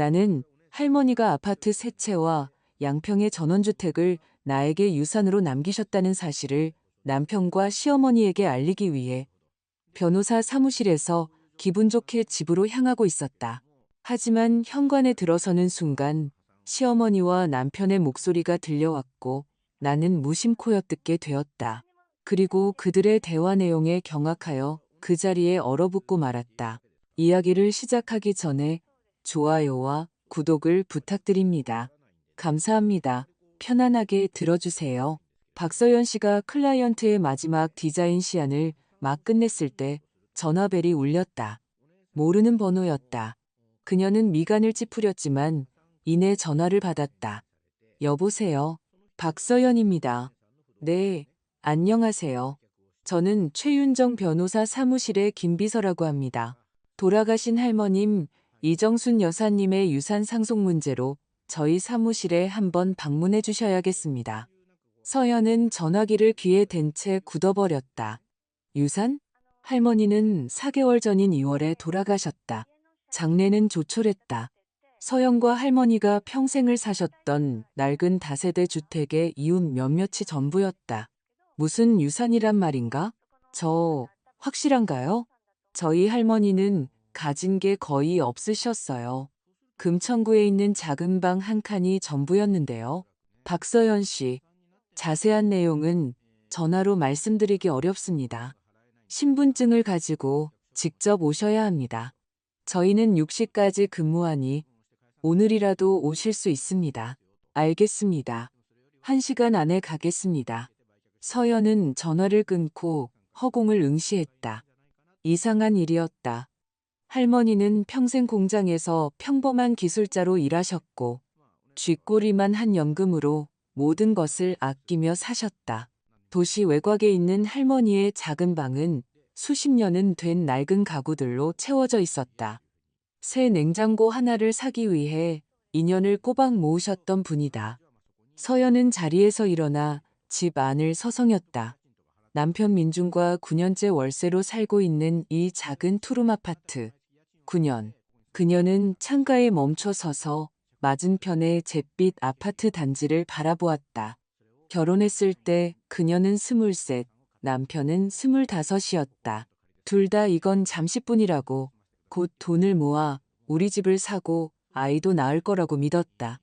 나는 할머니가 아파트 세 채와 양평의 전원주택을 나에게 유산으로 남기셨다는 사실을 남편과 시어머니에게 알리기 위해 변호사 사무실에서 기분 좋게 집으로 향하고 있었다. 하지만 현관에 들어서는 순간 시어머니와 남편의 목소리가 들려왔고 나는 무심코 엿듣게 되었다. 그리고 그들의 대화 내용에 경악하여 그 자리에 얼어붙고 말았다. 이야기를 시작하기 전에 좋아요와 구독을 부탁드립니다. 감사합니다. 편안하게 들어주세요. 박서연 씨가 클라이언트의 마지막 디자인 시안을 막 끝냈을 때 전화벨이 울렸다. 모르는 번호였다. 그녀는 미간을 찌푸렸지만 이내 전화를 받았다. 여보세요. 박서연입니다. 네, 안녕하세요. 저는 최윤정 변호사 사무실의 김비서라고 합니다. 돌아가신 할머님 이정순 여사님의 유산 상속 문제로 저희 사무실에 한번 방문해 주셔야겠습니다. 서연은 전화기를 귀에 댄 채 굳어버렸다. 유산? 할머니는 4개월 전인 2월에 돌아가셨다. 장례는 조촐했다. 서연과 할머니가 평생을 사셨던 낡은 다세대 주택의 이웃 몇몇이 전부였다. 무슨 유산이란 말인가? 확실한가요? 저희 할머니는 가진 게 거의 없으셨어요. 금천구에 있는 작은 방 한 칸이 전부였는데요. 박서연 씨, 자세한 내용은 전화로 말씀드리기 어렵습니다. 신분증을 가지고 직접 오셔야 합니다. 저희는 6시까지 근무하니 오늘이라도 오실 수 있습니다. 알겠습니다. 1시간 안에 가겠습니다. 서연은 전화를 끊고 허공을 응시했다. 이상한 일이었다. 할머니는 평생 공장에서 평범한 기술자로 일하셨고 쥐꼬리만 한 연금으로 모든 것을 아끼며 사셨다. 도시 외곽에 있는 할머니의 작은 방은 수십 년은 된 낡은 가구들로 채워져 있었다. 새 냉장고 하나를 사기 위해 인연을 꼬박 모으셨던 분이다. 서연은 자리에서 일어나 집 안을 서성였다. 남편 민중과 9년째 월세로 살고 있는 이 작은 투룸 아파트. 9년. 그녀는 창가에 멈춰 서서 맞은편의 잿빛 아파트 단지를 바라보았다. 결혼했을 때 그녀는 23, 남편은 25이었다. 둘 다 이건 잠시뿐이라고 곧 돈을 모아 우리 집을 사고 아이도 낳을 거라고 믿었다.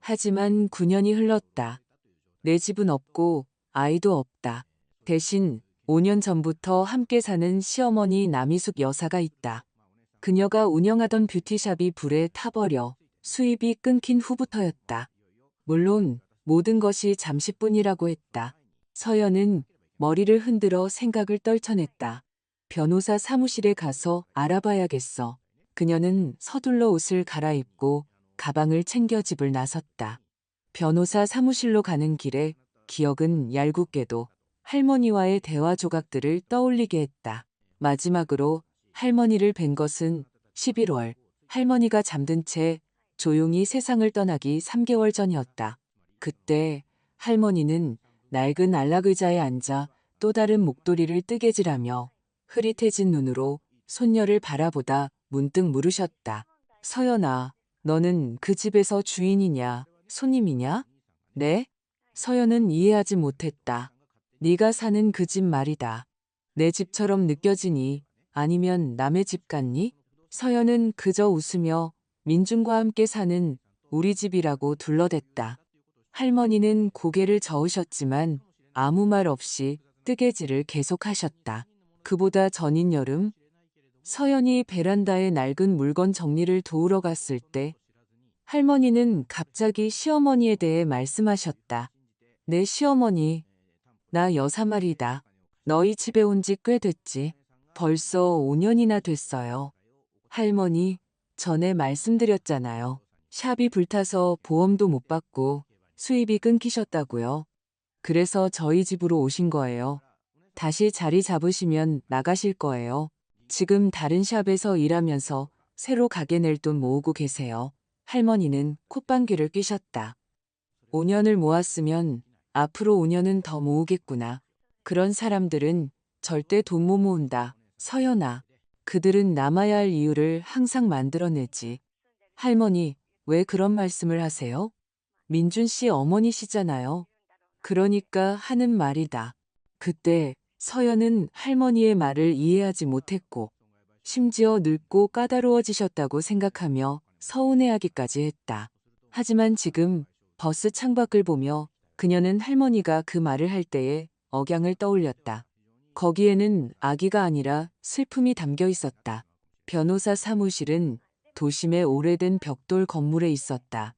하지만 9년이 흘렀다. 내 집은 없고 아이도 없다. 대신 5년 전부터 함께 사는 시어머니 남희숙 여사가 있다. 그녀가 운영하던 뷰티샵이 불에 타버려 수입이 끊긴 후부터였다. 물론 모든 것이 잠시뿐이라고 했다. 서연은 머리를 흔들어 생각을 떨쳐냈다. 변호사 사무실에 가서 알아봐야겠어. 그녀는 서둘러 옷을 갈아입고 가방을 챙겨 집을 나섰다. 변호사 사무실로 가는 길에 기억은 얄궂게도 할머니와의 대화 조각들을 떠올리게 했다. 마지막으로 할머니를 뵌 것은 11월, 할머니가 잠든 채 조용히 세상을 떠나기 3개월 전이었다. 그때 할머니는 낡은 안락의자에 앉아 또 다른 목도리를 뜨개질하며 흐릿해진 눈으로 손녀를 바라보다 문득 물으셨다. 서연아, 너는 그 집에서 주인이냐, 손님이냐? 네? 서연은 이해하지 못했다. 네가 사는 그 집 말이다. 내 집처럼 느껴지니 아니면 남의 집 같니? 서연은 그저 웃으며 민중과 함께 사는 우리 집이라고 둘러댔다. 할머니는 고개를 저으셨지만 아무 말 없이 뜨개질을 계속하셨다. 그보다 전인 여름, 서연이 베란다에 낡은 물건 정리를 도우러 갔을 때 할머니는 갑자기 시어머니에 대해 말씀하셨다. 내 시어머니, 나 여사 말이다. 너희 집에 온 지 꽤 됐지. 벌써 5년이나 됐어요. 할머니, 전에 말씀드렸잖아요. 샵이 불타서 보험도 못 받고 수입이 끊기셨다고요. 그래서 저희 집으로 오신 거예요. 다시 자리 잡으시면 나가실 거예요. 지금 다른 샵에서 일하면서 새로 가게 낼 돈 모으고 계세요. 할머니는 콧방귀를 뀌셨다. 5년을 모았으면 앞으로 5년은 더 모으겠구나. 그런 사람들은 절대 돈 못 모은다. 서연아, 그들은 남아야 할 이유를 항상 만들어내지. 할머니, 왜 그런 말씀을 하세요? 민준 씨 어머니시잖아요. 그러니까 하는 말이다. 그때 서연은 할머니의 말을 이해하지 못했고, 심지어 늙고 까다로워지셨다고 생각하며 서운해하기까지 했다. 하지만 지금 버스 창밖을 보며 그녀는 할머니가 그 말을 할 때의 억양을 떠올렸다. 거기에는 악의가 아니라 슬픔이 담겨 있었다. 변호사 사무실은 도심의 오래된 벽돌 건물에 있었다.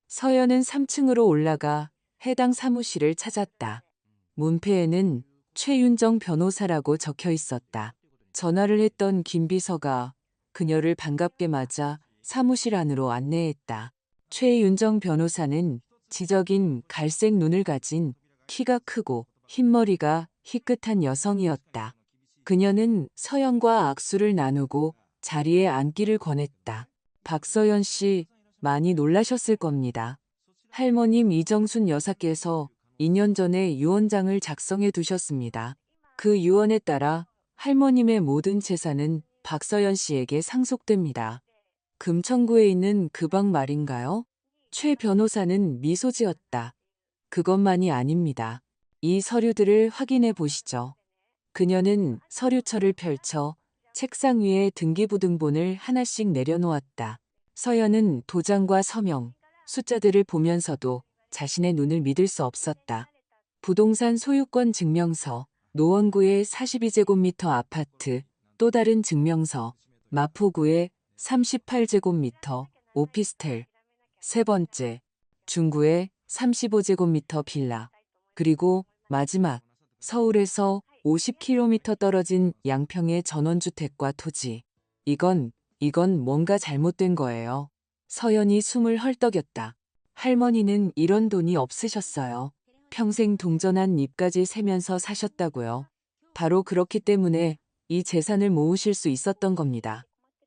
서연은 3층으로 올라가 해당 사무실을 찾았다. 문패에는 최윤정 변호사라고 적혀 있었다. 전화를 했던 김 비서가 그녀를 반갑게 맞아 사무실 안으로 안내했다. 최윤정 변호사는 지적인 갈색 눈을 가진 키가 크고 흰머리가 희끗한 여성이었다. 그녀는 서연과 악수를 나누고 자리에 앉기를 권했다. 박서연 씨, 많이 놀라셨을 겁니다. 할머님 이정순 여사께서 2년 전에 유언장을 작성해 두셨습니다. 그 유언에 따라 할머님의 모든 재산은 박서연 씨에게 상속됩니다. 금천구에 있는 그 방 말인가요? 최 변호사는 미소 지었다. 그것만이 아닙니다. 이 서류들을 확인해 보시죠. 그녀는 서류철을 펼쳐 책상 위에 등기부등본을 하나씩 내려놓았다. 서연은 도장과 서명, 숫자들을 보면서도 자신의 눈을 믿을 수 없었다. 부동산 소유권 증명서, 노원구의 42제곱미터 아파트, 또 다른 증명서, 마포구의 38제곱미터 오피스텔, 세 번째, 중구의 35제곱미터 빌라, 그리고 마지막, 서울에서 50km 떨어진 양평의 전원주택과 토지. 이건 뭔가 잘못된 거예요. 서연이 숨을 헐떡였다. 할머니는 이런 돈이 없으셨어요. 평생 동전한 잎까지 세면서 사셨다고요. 바로 그렇기 때문에 이 재산을 모으실 수 있었던 겁니다.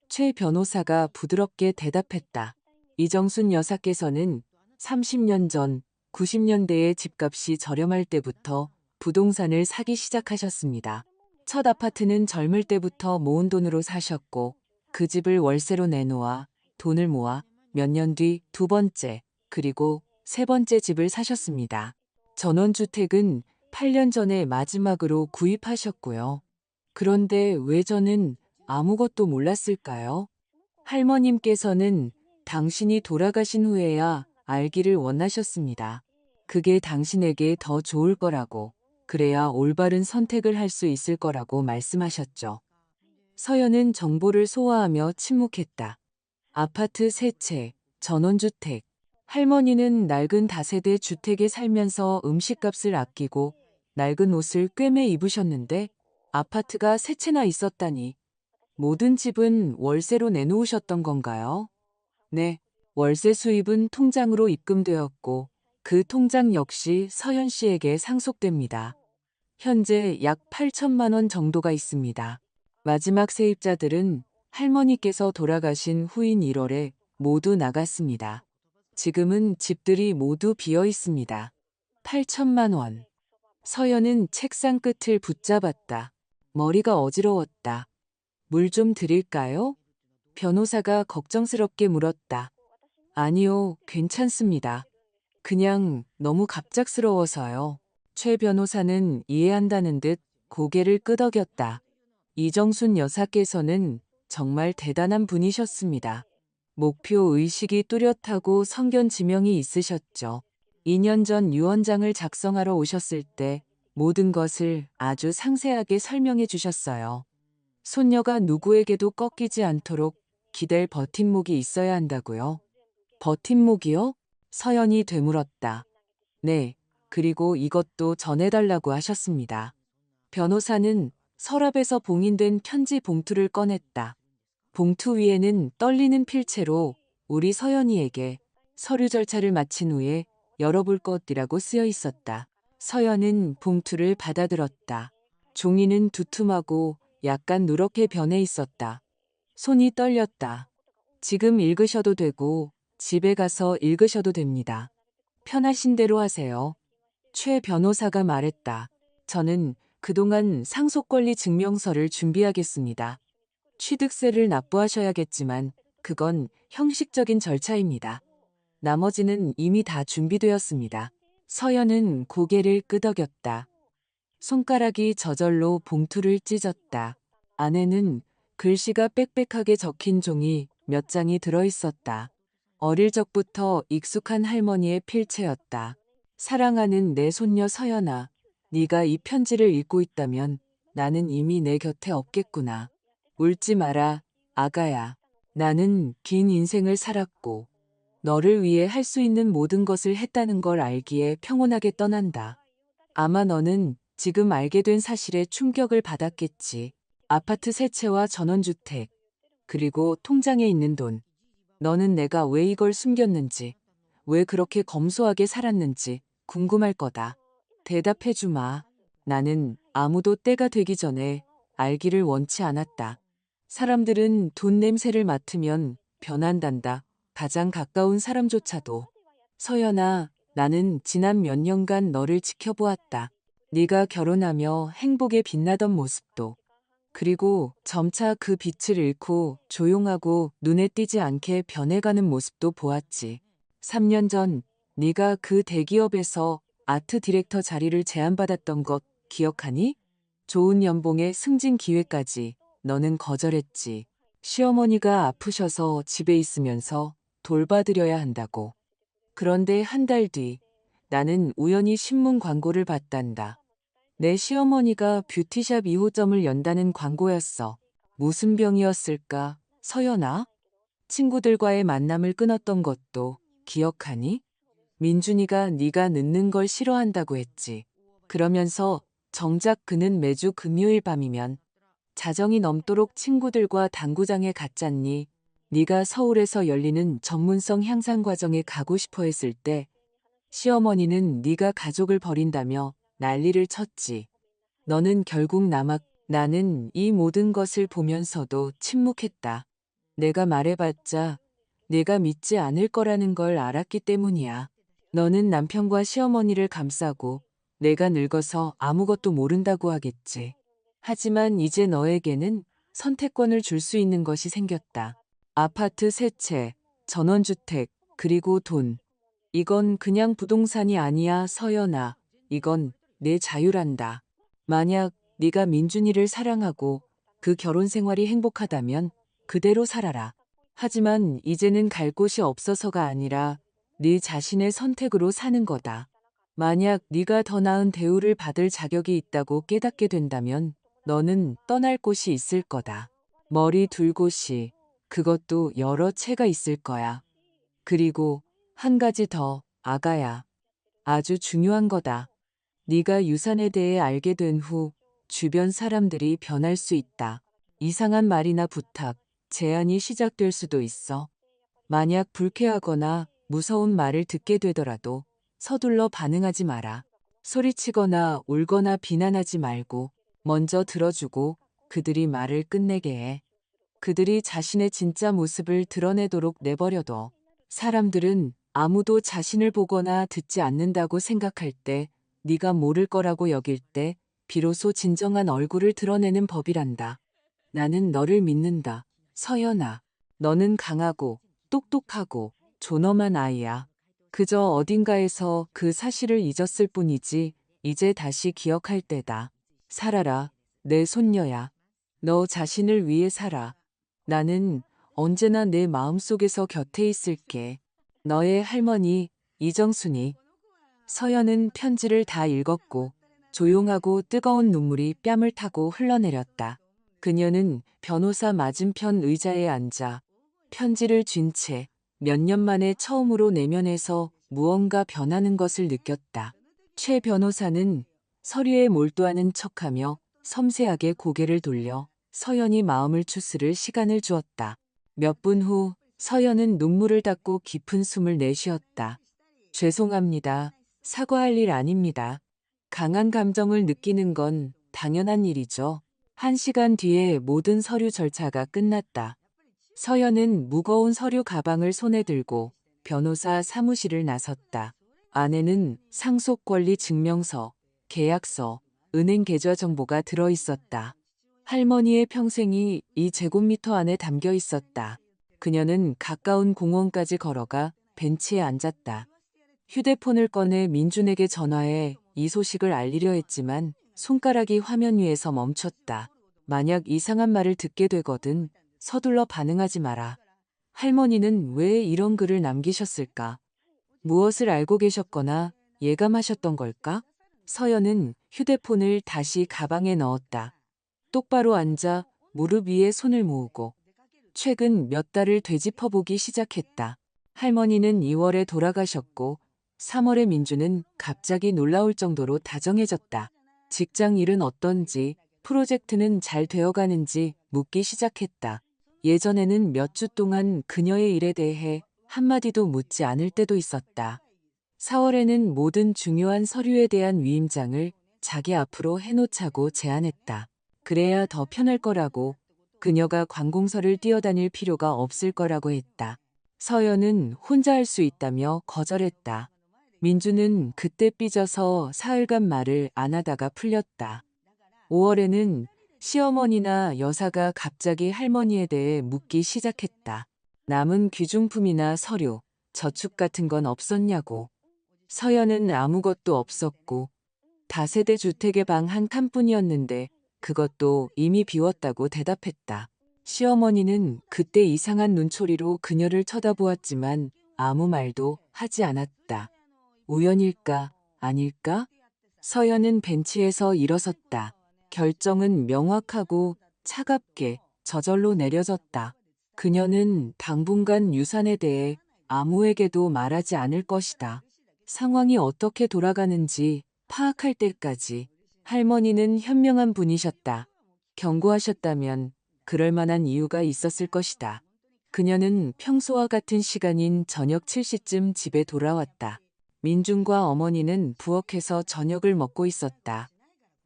최 변호사가 부드럽게 대답했다. 이정순 여사께서는 30년 전 90년대에 집값이 저렴할 때부터 부동산을 사기 시작하셨습니다. 첫 아파트는 젊을 때부터 모은 돈으로 사셨고 그 집을 월세로 내놓아 돈을 모아 몇 년 뒤 두 번째, 그리고 세 번째 집을 사셨습니다. 전원주택은 8년 전에 마지막으로 구입하셨고요. 그런데 왜 저는 아무것도 몰랐을까요? 할머님께서는 당신이 돌아가신 후에야 알기를 원하셨습니다. 그게 당신에게 더 좋을 거라고, 그래야 올바른 선택을 할 수 있을 거라고 말씀하셨죠. 서연은 정보를 소화하며 침묵했다. 아파트 세 채, 전원주택. 할머니는 낡은 다세대 주택에 살면서 음식값을 아끼고 낡은 옷을 꿰매 입으셨는데 아파트가 세 채나 있었다니. 모든 집은 월세로 내놓으셨던 건가요? 네, 월세 수입은 통장으로 입금되었고 그 통장 역시 서연 씨에게 상속됩니다. 현재 약 8천만 원 정도가 있습니다. 마지막 세입자들은 할머니께서 돌아가신 후인 1월에 모두 나갔습니다. 지금은 집들이 모두 비어 있습니다. 8천만 원. 서연은 책상 끝을 붙잡았다. 머리가 어지러웠다. 물 좀 드릴까요? 변호사가 걱정스럽게 물었다. 아니요, 괜찮습니다. 그냥 너무 갑작스러워서요. 최 변호사는 이해한다는 듯 고개를 끄덕였다. 이정순 여사께서는 정말 대단한 분이셨습니다. 목표 의식이 뚜렷하고 성견 지명이 있으셨죠. 2년 전 유언장을 작성하러 오셨을 때 모든 것을 아주 상세하게 설명해 주셨어요. 손녀가 누구에게도 꺾이지 않도록 기댈 버팀목이 있어야 한다고요. 버팀목이요? 서연이 되물었다. 네, 그리고 이것도 전해달라고 하셨습니다. 변호사는 서랍에서 봉인된 편지 봉투를 꺼냈다. 봉투 위에는 떨리는 필체로 우리 서연이에게 서류 절차를 마친 후에 열어볼 것이라고 쓰여 있었다. 서연은 봉투를 받아들었다. 종이는 두툼하고 약간 누렇게 변해 있었다. 손이 떨렸다. 지금 읽으셔도 되고 집에 가서 읽으셔도 됩니다. 편하신 대로 하세요. 최 변호사가 말했다. 저는 그동안 상속권리 증명서를 준비하겠습니다. 취득세를 납부하셔야겠지만 그건 형식적인 절차입니다. 나머지는 이미 다 준비되었습니다. 서연은 고개를 끄덕였다. 손가락이 저절로 봉투를 찢었다. 안에는 글씨가 빽빽하게 적힌 종이 몇 장이 들어있었다. 어릴 적부터 익숙한 할머니의 필체였다. 사랑하는 내 손녀 서연아, 네가 이 편지를 읽고 있다면 나는 이미 내 곁에 없겠구나. 울지 마라, 아가야. 나는 긴 인생을 살았고 너를 위해 할 수 있는 모든 것을 했다는 걸 알기에 평온하게 떠난다. 아마 너는 지금 알게 된 사실에 충격을 받았겠지. 아파트 세 채와 전원주택, 그리고 통장에 있는 돈. 너는 내가 왜 이걸 숨겼는지, 왜 그렇게 검소하게 살았는지 궁금할 거다. 대답해 주마. 나는 아무도 때가 되기 전에 알기를 원치 않았다. 사람들은 돈 냄새를 맡으면 변한단다. 가장 가까운 사람조차도. 서연아, 나는 지난 몇 년간 너를 지켜보았다. 네가 결혼하며 행복에 빛나던 모습도. 그리고 점차 그 빛을 잃고 조용하고 눈에 띄지 않게 변해가는 모습도 보았지. 3년 전 네가 그 대기업에서 아트 디렉터 자리를 제안받았던 것 기억하니? 좋은 연봉에 승진 기회까지 너는 거절했지. 시어머니가 아프셔서 집에 있으면서 돌봐드려야 한다고. 그런데 한 달 뒤 나는 우연히 신문 광고를 봤단다. 내 시어머니가 뷰티샵 2호점을 연다는 광고였어. 무슨 병이었을까, 서연아? 친구들과의 만남을 끊었던 것도 기억하니? 민준이가 네가 늦는 걸 싫어한다고 했지. 그러면서 정작 그는 매주 금요일 밤이면 자정이 넘도록 친구들과 당구장에 갔잖니. 네가 서울에서 열리는 전문성 향상 과정에 가고 싶어 했을 때 시어머니는 네가 가족을 버린다며 난리를 쳤지. 너는 결국 나는 이 모든 것을 보면서도 침묵했다. 내가 말해봤자 내가 믿지 않을 거라는 걸 알았기 때문이야. 너는 남편과 시어머니를 감싸고 내가 늙어서 아무것도 모른다고 하겠지. 하지만 이제 너에게는 선택권을 줄 수 있는 것이 생겼다. 아파트 세 채, 전원주택, 그리고 돈. 이건 그냥 부동산이 아니야, 서연아. 이건 내 자유란다. 만약 네가 민준이를 사랑하고 그 결혼 생활이 행복하다면 그대로 살아라. 하지만 이제는 갈 곳이 없어서가 아니라 네 자신의 선택으로 사는 거다. 만약 네가 더 나은 대우를 받을 자격이 있다고 깨닫게 된다면 너는 떠날 곳이 있을 거다. 머리 둘 곳이, 그것도 여러 채가 있을 거야. 그리고 한 가지 더, 아가야. 아주 중요한 거다. 네가 유산에 대해 알게 된 후 주변 사람들이 변할 수 있다. 이상한 말이나 부탁, 제안이 시작될 수도 있어. 만약 불쾌하거나 무서운 말을 듣게 되더라도 서둘러 반응하지 마라. 소리치거나 울거나 비난하지 말고 먼저 들어주고 그들이 말을 끝내게 해. 그들이 자신의 진짜 모습을 드러내도록 내버려둬. 사람들은 아무도 자신을 보거나 듣지 않는다고 생각할 때, 네가 모를 거라고 여길 때 비로소 진정한 얼굴을 드러내는 법이란다. 나는 너를 믿는다. 서연아. 너는 강하고 똑똑하고 존엄한 아이야. 그저 어딘가에서 그 사실을 잊었을 뿐이지 이제 다시 기억할 때다. 살아라. 내 손녀야. 너 자신을 위해 살아. 나는 언제나 내 마음속에서 곁에 있을게. 너의 할머니 이정순이. 서연은 편지를 다 읽었고 조용하고 뜨거운 눈물이 뺨을 타고 흘러내렸다. 그녀는 변호사 맞은편 의자에 앉아 편지를 쥔 채 몇 년 만에 처음으로 내면에서 무언가 변하는 것을 느꼈다. 최 변호사는 서류에 몰두하는 척하며 섬세하게 고개를 돌려 서연이 마음을 추스를 시간을 주었다. 몇 분 후 서연은 눈물을 닦고 깊은 숨을 내쉬었다. 죄송합니다. 사과할 일 아닙니다. 강한 감정을 느끼는 건 당연한 일이죠. 1시간 뒤에 모든 서류 절차가 끝났다. 서연은 무거운 서류 가방을 손에 들고 변호사 사무실을 나섰다. 안에는 상속권리 증명서, 계약서, 은행 계좌 정보가 들어 있었다. 할머니의 평생이 이 제곱미터 안에 담겨 있었다. 그녀는 가까운 공원까지 걸어가 벤치에 앉았다. 휴대폰을 꺼내 민준에게 전화해 이 소식을 알리려 했지만 손가락이 화면 위에서 멈췄다. 만약 이상한 말을 듣게 되거든 서둘러 반응하지 마라. 할머니는 왜 이런 글을 남기셨을까? 무엇을 알고 계셨거나 예감하셨던 걸까? 서연은 휴대폰을 다시 가방에 넣었다. 똑바로 앉아 무릎 위에 손을 모으고 최근 몇 달을 되짚어보기 시작했다. 할머니는 2월에 돌아가셨고 3월에 민주는 갑자기 놀라울 정도로 다정해졌다. 직장 일은 어떤지, 프로젝트는 잘 되어가는지 묻기 시작했다. 예전에는 몇 주 동안 그녀의 일에 대해 한마디도 묻지 않을 때도 있었다. 4월에는 모든 중요한 서류에 대한 위임장을 자기 앞으로 해놓자고 제안했다. 그래야 더 편할 거라고, 그녀가 관공서를 뛰어다닐 필요가 없을 거라고 했다. 서연은 혼자 할 수 있다며 거절했다. 민주는 그때 삐져서 사흘간 말을 안 하다가 풀렸다. 5월에는 시어머니나 여사가 갑자기 할머니에 대해 묻기 시작했다. 남은 귀중품이나 서류, 저축 같은 건 없었냐고. 서연은 아무것도 없었고 다세대 주택의 방 한 칸뿐이었는데 그것도 이미 비웠다고 대답했다. 시어머니는 그때 이상한 눈초리로 그녀를 쳐다보았지만 아무 말도 하지 않았다. 우연일까, 아닐까? 서연은 벤치에서 일어섰다. 결정은 명확하고 차갑게 저절로 내려졌다. 그녀는 당분간 유산에 대해 아무에게도 말하지 않을 것이다. 상황이 어떻게 돌아가는지 파악할 때까지. 할머니는 현명한 분이셨다. 경고하셨다면 그럴 만한 이유가 있었을 것이다. 그녀는 평소와 같은 시간인 저녁 7시쯤 집에 돌아왔다. 민준과 어머니는 부엌에서 저녁을 먹고 있었다.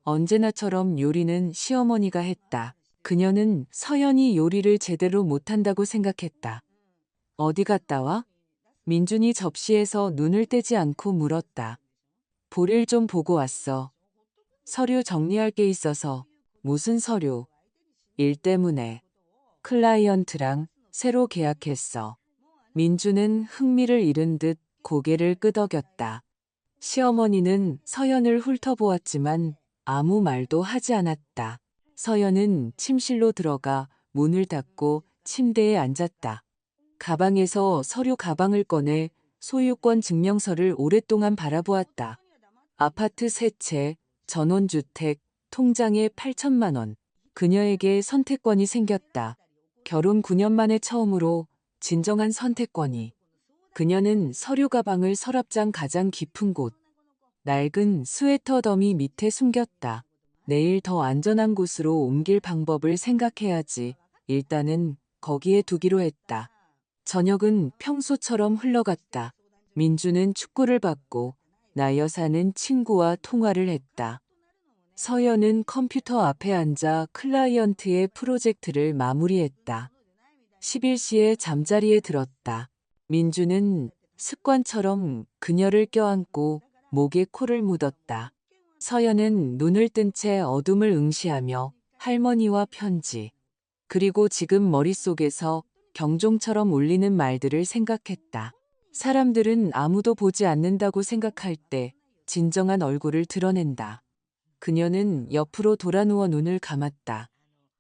언제나처럼 요리는 시어머니가 했다. 그녀는 서연이 요리를 제대로 못한다고 생각했다. 어디 갔다 와? 민준이 접시에서 눈을 떼지 않고 물었다. 볼일 좀 보고 왔어. 서류 정리할 게 있어서. 무슨 서류? 일 때문에. 클라이언트랑 새로 계약했어. 민주는 흥미를 잃은 듯 고개를 끄덕였다. 시어머니는 서연을 훑어보았지만 아무 말도 하지 않았다. 서연은 침실로 들어가 문을 닫고 침대에 앉았다. 가방에서 서류 가방을 꺼내 소유권 증명서를 오랫동안 바라보았다. 아파트 세 채, 전원주택, 통장에 8천만 원. 그녀에게 선택권이 생겼다. 결혼 9년 만에 처음으로 진정한 선택권이. 그녀는 서류 가방을 서랍장 가장 깊은 곳, 낡은 스웨터 더미 밑에 숨겼다. 내일 더 안전한 곳으로 옮길 방법을 생각해야지. 일단은 거기에 두기로 했다. 저녁은 평소처럼 흘러갔다. 민주는 축구를 봤고 나 여사는 친구와 통화를 했다. 서연은 컴퓨터 앞에 앉아 클라이언트의 프로젝트를 마무리했다. 11시에 잠자리에 들었다. 민주는 습관처럼 그녀를 껴안고 목에 코를 묻었다. 서연은 눈을 뜬 채 어둠을 응시하며 할머니와 편지, 그리고 지금 머릿속에서 경종처럼 울리는 말들을 생각했다. 사람들은 아무도 보지 않는다고 생각할 때 진정한 얼굴을 드러낸다. 그녀는 옆으로 돌아 누워 눈을 감았다.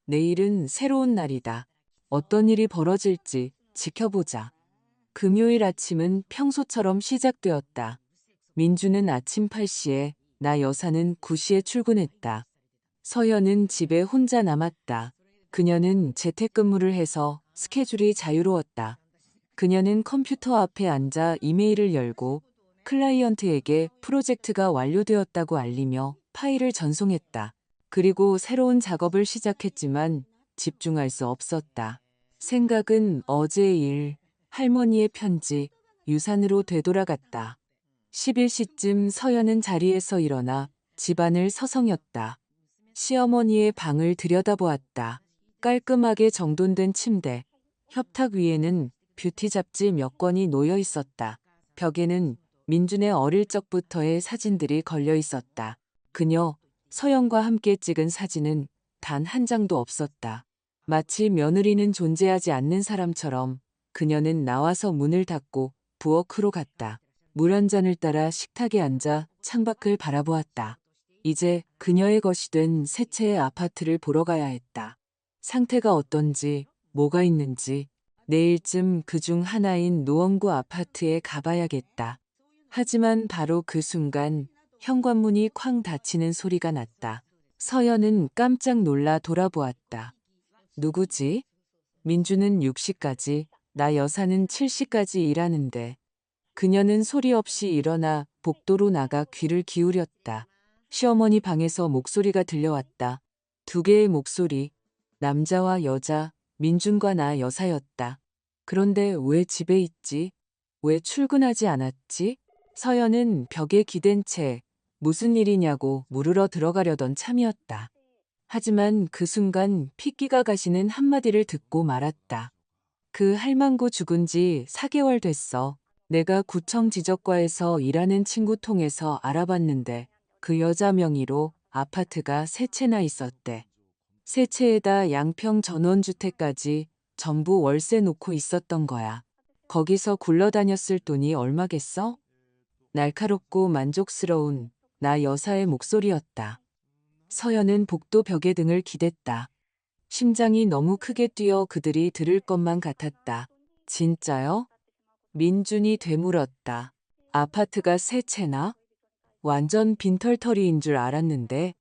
내일은 새로운 날이다. 어떤 일이 벌어질지 지켜보자. 금요일 아침은 평소처럼 시작되었다. 민주는 아침 8시에, 나 여사는 9시에 출근했다. 서연은 집에 혼자 남았다. 그녀는 재택근무를 해서 스케줄이 자유로웠다. 그녀는 컴퓨터 앞에 앉아 이메일을 열고 클라이언트에게 프로젝트가 완료되었다고 알리며 파일을 전송했다. 그리고 새로운 작업을 시작했지만 집중할 수 없었다. 생각은 어제의 일, 할머니의 편지, 유산으로 되돌아갔다. 11시쯤 서연은 자리에서 일어나 집안을 서성였다. 시어머니의 방을 들여다보았다. 깔끔하게 정돈된 침대, 협탁 위에는 뷰티 잡지 몇 권이 놓여 있었다. 벽에는 민준의 어릴 적부터의 사진들이 걸려 있었다. 그녀, 서연과 함께 찍은 사진은 단 한 장도 없었다. 마치 며느리는 존재하지 않는 사람처럼 그녀는 나와서 문을 닫고 부엌으로 갔다. 물 한 잔을 따라 식탁에 앉아 창밖을 바라보았다. 이제 그녀의 것이 된 새 채의 아파트를 보러 가야 했다. 상태가 어떤지, 뭐가 있는지, 내일쯤 그중 하나인 노원구 아파트에 가봐야겠다. 하지만 바로 그 순간 현관문이 쾅 닫히는 소리가 났다. 서연은 깜짝 놀라 돌아보았다. 누구지? 민주는 6시까지, 나 여사는 7시까지 일하는데. 그녀는 소리 없이 일어나 복도로 나가 귀를 기울였다. 시어머니 방에서 목소리가 들려왔다. 두 개의 목소리, 남자와 여자, 민준과 나 여사였다. 그런데 왜 집에 있지? 왜 출근하지 않았지? 서연은 벽에 기댄 채 무슨 일이냐고 물으러 들어가려던 참이었다. 하지만 그 순간 핏기가 가시는 한마디를 듣고 말았다. 그 할망구 죽은 지 4개월 됐어. 내가 구청 지적과에서 일하는 친구 통해서 알아봤는데 그 여자 명의로 아파트가 3채나 있었대. 3채에다 양평 전원주택까지 전부 월세 놓고 있었던 거야. 거기서 굴러다녔을 돈이 얼마겠어? 날카롭고 만족스러운 나 여사의 목소리였다. 서연은 복도 벽에 등을 기댔다. 심장이 너무 크게 뛰어 그들이 들을 것만 같았다. 진짜요? 민준이 되물었다. 아파트가 3채나? 완전 빈털터리인 줄 알았는데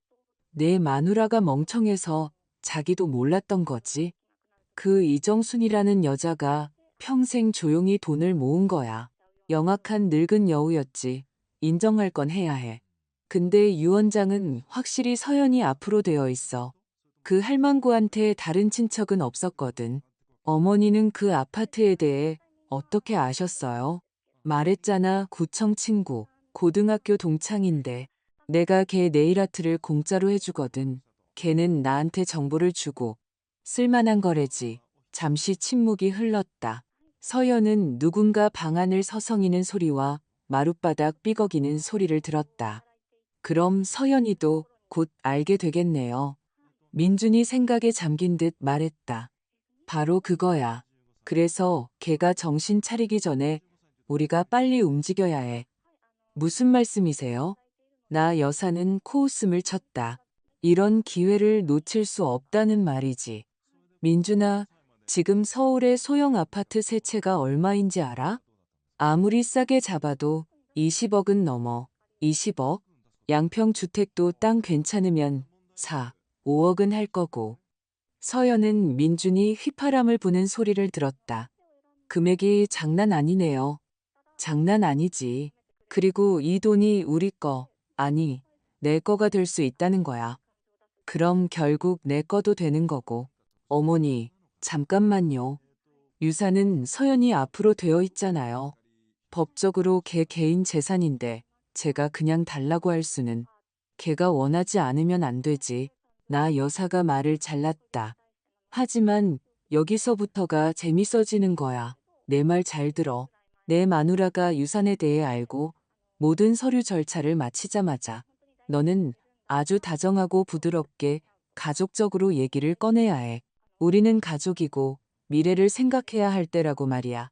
내 마누라가 멍청해서 자기도 몰랐던 거지. 그 이정순이라는 여자가 평생 조용히 돈을 모은 거야. 영악한 늙은 여우였지. 인정할 건 해야 해. 근데 유 원장은 확실히 서연이 앞으로 되어 있어. 그 할망구한테 다른 친척은 없었거든. 어머니는 그 아파트에 대해 어떻게 아셨어요? 말했잖아, 구청 친구. 고등학교 동창인데. 내가 걔 네일아트를 공짜로 해주거든. 걔는 나한테 정보를 주고. 쓸만한 거래지. 잠시 침묵이 흘렀다. 서연은 누군가 방 안을 서성이는 소리와 마룻바닥 삐걱이는 소리를 들었다. 그럼 서연이도 곧 알게 되겠네요. 민준이 생각에 잠긴 듯 말했다. 바로 그거야. 그래서 걔가 정신 차리기 전에 우리가 빨리 움직여야 해. 무슨 말씀이세요? 나 여사는 코웃음을 쳤다. 이런 기회를 놓칠 수 없다는 말이지. 민준아, 지금 서울의 소형 아파트 3채가 얼마인지 알아? 아무리 싸게 잡아도 20억은 넘어. 20억? 양평 주택도 땅 괜찮으면 4, 5억은 할 거고. 서연은 민준이 휘파람을 부는 소리를 들었다. 금액이 장난 아니네요. 장난 아니지. 그리고 이 돈이 우리 거, 아니, 내 거가 될 수 있다는 거야. 그럼 결국 내 거도 되는 거고. 어머니, 잠깐만요. 유산은 서연이 앞으로 되어 있잖아요. 법적으로 걔 개인 재산인데 제가 그냥 달라고 할 수는. 걔가 원하지 않으면 안 되지. 나 여사가 말을 잘랐다. 하지만 여기서부터가 재밌어지는 거야. 내 말 잘 들어. 내 마누라가 유산에 대해 알고 모든 서류 절차를 마치자마자 너는 아주 다정하고 부드럽게 가족적으로 얘기를 꺼내야 해. 우리는 가족이고 미래를 생각해야 할 때라고 말이야.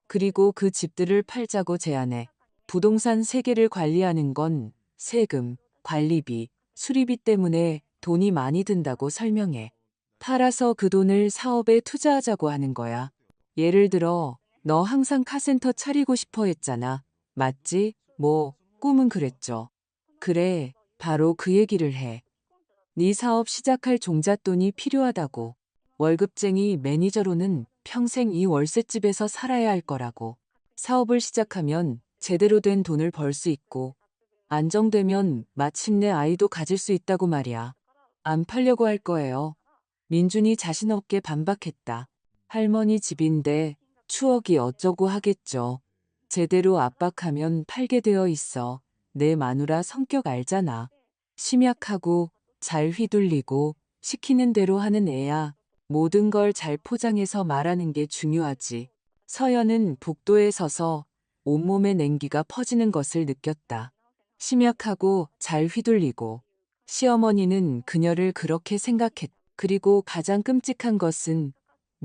그리고 그 집들을 팔자고 제안해. 부동산 3개를 관리하는 건 세금, 관리비, 수리비 때문에 돈이 많이 든다고 설명해. 팔아서 그 돈을 사업에 투자하자고 하는 거야. 예를 들어, 너 항상 카센터 차리고 싶어 했잖아. 맞지? 뭐, 꿈은 그랬죠. 그래, 바로 그 얘기를 해. 네 사업 시작할 종잣돈이 필요하다고. 월급쟁이 매니저로는 평생 이 월세집에서 살아야 할 거라고. 사업을 시작하면 제대로 된 돈을 벌 수 있고, 안정되면 마침내 아이도 가질 수 있다고 말이야. 안 팔려고 할 거예요. 민준이 자신 없게 반박했다. 할머니 집인데 추억이 어쩌고 하겠죠. 제대로 압박하면 팔게 되어 있어. 내 마누라 성격 알잖아. 심약하고 잘 휘둘리고 시키는 대로 하는 애야. 모든 걸 잘 포장해서 말하는 게 중요하지. 서연은 복도에 서서 온몸에 냉기가 퍼지는 것을 느꼈다. 심약하고 잘 휘둘리고. 시어머니는 그녀를 그렇게 생각했다. 그리고 가장 끔찍한 것은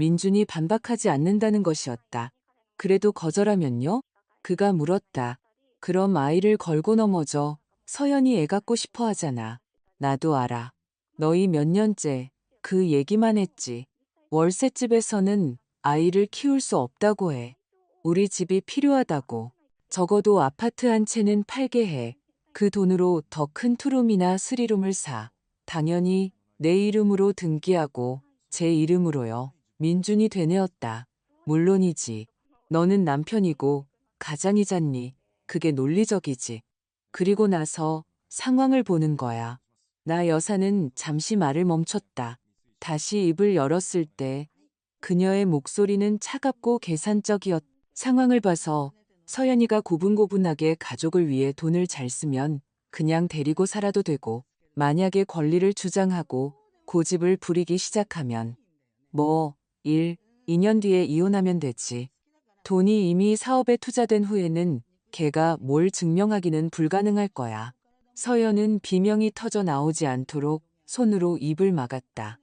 민준이 반박하지 않는다는 것이었다. 그래도 거절하면요? 그가 물었다. 그럼 아이를 걸고 넘어져. 서연이 애 갖고 싶어 하잖아. 나도 알아. 너희 몇 년째 그 얘기만 했지. 월세집에서는 아이를 키울 수 없다고 해. 우리 집이 필요하다고. 적어도 아파트 한 채는 팔게 해. 그 돈으로 더 큰 투룸이나 스리룸을 사. 당연히 내 이름으로 등기하고 제 이름으로요. 민준이 되뇌었다. 물론이지. 너는 남편이고 가장이잖니. 그게 논리적이지. 그리고 나서 상황을 보는 거야. 나 여사는 잠시 말을 멈췄다. 다시 입을 열었을 때 그녀의 목소리는 차갑고 계산적이었. 상황을 봐서 서연이가 고분고분하게 가족을 위해 돈을 잘 쓰면 그냥 데리고 살아도 되고, 만약에 권리를 주장하고 고집을 부리기 시작하면 1, 2년 뒤에 이혼하면 되지. 돈이 이미 사업에 투자된 후에는 걔가 뭘 증명하기는 불가능할 거야. 서연은 비명이 터져 나오지 않도록 손으로 입을 막았다.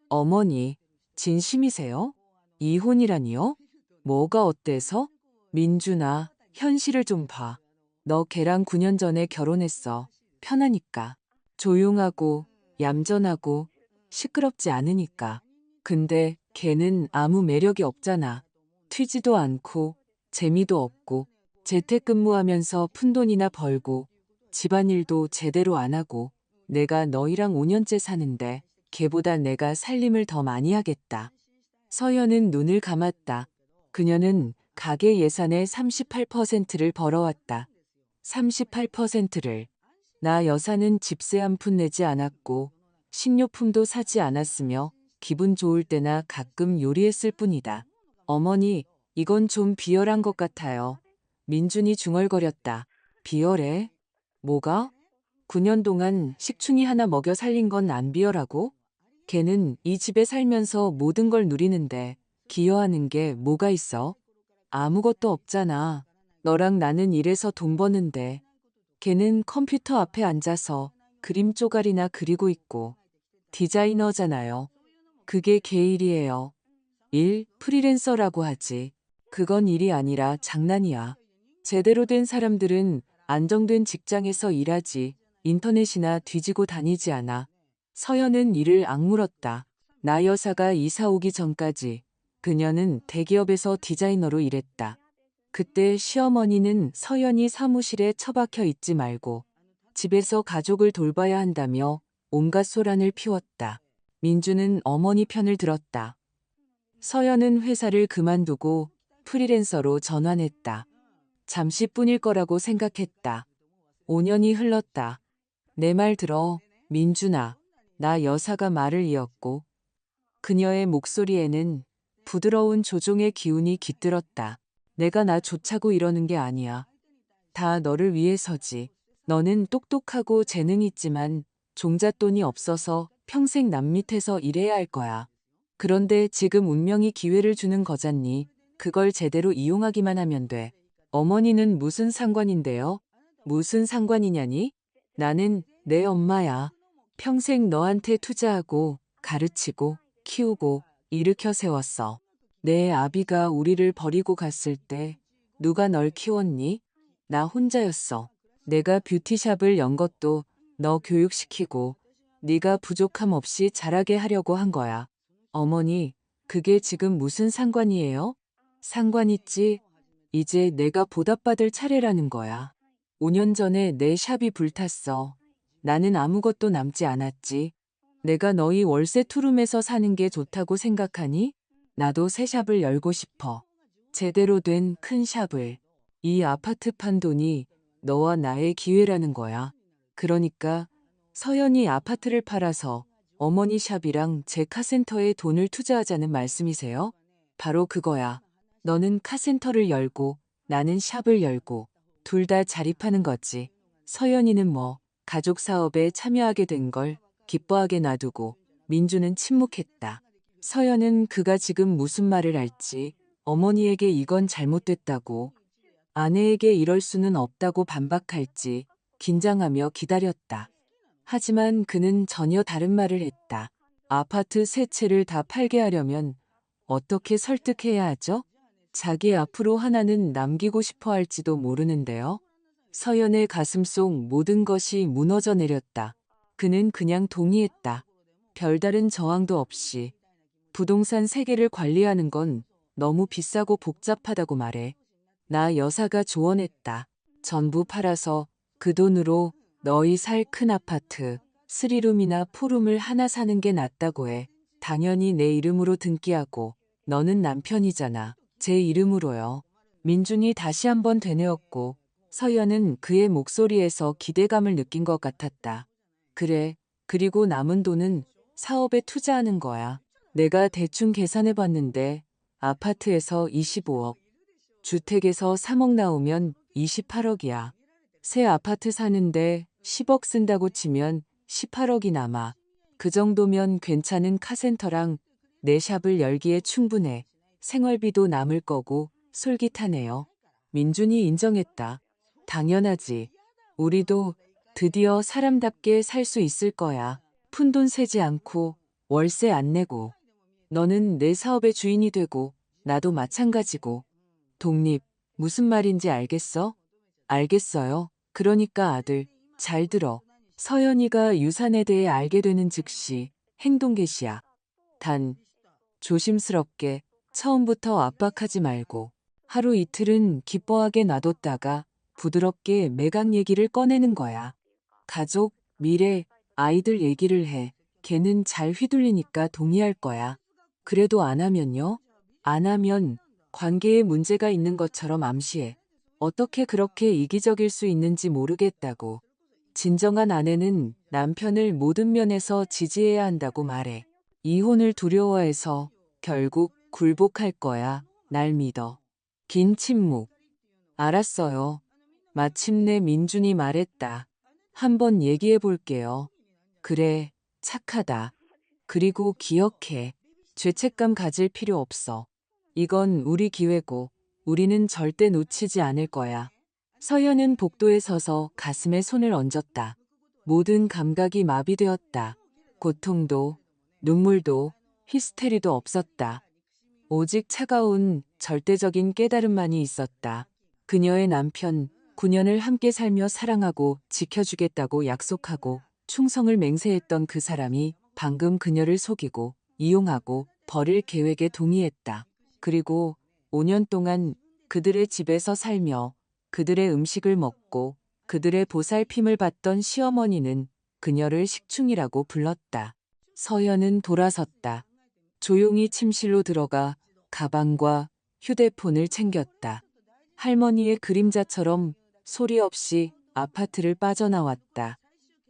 어머니, 진심이세요? 이혼이라니요? 뭐가 어때서? 민준아, 현실을 좀 봐. 너 걔랑 9년 전에 결혼했어. 편하니까. 조용하고, 얌전하고, 시끄럽지 않으니까. 근데 걔는 아무 매력이 없잖아. 튀지도 않고, 재미도 없고, 재택근무하면서 푼돈이나 벌고, 집안일도 제대로 안 하고, 내가 너희랑 5년째 사는데, 걔보다 내가 살림을 더 많이 하겠다. 서연은 눈을 감았다. 그녀는 가계 예산의 38%를 벌어왔다. 38%를. 나 여사는 집세 한 푼 내지 않았고 식료품도 사지 않았으며 기분 좋을 때나 가끔 요리했을 뿐이다. 어머니, 이건 좀 비열한 것 같아요. 민준이 중얼거렸다. 비열해? 뭐가? 9년 동안 식충이 하나 먹여 살린 건 안 비열하고? 걔는 이 집에 살면서 모든 걸 누리는데 기여하는 게 뭐가 있어? 아무것도 없잖아. 너랑 나는 일해서 돈 버는데 걔는 컴퓨터 앞에 앉아서 그림 쪼가리나 그리고 있고 디자이너잖아요. 그게 걔 일이에요. 일, 프리랜서라고 하지. 그건 일이 아니라 장난이야. 제대로 된 사람들은 안정된 직장에서 일하지 인터넷이나 뒤지고 다니지 않아. 서연은 이를 악물었다. 나 여사가 이사 오기 전까지 그녀는 대기업에서 디자이너로 일했다. 그때 시어머니는 서연이 사무실에 처박혀 있지 말고 집에서 가족을 돌봐야 한다며 온갖 소란을 피웠다. 민주는 어머니 편을 들었다. 서연은 회사를 그만두고 프리랜서로 전환했다. 잠시뿐일 거라고 생각했다. 5년이 흘렀다. 내 말 들어, 민준아. 나 여사가 말을 이었고 그녀의 목소리에는 부드러운 조종의 기운이 깃들었다. 내가 나 좋자고 이러는 게 아니야. 다 너를 위해서지. 너는 똑똑하고 재능 있지만 종잣돈이 없어서 평생 남 밑에서 일해야 할 거야. 그런데 지금 운명이 기회를 주는 거잖니. 그걸 제대로 이용하기만 하면 돼. 어머니는 무슨 상관인데요? 무슨 상관이냐니? 나는 내 엄마야. 평생 너한테 투자하고 가르치고 키우고 일으켜 세웠어. 내 아비가 우리를 버리고 갔을 때 누가 널 키웠니? 나 혼자였어. 내가 뷰티샵을 연 것도 너 교육시키고 네가 부족함 없이 자라게 하려고 한 거야. 어머니, 그게 지금 무슨 상관이에요? 상관 있지. 이제 내가 보답받을 차례라는 거야. 5년 전에 내 샵이 불탔어. 나는 아무것도 남지 않았지. 내가 너희 월세 투룸에서 사는 게 좋다고 생각하니? 나도 새 샵을 열고 싶어. 제대로 된 큰 샵을. 이 아파트 판 돈이 너와 나의 기회라는 거야. 그러니까 서연이 아파트를 팔아서 어머니 샵이랑 제 카센터에 돈을 투자하자는 말씀이세요? 바로 그거야. 너는 카센터를 열고 나는 샵을 열고 둘 다 자립하는 거지. 서연이는 뭐 가족 사업에 참여하게 된 걸 기뻐하게 놔두고 민주는 침묵했다. 서연은 그가 지금 무슨 말을 할지 어머니에게 이건 잘못됐다고 아내에게 이럴 수는 없다고 반박할지 긴장하며 기다렸다. 하지만 그는 전혀 다른 말을 했다. 아파트 세 채를 다 팔게 하려면 어떻게 설득해야 하죠? 자기 앞으로 하나는 남기고 싶어 할지도 모르는데요. 서연의 가슴속 모든 것이 무너져 내렸다. 그는 그냥 동의했다. 별다른 저항도 없이. 부동산 3개를 관리하는 건 너무 비싸고 복잡하다고 말해. 나 여사가 조언했다. 전부 팔아서 그 돈으로 너희 살 큰 아파트, 3룸이나 4룸을 하나 사는 게 낫다고 해. 당연히 내 이름으로 등기하고 너는 남편이잖아. 제 이름으로요. 민준이 다시 한번 되뇌었고 서연은 그의 목소리에서 기대감을 느낀 것 같았다. 그래, 그리고 남은 돈은 사업에 투자하는 거야. 내가 대충 계산해 봤는데 아파트에서 25억, 주택에서 3억 나오면 28억이야. 새 아파트 사는데 10억 쓴다고 치면 18억이 남아. 그 정도면 괜찮은 카센터랑 내 샵을 열기에 충분해. 생활비도 남을 거고 솔깃하네요. 민준이 인정했다. 당연하지. 우리도 드디어 사람답게 살 수 있을 거야. 푼돈 세지 않고 월세 안 내고. 너는 내 사업의 주인이 되고 나도 마찬가지고. 독립, 무슨 말인지 알겠어? 알겠어요. 그러니까 아들, 잘 들어. 서연이가 유산에 대해 알게 되는 즉시 행동 개시야. 단, 조심스럽게 처음부터 압박하지 말고 하루 이틀은 기뻐하게 놔뒀다가 부드럽게 매각 얘기를 꺼내는 거야. 가족, 미래, 아이들 얘기를 해. 걔는 잘 휘둘리니까 동의할 거야. 그래도 안 하면요? 안 하면 관계에 문제가 있는 것처럼 암시해. 어떻게 그렇게 이기적일 수 있는지 모르겠다고. 진정한 아내는 남편을 모든 면에서 지지해야 한다고 말해. 이혼을 두려워해서 결국 굴복할 거야. 날 믿어. 긴 침묵. 알았어요. 마침내 민준이 말했다. 한번 얘기해 볼게요. 그래, 착하다. 그리고 기억해. 죄책감 가질 필요 없어. 이건 우리 기회고 우리는 절대 놓치지 않을 거야. 서연은 복도에 서서 가슴에 손을 얹었다. 모든 감각이 마비되었다. 고통도, 눈물도, 히스테리도 없었다. 오직 차가운 절대적인 깨달음만이 있었다. 그녀의 남편, 9년을 함께 살며 사랑하고 지켜주겠다고 약속하고 충성을 맹세했던 그 사람이 방금 그녀를 속이고 이용하고 버릴 계획에 동의했다. 그리고 5년 동안 그들의 집에서 살며 그들의 음식을 먹고 그들의 보살핌을 받던 시어머니는 그녀를 식충이라고 불렀다. 서연은 돌아섰다. 조용히 침실로 들어가 가방과 휴대폰을 챙겼다. 할머니의 그림자처럼 소리 없이 아파트를 빠져나왔다.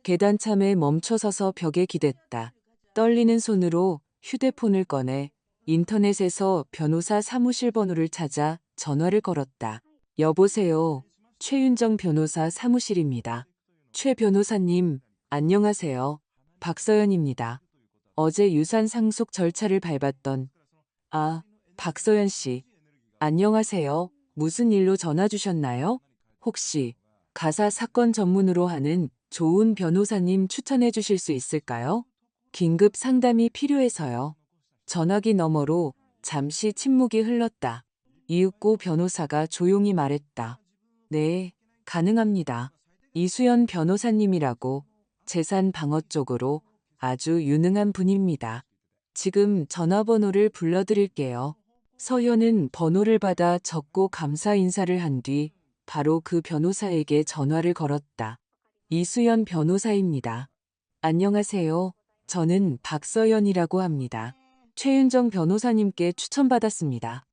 계단참에 멈춰서서 벽에 기댔다. 떨리는 손으로 휴대폰을 꺼내 인터넷에서 변호사 사무실 번호를 찾아 전화를 걸었다. 여보세요. 최윤정 변호사 사무실입니다. 최 변호사님, 안녕하세요. 박서연입니다. 어제 유산 상속 절차를 밟았던 박서연 씨. 안녕하세요. 무슨 일로 전화 주셨나요? 혹시 가사 사건 전문으로 하는 좋은 변호사님 추천해 주실 수 있을까요? 긴급 상담이 필요해서요. 전화기 너머로 잠시 침묵이 흘렀다. 이윽고 변호사가 조용히 말했다. 네, 가능합니다. 이수연 변호사님이라고 재산 방어 쪽으로 아주 유능한 분입니다. 지금 전화번호를 불러드릴게요. 서연은 번호를 받아 적고 감사 인사를 한 뒤 바로 그 변호사에게 전화를 걸었다. 이수연 변호사입니다. 안녕하세요. 저는 박서연이라고 합니다. 최윤정 변호사님께 추천받았습니다.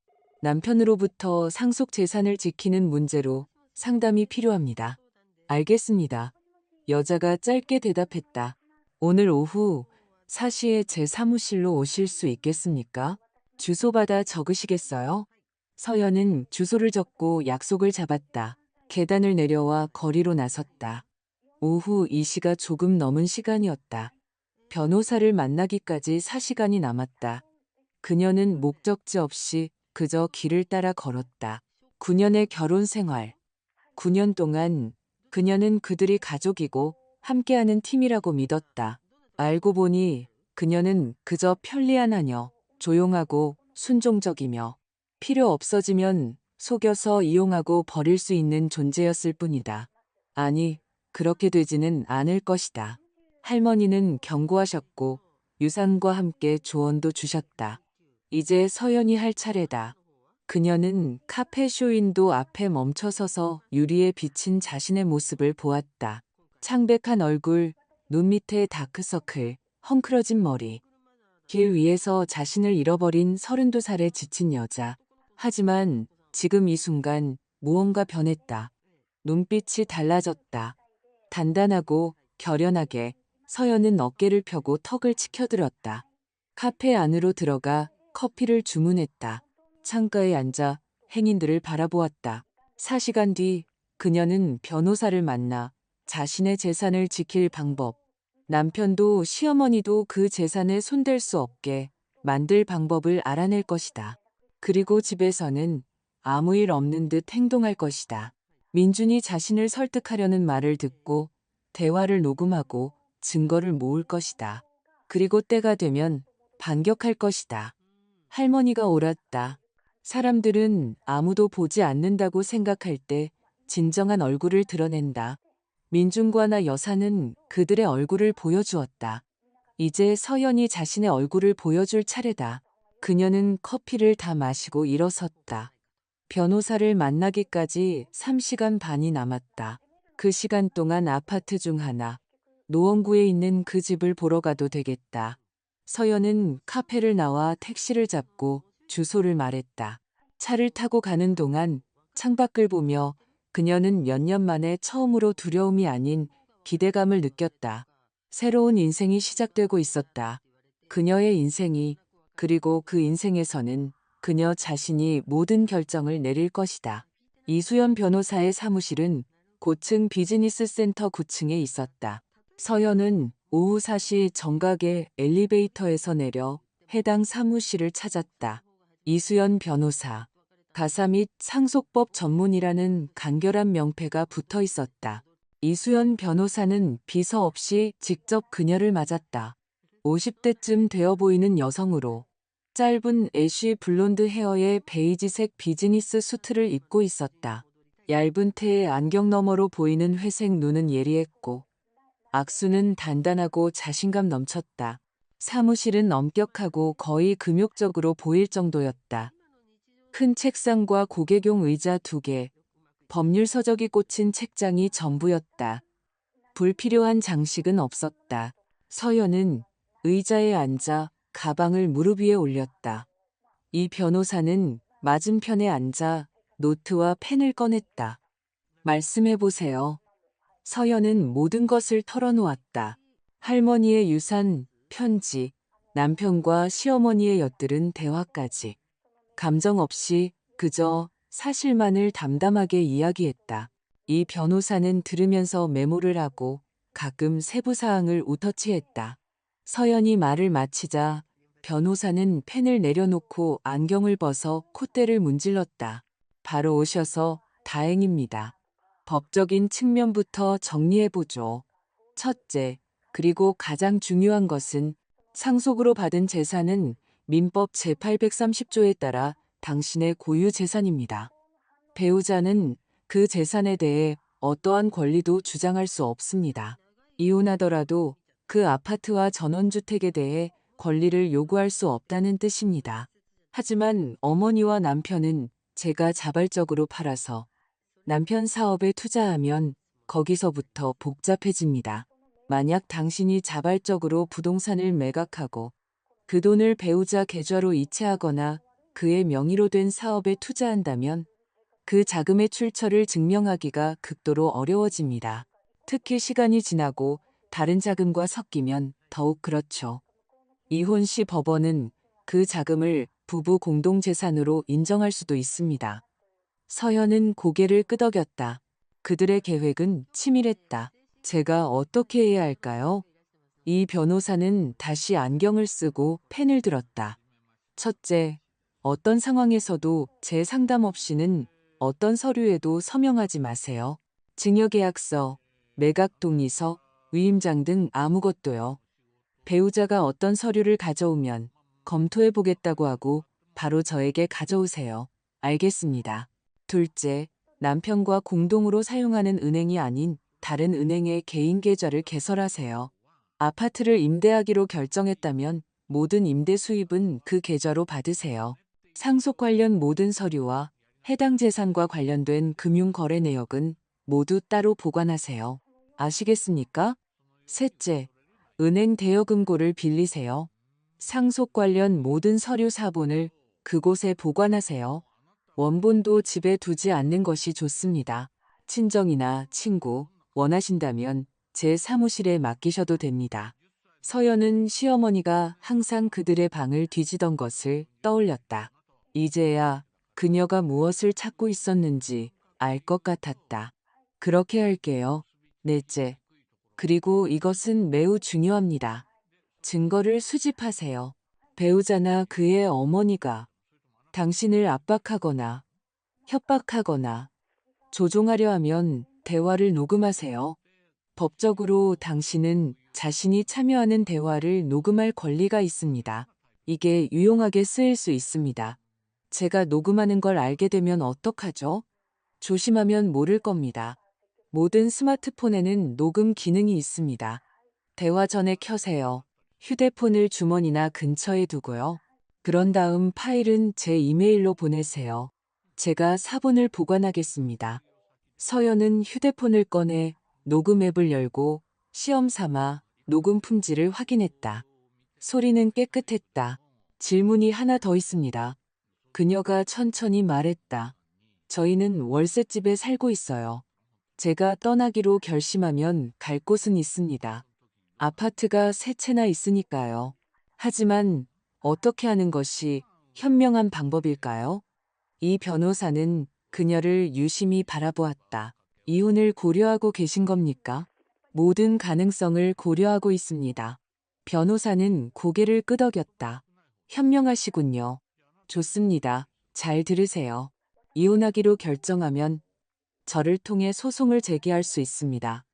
남편으로부터 상속 재산을 지키는 문제로 상담이 필요합니다. 알겠습니다. 여자가 짧게 대답했다. 오늘 오후 4시에 제 사무실로 오실 수 있겠습니까? 주소 받아 적으시겠어요? 서연은 주소를 적고 약속을 잡았다. 계단을 내려와 거리로 나섰다. 오후 2시가 조금 넘은 시간이었다. 변호사를 만나기까지 4시간이 남았다. 그녀는 목적지 없이 그저 길을 따라 걸었다. 9년의 결혼 생활. 9년 동안 그녀는 그들이 가족이고 함께하는 팀이라고 믿었다. 알고 보니 그녀는 그저 편리한 하녀, 조용하고 순종적이며 필요 없어지면 속여서 이용하고 버릴 수 있는 존재였을 뿐이다. 아니, 그렇게 되지는 않을 것이다. 할머니는 경고하셨고 유산과 함께 조언도 주셨다. 이제 서연이 할 차례다. 그녀는 카페 쇼윈도 앞에 멈춰서서 유리에 비친 자신의 모습을 보았다. 창백한 얼굴, 눈 밑에 다크서클, 헝클어진 머리. 길 위에서 자신을 잃어버린 32살의 지친 여자. 하지만 지금 이 순간 무언가 변했다. 눈빛이 달라졌다. 단단하고 결연하게 서연은 어깨를 펴고 턱을 치켜들었다. 카페 안으로 들어가 커피를 주문했다. 창가에 앉아 행인들을 바라보았다. 4시간 뒤 그녀는 변호사를 만나 자신의 재산을 지킬 방법, 남편도 시어머니도 그 재산에 손댈 수 없게 만들 방법을 알아낼 것이다. 그리고 집에서는 아무 일 없는 듯 행동할 것이다. 민준이 자신을 설득하려는 말을 듣고 대화를 녹음하고 증거를 모을 것이다. 그리고 때가 되면 반격할 것이다. 할머니가 옳았다. 사람들은 아무도 보지 않는다고 생각할 때 진정한 얼굴을 드러낸다. 민준과 나 여사는 그들의 얼굴을 보여주었다. 이제 서연이 자신의 얼굴을 보여줄 차례다. 그녀는 커피를 다 마시고 일어섰다. 변호사를 만나기까지 3시간 반이 남았다. 그 시간 동안 아파트 중 하나, 노원구에 있는 그 집을 보러 가도 되겠다. 서연은 카페를 나와 택시를 잡고 주소를 말했다. 차를 타고 가는 동안 창밖을 보며 그녀는 몇 년 만에 처음으로 두려움이 아닌 기대감을 느꼈다. 새로운 인생이 시작되고 있었다. 그녀의 인생이, 그리고 그 인생에서는 그녀 자신이 모든 결정을 내릴 것이다. 이수연 변호사의 사무실은 고층 비즈니스 센터 9층에 있었다. 서연은 오후 4시 정각에 엘리베이터에서 내려 해당 사무실을 찾았다. 이수연 변호사. 가사 및 상속법 전문이라는 간결한 명패가 붙어 있었다. 이수연 변호사는 비서 없이 직접 그녀를 맞았다. 50대쯤 되어 보이는 여성으로 짧은 애쉬 블론드 헤어에 베이지색 비즈니스 수트를 입고 있었다. 얇은 테에 안경 너머로 보이는 회색 눈은 예리했고 악수는 단단하고 자신감 넘쳤다. 사무실은 엄격하고 거의 금욕적으로 보일 정도였다. 큰 책상과 고개용 의자 2개, 법률 서적이 꽂힌 책장이 전부였다. 불필요한 장식은 없었다. 서연은 의자에 앉아 가방을 무릎 위에 올렸다. 이 변호사는 맞은편에 앉아 노트와 펜을 꺼냈다. 말씀해보세요. 서연은 모든 것을 털어놓았다. 할머니의 유산, 편지, 남편과 시어머니의 엿들은 대화까지. 감정 없이 그저 사실만을 담담하게 이야기했다. 이 변호사는 들으면서 메모를 하고 가끔 세부 사항을 우터치했다. 서연이 말을 마치자 변호사는 펜을 내려놓고 안경을 벗어 콧대를 문질렀다. 바로 오셔서 다행입니다. 법적인 측면부터 정리해보죠. 첫째, 그리고 가장 중요한 것은 상속으로 받은 재산은 민법 제830조에 따라 당신의 고유 재산입니다. 배우자는 그 재산에 대해 어떠한 권리도 주장할 수 없습니다. 이혼하더라도 그 아파트와 전원주택에 대해 권리를 요구할 수 없다는 뜻입니다. 하지만 어머니와 남편은 제가 자발적으로 팔아서 남편 사업에 투자하면 거기서부터 복잡해집니다. 만약 당신이 자발적으로 부동산을 매각하고 그 돈을 배우자 계좌로 이체하거나 그의 명의로 된 사업에 투자한다면 그 자금의 출처를 증명하기가 극도로 어려워집니다. 특히 시간이 지나고 다른 자금과 섞이면 더욱 그렇죠. 이혼 시 법원은 그 자금을 부부 공동재산으로 인정할 수도 있습니다. 서연은 고개를 끄덕였다. 그들의 계획은 치밀했다. 제가 어떻게 해야 할까요? 이 변호사는 다시 안경을 쓰고 펜을 들었다. 첫째, 어떤 상황에서도 제 상담 없이는 어떤 서류에도 서명하지 마세요. 증여계약서, 매각동의서, 위임장 등 아무것도요. 배우자가 어떤 서류를 가져오면 검토해 보겠다고 하고 바로 저에게 가져오세요. 알겠습니다. 둘째, 남편과 공동으로 사용하는 은행이 아닌 다른 은행의 개인 계좌를 개설하세요. 아파트를 임대하기로 결정했다면 모든 임대 수입은 그 계좌로 받으세요. 상속 관련 모든 서류와 해당 재산과 관련된 금융 거래 내역은 모두 따로 보관하세요. 아시겠습니까? 셋째, 은행 대여금고를 빌리세요. 상속 관련 모든 서류 사본을 그곳에 보관하세요. 원본도 집에 두지 않는 것이 좋습니다. 친정이나 친구, 원하신다면 제 사무실에 맡기셔도 됩니다. 서연은 시어머니가 항상 그들의 방을 뒤지던 것을 떠올렸다. 이제야 그녀가 무엇을 찾고 있었는지 알 것 같았다. 그렇게 할게요. 넷째, 그리고 이것은 매우 중요합니다. 증거를 수집하세요. 배우자나 그의 어머니가 당신을 압박하거나 협박하거나 조종하려 하면 대화를 녹음하세요. 법적으로 당신은 자신이 참여하는 대화를 녹음할 권리가 있습니다. 이게 유용하게 쓰일 수 있습니다. 제가 녹음하는 걸 알게 되면 어떡하죠? 조심하면 모를 겁니다. 모든 스마트폰에는 녹음 기능이 있습니다. 대화 전에 켜세요. 휴대폰을 주머니나 근처에 두고요. 그런 다음 파일은 제 이메일로 보내세요. 제가 사본을 보관하겠습니다. 서연은 휴대폰을 꺼내 녹음 앱을 열고 시험 삼아 녹음 품질을 확인했다. 소리는 깨끗했다. 질문이 하나 더 있습니다. 그녀가 천천히 말했다. 저희는 월세집에 살고 있어요. 제가 떠나기로 결심하면 갈 곳은 있습니다. 아파트가 세 채나 있으니까요. 하지만 어떻게 하는 것이 현명한 방법일까요? 이 변호사는 그녀를 유심히 바라보았다. 이혼을 고려하고 계신 겁니까? 모든 가능성을 고려하고 있습니다. 변호사는 고개를 끄덕였다. 현명하시군요. 좋습니다. 잘 들으세요. 이혼하기로 결정하면 저를 통해 소송을 제기할 수 있습니다.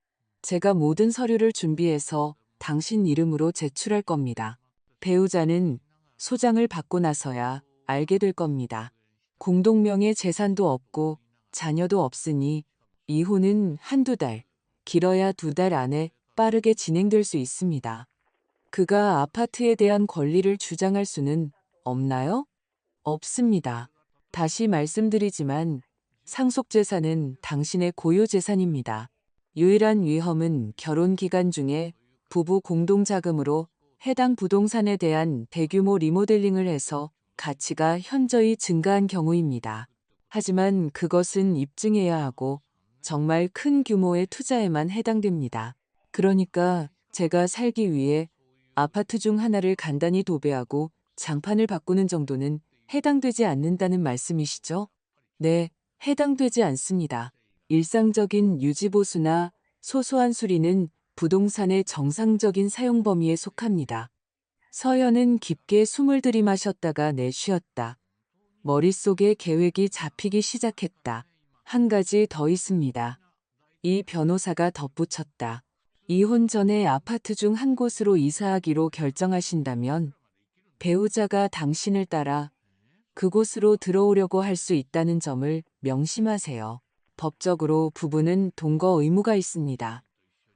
제가 모든 서류를 준비해서 당신 이름으로 제출할 겁니다. 배우자는 소장을 받고 나서야 알게 될 겁니다. 공동명의 재산도 없고 자녀도 없으니 이혼은 한두 달, 길어야 2달 안에 빠르게 진행될 수 있습니다. 그가 아파트에 대한 권리를 주장할 수는 없나요? 없습니다. 다시 말씀드리지만 상속재산은 당신의 고유재산입니다. 유일한 위험은 결혼 기간 중에 부부 공동자금으로 해당 부동산에 대한 대규모 리모델링을 해서 가치가 현저히 증가한 경우입니다. 하지만 그것은 입증해야 하고 정말 큰 규모의 투자에만 해당됩니다. 그러니까 제가 살기 위해 아파트 중 하나를 간단히 도배하고 장판을 바꾸는 정도는 해당되지 않는다는 말씀이시죠? 네, 해당되지 않습니다. 일상적인 유지보수나 소소한 수리는 부동산의 정상적인 사용 범위에 속합니다. 서연은 깊게 숨을 들이마셨다가 내쉬었다. 머릿속에 계획이 잡히기 시작했다. 한 가지 더 있습니다. 이 변호사가 덧붙였다. 이혼 전에 아파트 중 한 곳으로 이사하기로 결정하신다면 배우자가 당신을 따라 그곳으로 들어오려고 할 수 있다는 점을 명심하세요. 법적으로 부부는 동거 의무가 있습니다.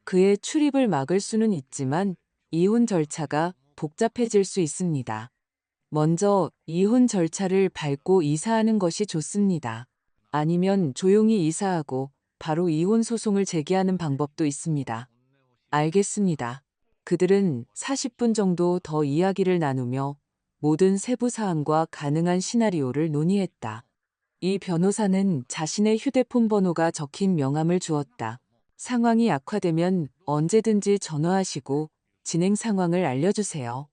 그의 출입을 막을 수는 있지만 이혼 절차가 복잡해질 수 있습니다. 먼저 이혼 절차를 밟고 이사하는 것이 좋습니다. 아니면 조용히 이사하고 바로 이혼 소송을 제기하는 방법도 있습니다. 알겠습니다. 그들은 40분 정도 더 이야기를 나누며 모든 세부 사항과 가능한 시나리오를 논의했다. 이 변호사는 자신의 휴대폰 번호가 적힌 명함을 주었다. 상황이 악화되면 언제든지 전화하시고 진행 상황을 알려주세요.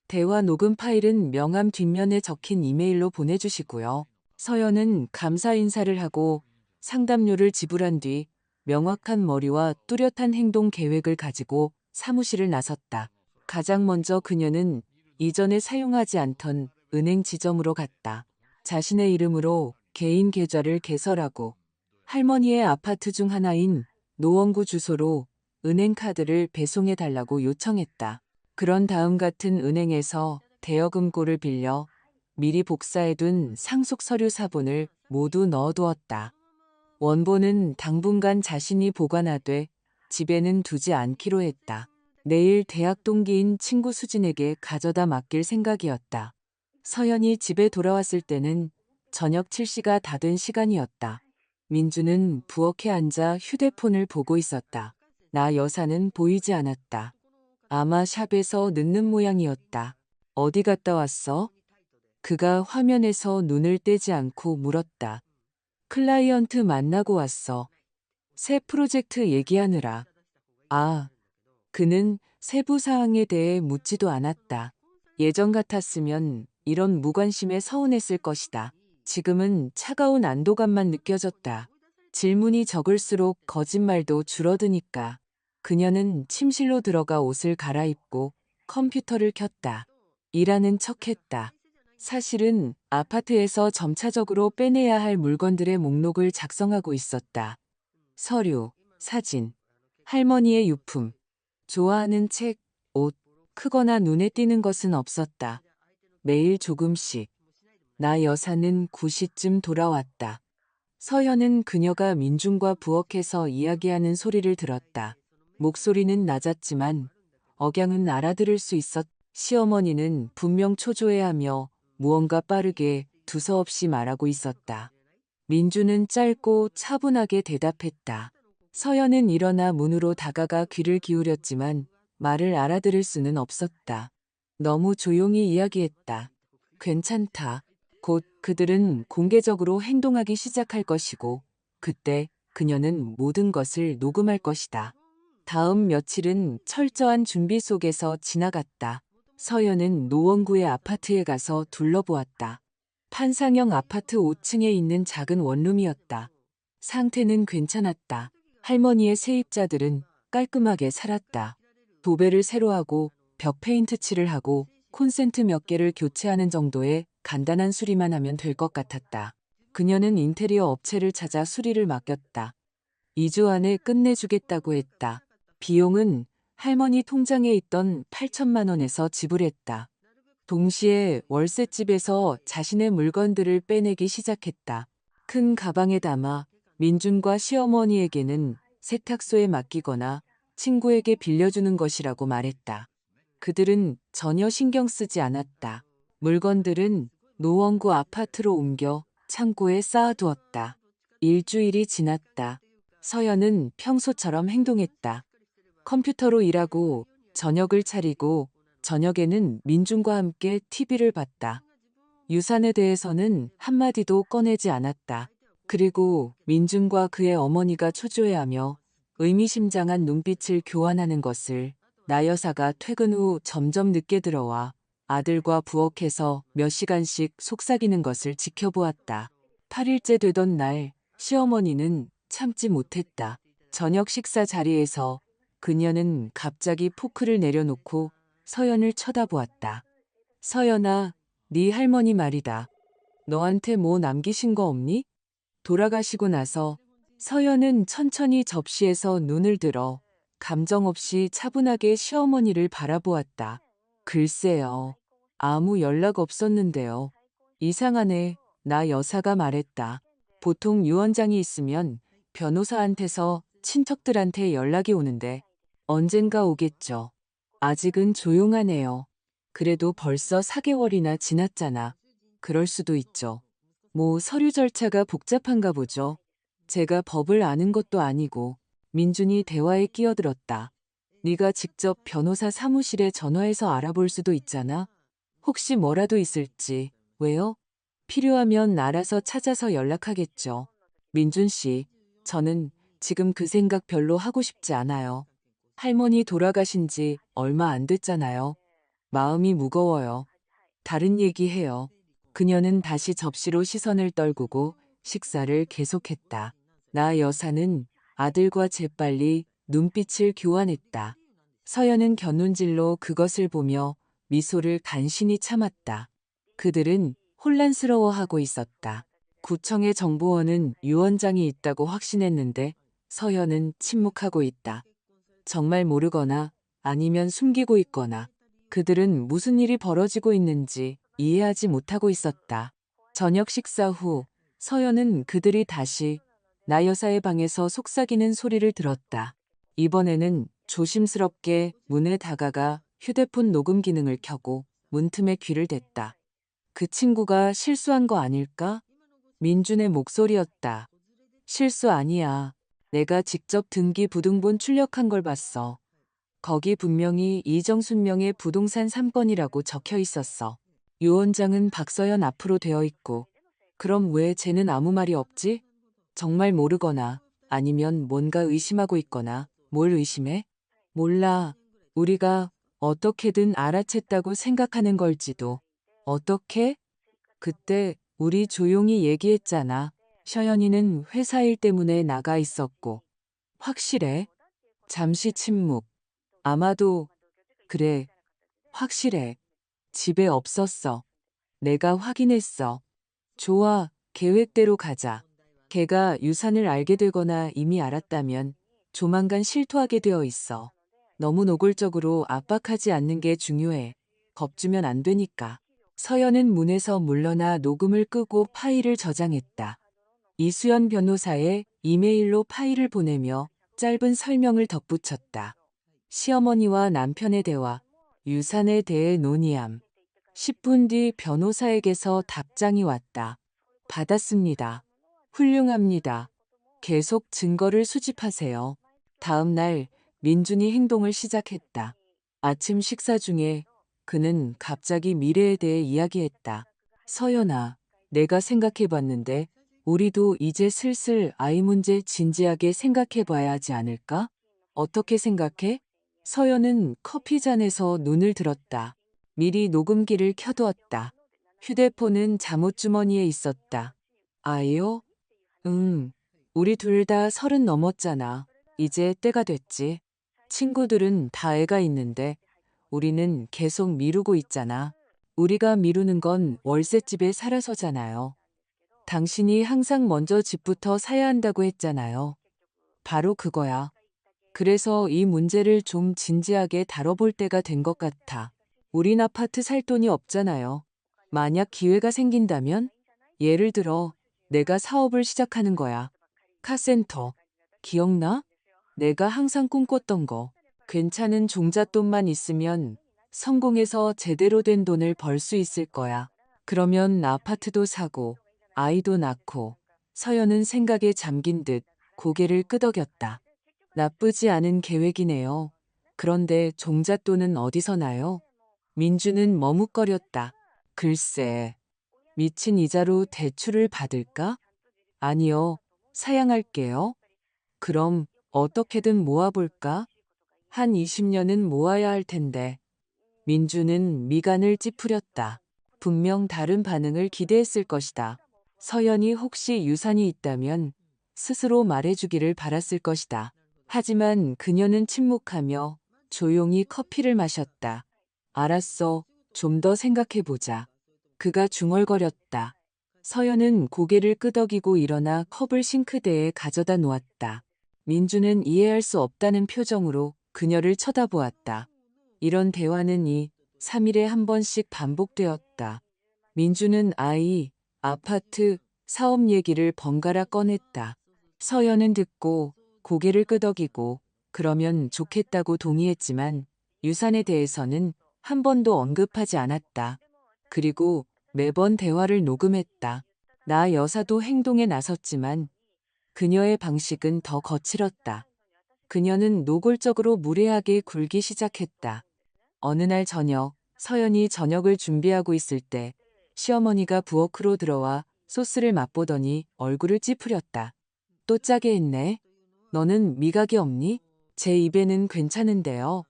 대화 녹음 파일은 명함 뒷면에 적힌 이메일로 보내주시고요. 서연은 감사 인사를 하고 상담료를 지불한 뒤 명확한 머리와 뚜렷한 행동 계획을 가지고 사무실을 나섰다. 가장 먼저 그녀는 이전에 사용하지 않던 은행 지점으로 갔다. 자신의 이름으로 개인 계좌를 개설하고 할머니의 아파트 중 하나인 노원구 주소로 은행 카드를 배송해 달라고 요청했다. 그런 다음 같은 은행에서 대여금고를 빌려 미리 복사해둔 상속 서류 사본을 모두 넣어두었다. 원본은 당분간 자신이 보관하되 집에는 두지 않기로 했다. 내일 대학 동기인 친구 수진에게 가져다 맡길 생각이었다. 서연이 집에 돌아왔을 때는 저녁 7시가 다 된 시간이었다. 민주는 부엌에 앉아 휴대폰을 보고 있었다. 나 여사는 보이지 않았다. 아마 샵에서 늦는 모양이었다. 어디 갔다 왔어? 그가 화면에서 눈을 떼지 않고 물었다. 클라이언트 만나고 왔어. 새 프로젝트 얘기하느라. 아, 그는 세부 사항에 대해 묻지도 않았다. 예전 같았으면 이런 무관심에 서운했을 것이다. 지금은 차가운 안도감만 느껴졌다. 질문이 적을수록 거짓말도 줄어드니까. 그녀는 침실로 들어가 옷을 갈아입고 컴퓨터를 켰다. 일하는 척했다. 사실은 아파트에서 점차적으로 빼내야 할 물건들의 목록을 작성하고 있었다. 서류, 사진, 할머니의 유품, 좋아하는 책, 옷, 크거나 눈에 띄는 것은 없었다. 매일 조금씩. 나 여사는 9시쯤 돌아왔다. 서현은 그녀가 민중과 부엌에서 이야기하는 소리를 들었다. 목소리는 낮았지만 억양은 알아들을 수 있었다. 시어머니는 분명 초조해하며 무언가 빠르게 두서없이 말하고 있었다. 민주는 짧고 차분하게 대답했다. 서연은 일어나 문으로 다가가 귀를 기울였지만 말을 알아들을 수는 없었다. 너무 조용히 이야기했다. 괜찮다. 곧 그들은 공개적으로 행동하기 시작할 것이고 그때 그녀는 모든 것을 녹음할 것이다. 다음 며칠은 철저한 준비 속에서 지나갔다. 서연은 노원구의 아파트에 가서 둘러보았다. 판상형 아파트 5층에 있는 작은 원룸이었다. 상태는 괜찮았다. 할머니의 세입자들은 깔끔하게 살았다. 도배를 새로 하고 벽 페인트 칠을 하고 콘센트 몇 개를 교체하는 정도의 간단한 수리만 하면 될 것 같았다. 그녀는 인테리어 업체를 찾아 수리를 맡겼다. 2주 안에 끝내주겠다고 했다. 비용은 할머니 통장에 있던 8천만 원에서 지불했다. 동시에 월세집에서 자신의 물건들을 빼내기 시작했다. 큰 가방에 담아 민준과 시어머니에게는 세탁소에 맡기거나 친구에게 빌려주는 것이라고 말했다. 그들은 전혀 신경 쓰지 않았다. 물건들은 노원구 아파트로 옮겨 창고에 쌓아두었다. 일주일이 지났다. 서연은 평소처럼 행동했다. 컴퓨터로 일하고 저녁을 차리고 저녁에는 민준과 함께 TV를 봤다. 유산에 대해서는 한마디도 꺼내지 않았다. 그리고 민준과 그의 어머니가 초조해하며 의미심장한 눈빛을 교환하는 것을 나 여사가 퇴근 후 점점 늦게 들어와 아들과 부엌에서 몇 시간씩 속삭이는 것을 지켜보았다. 8일째 되던 날 시어머니는 참지 못했다. 저녁 식사 자리에서 그녀는 갑자기 포크를 내려놓고 서연을 쳐다보았다. 서연아, 네 할머니 말이다. 너한테 뭐 남기신 거 없니? 돌아가시고 나서 서연은 천천히 접시에서 눈을 들어 감정 없이 차분하게 시어머니를 바라보았다. 글쎄요. 아무 연락 없었는데요. 이상하네. 나 여사가 말했다. 보통 유언장이 있으면 변호사한테서 친척들한테 연락이 오는데 언젠가 오겠죠. 아직은 조용하네요. 그래도 벌써 4개월이나 지났잖아. 그럴 수도 있죠. 뭐 서류 절차가 복잡한가 보죠. 제가 법을 아는 것도 아니고. 민준이 대화에 끼어들었다. 네가 직접 변호사 사무실에 전화해서 알아볼 수도 있잖아. 혹시 뭐라도 있을지. 왜요? 필요하면 알아서 찾아서 연락하겠죠. 민준 씨, 저는 지금 그 생각 별로 하고 싶지 않아요. 할머니 돌아가신 지 얼마 안 됐잖아요. 마음이 무거워요. 다른 얘기해요. 그녀는 다시 접시로 시선을 떨구고 식사를 계속했다. 나 여사는 아들과 재빨리 눈빛을 교환했다. 서연은 곁눈질로 그것을 보며 미소를 간신히 참았다. 그들은 혼란스러워하고 있었다. 구청의 정보원은 유언장이 있다고 확신했는데 서연은 침묵하고 있다. 정말 모르거나 아니면 숨기고 있거나 그들은 무슨 일이 벌어지고 있는지 이해하지 못하고 있었다. 저녁 식사 후 서연은 그들이 다시 나 여사의 방에서 속삭이는 소리를 들었다. 이번에는 조심스럽게 문에 다가가 휴대폰 녹음 기능을 켜고 문틈에 귀를 댔다. 그 친구가 실수한 거 아닐까? 민준의 목소리였다. 실수 아니야. 내가 직접 등기부등본 출력한 걸 봤어. 거기 분명히 이정순 명의 부동산 3건이라고 적혀 있었어. 유언장은 박서연 앞으로 되어 있고. 그럼 왜 쟤는 아무 말이 없지? 정말 모르거나 아니면 뭔가 의심하고 있거나. 뭘 의심해? 몰라. 우리가 어떻게든 알아챘다고 생각하는 걸지도. 어떻게? 그때 우리 조용히 얘기했잖아. 서연이는 회사 일 때문에 나가 있었고. 확실해? 잠시 침묵. 아마도, 그래, 확실해. 집에 없었어. 내가 확인했어. 좋아, 계획대로 가자. 걔가 유산을 알게 되거나 이미 알았다면 조만간 실토하게 되어 있어. 너무 노골적으로 압박하지 않는 게 중요해. 겁주면 안 되니까. 서연은 문에서 물러나 녹음을 끄고 파일을 저장했다. 이수연 변호사의 이메일로 파일을 보내며 짧은 설명을 덧붙였다. 시어머니와 남편의 대화, 유산에 대해 논의함. 10분 뒤 변호사에게서 답장이 왔다. 받았습니다. 훌륭합니다. 계속 증거를 수집하세요. 다음 날 민준이 행동을 시작했다. 아침 식사 중에 그는 갑자기 미래에 대해 이야기했다. 서연아, 내가 생각해봤는데 우리도 이제 슬슬 아이 문제 진지하게 생각해봐야 하지 않을까? 어떻게 생각해? 서연은 커피잔에서 눈을 들었다. 미리 녹음기를 켜두었다. 휴대폰은 잠옷주머니에 있었다. 아이요? 우리 둘 다 30 넘었잖아. 이제 때가 됐지. 친구들은 다 애가 있는데 우리는 계속 미루고 있잖아. 우리가 미루는 건 월세집에 살아서잖아요. 당신이 항상 먼저 집부터 사야 한다고 했잖아요. 바로 그거야. 그래서 이 문제를 좀 진지하게 다뤄볼 때가 된 것 같아. 우린 아파트 살 돈이 없잖아요. 만약 기회가 생긴다면? 예를 들어, 내가 사업을 시작하는 거야. 카센터. 기억나? 내가 항상 꿈꿨던 거. 괜찮은 종잣돈만 있으면 성공해서 제대로 된 돈을 벌 수 있을 거야. 그러면 아파트도 사고, 아이도 낳고, 서연은 생각에 잠긴 듯 고개를 끄덕였다. 나쁘지 않은 계획이네요. 그런데 종잣돈은 어디서 나요? 민주는 머뭇거렸다. 글쎄, 미친 이자로 대출을 받을까? 아니요, 사양할게요. 그럼 어떻게든 모아볼까? 한 20년은 모아야 할 텐데. 민주는 미간을 찌푸렸다. 분명 다른 반응을 기대했을 것이다. 서연이 혹시 유산이 있다면 스스로 말해주기를 바랐을 것이다. 하지만 그녀는 침묵하며 조용히 커피를 마셨다. 알았어. 좀 더 생각해보자. 그가 중얼거렸다. 서연은 고개를 끄덕이고 일어나 컵을 싱크대에 가져다 놓았다. 민주는 이해할 수 없다는 표정으로 그녀를 쳐다보았다. 이런 대화는 2, 3일에 한 번씩 반복되었다. 민주는 아이, 아파트, 사업 얘기를 번갈아 꺼냈다. 서연은 듣고 고개를 끄덕이고 그러면 좋겠다고 동의했지만 유산에 대해서는 한 번도 언급하지 않았다. 그리고 매번 대화를 녹음했다. 나 여사도 행동에 나섰지만 그녀의 방식은 더 거칠었다. 그녀는 노골적으로 무례하게 굴기 시작했다. 어느 날 저녁, 서연이 저녁을 준비하고 있을 때 시어머니가 부엌으로 들어와 소스를 맛보더니 얼굴을 찌푸렸다. 또 짜게 했네. 너는 미각이 없니? 제 입에는 괜찮은데요.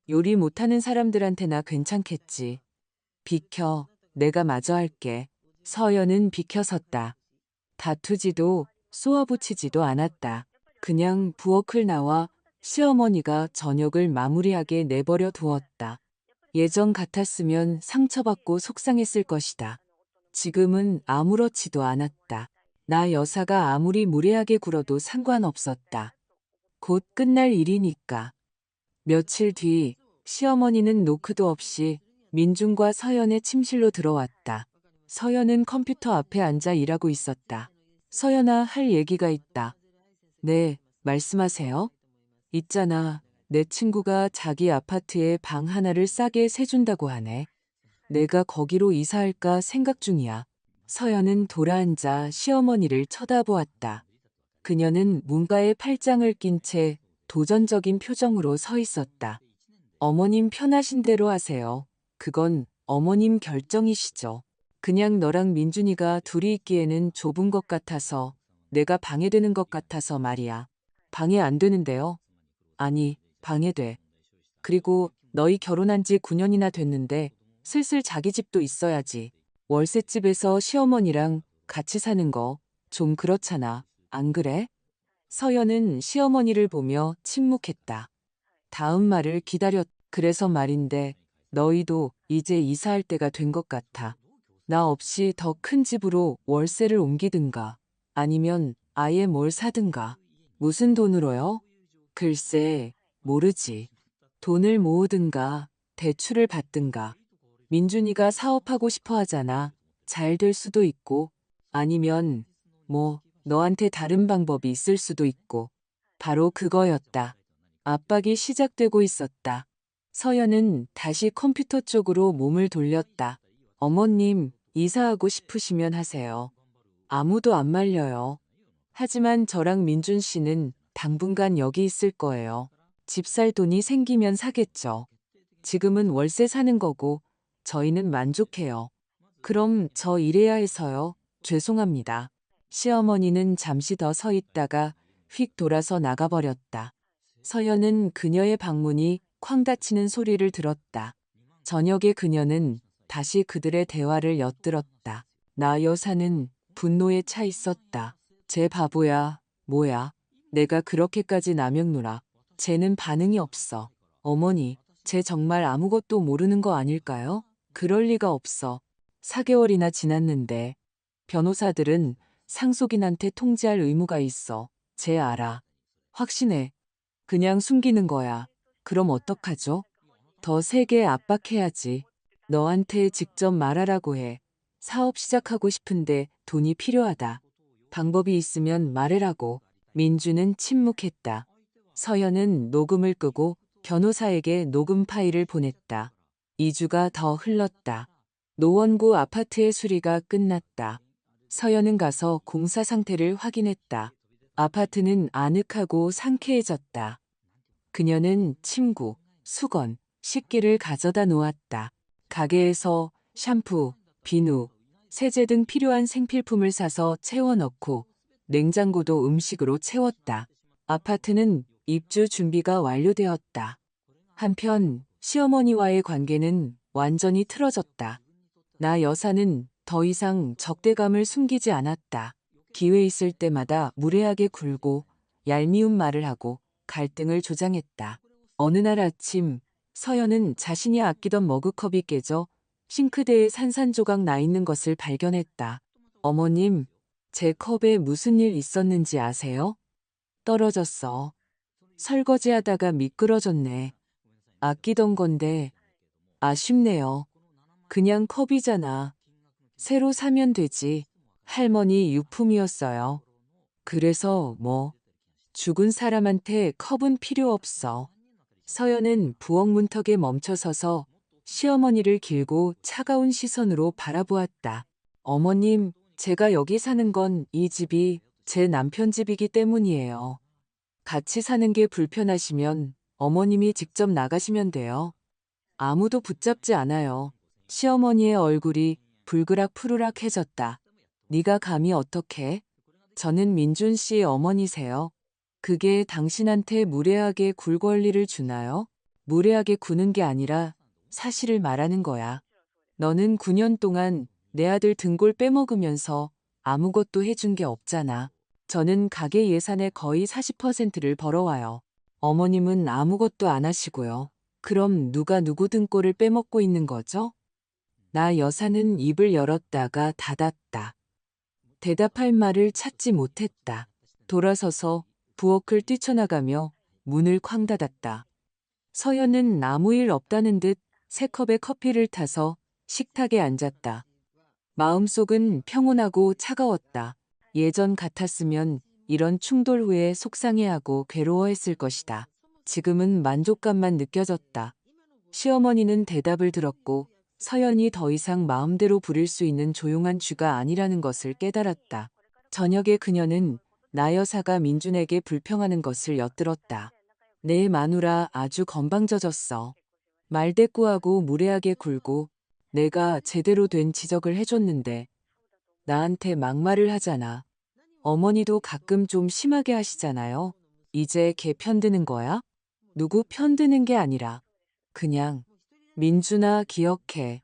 요리 못하는 사람들한테나 괜찮겠지. 비켜. 내가 마저 할게. 서연은 비켜섰다. 다투지도 쏘아붙이지도 않았다. 그냥 부엌을 나와 시어머니가 저녁을 마무리하게 내버려 두었다. 예전 같았으면 상처받고 속상했을 것이다. 지금은 아무렇지도 않았다. 나 여사가 아무리 무례하게 굴어도 상관없었다. 곧 끝날 일이니까. 며칠 뒤 시어머니는 노크도 없이 민준과 서연의 침실로 들어왔다. 서연은 컴퓨터 앞에 앉아 일하고 있었다. 서연아, 할 얘기가 있다. 네, 말씀하세요. 있잖아. 내 친구가 자기 아파트에 방 하나를 싸게 세준다고 하네. 내가 거기로 이사할까 생각 중이야. 서연은 돌아앉아 시어머니를 쳐다보았다. 그녀는 문가에 팔짱을 낀 채 도전적인 표정으로 서 있었다. 어머님 편하신 대로 하세요. 그건 어머님 결정이시죠. 그냥 너랑 민준이가 둘이 있기에는 좁은 것 같아서 내가 방해되는 것 같아서 말이야. 방해 안 되는데요. 아니, 방해돼. 그리고 너희 결혼한 지 9년이나 됐는데 슬슬 자기 집도 있어야지. 월세집에서 시어머니랑 같이 사는 거 좀 그렇잖아. 안 그래? 서연은 시어머니를 보며 침묵했다. 다음 말을 기다렸. 그래서 말인데 너희도 이제 이사할 때가 된 것 같아. 나 없이 더 큰 집으로 월세를 옮기든가 아니면 아예 뭘 사든가. 무슨 돈으로요? 글쎄, 모르지. 돈을 모으든가 대출을 받든가. 민준이가 사업하고 싶어 하잖아. 잘 될 수도 있고 아니면 뭐 너한테 다른 방법이 있을 수도 있고. 바로 그거였다. 압박이 시작되고 있었다. 서연은 다시 컴퓨터 쪽으로 몸을 돌렸다. 어머님, 이사하고 싶으시면 하세요. 아무도 안 말려요. 하지만 저랑 민준 씨는 당분간 여기 있을 거예요. 집 살 돈이 생기면 사겠죠. 지금은 월세 사는 거고 저희는 만족해요. 그럼 저 일해야 해서요. 죄송합니다. 시어머니는 잠시 더 서 있다가 휙 돌아서 나가버렸다. 서연은 그녀의 방문이 쾅 닫히는 소리를 들었다. 저녁에 그녀는 다시 그들의 대화를 엿들었다. 나 여사는 분노에 차 있었다. 쟤 바보야, 뭐야. 내가 그렇게까지 남영누라. 쟤는 반응이 없어. 어머니, 쟤 정말 아무것도 모르는 거 아닐까요? 그럴 리가 없어. 4개월이나 지났는데. 변호사들은 상속인한테 통지할 의무가 있어. 쟤 알아. 확신해. 그냥 숨기는 거야. 그럼 어떡하죠? 더 세게 압박해야지. 너한테 직접 말하라고 해. 사업 시작하고 싶은데 돈이 필요하다. 방법이 있으면 말해라고. 민주는 침묵했다. 서연은 녹음을 끄고 변호사에게 녹음 파일을 보냈다. 2주가 더 흘렀다. 노원구 아파트의 수리가 끝났다. 서연은 가서 공사 상태를 확인했다. 아파트는 아늑하고 상쾌해졌다. 그녀는 침구, 수건, 식기를 가져다 놓았다. 가게에서 샴푸, 비누, 세제 등 필요한 생필품을 사서 채워 넣고 냉장고도 음식으로 채웠다. 아파트는 입주 준비가 완료되었다. 한편 시어머니와의 관계는 완전히 틀어졌다. 나 여사는 더 이상 적대감을 숨기지 않았다. 기회 있을 때마다 무례하게 굴고 얄미운 말을 하고 갈등을 조장했다. 어느 날 아침 서연은 자신이 아끼던 머그컵이 깨져 싱크대에 산산조각 나 있는 것을 발견했다. 어머님, 제 컵에 무슨 일 있었는지 아세요? 떨어졌어. 설거지하다가 미끄러졌네. 아끼던 건데 아쉽네요. 그냥 컵이잖아. 새로 사면 되지. 할머니 유품이었어요. 그래서 뭐 죽은 사람한테 컵은 필요 없어. 서연은 부엌 문턱에 멈춰서서 시어머니를 길고 차가운 시선으로 바라보았다. 어머님, 제가 여기 사는 건 이 집이 제 남편 집이기 때문이에요. 같이 사는 게 불편하시면 어머님이 직접 나가시면 돼요. 아무도 붙잡지 않아요. 시어머니의 얼굴이 불그락 푸르락해졌다. 네가 감히 어떻게? 저는 민준 씨 어머니세요. 그게 당신한테 무례하게 굴 권리를 주나요? 무례하게 구는 게 아니라 사실을 말하는 거야. 너는 9년 동안 내 아들 등골 빼먹으면서 아무것도 해준 게 없잖아. 저는 가게 예산의 거의 40%를 벌어와요. 어머님은 아무것도 안 하시고요. 그럼 누가 누구 등골을 빼먹고 있는 거죠? 나 여사는 입을 열었다가 닫았다. 대답할 말을 찾지 못했다. 돌아서서 부엌을 뛰쳐나가며 문을 쾅 닫았다. 서연은 아무 일 없다는 듯 세 컵의 커피를 타서 식탁에 앉았다. 마음속은 평온하고 차가웠다. 예전 같았으면 이런 충돌 후에 속상해하고 괴로워했을 것이다. 지금은 만족감만 느껴졌다. 시어머니는 대답을 들었고 서연이 더 이상 마음대로 부릴 수 있는 조용한 쥐가 아니라는 것을 깨달았다. 저녁에 그녀는 나 여사가 민준에게 불평하는 것을 엿들었다. 내 마누라 아주 건방져졌어. 말대꾸하고 무례하게 굴고 내가 제대로 된 지적을 해줬는데 나한테 막말을 하잖아. 어머니도 가끔 좀 심하게 하시잖아요. 이제 걔 편드는 거야? 누구 편드는 게 아니라 그냥 민준아 기억해.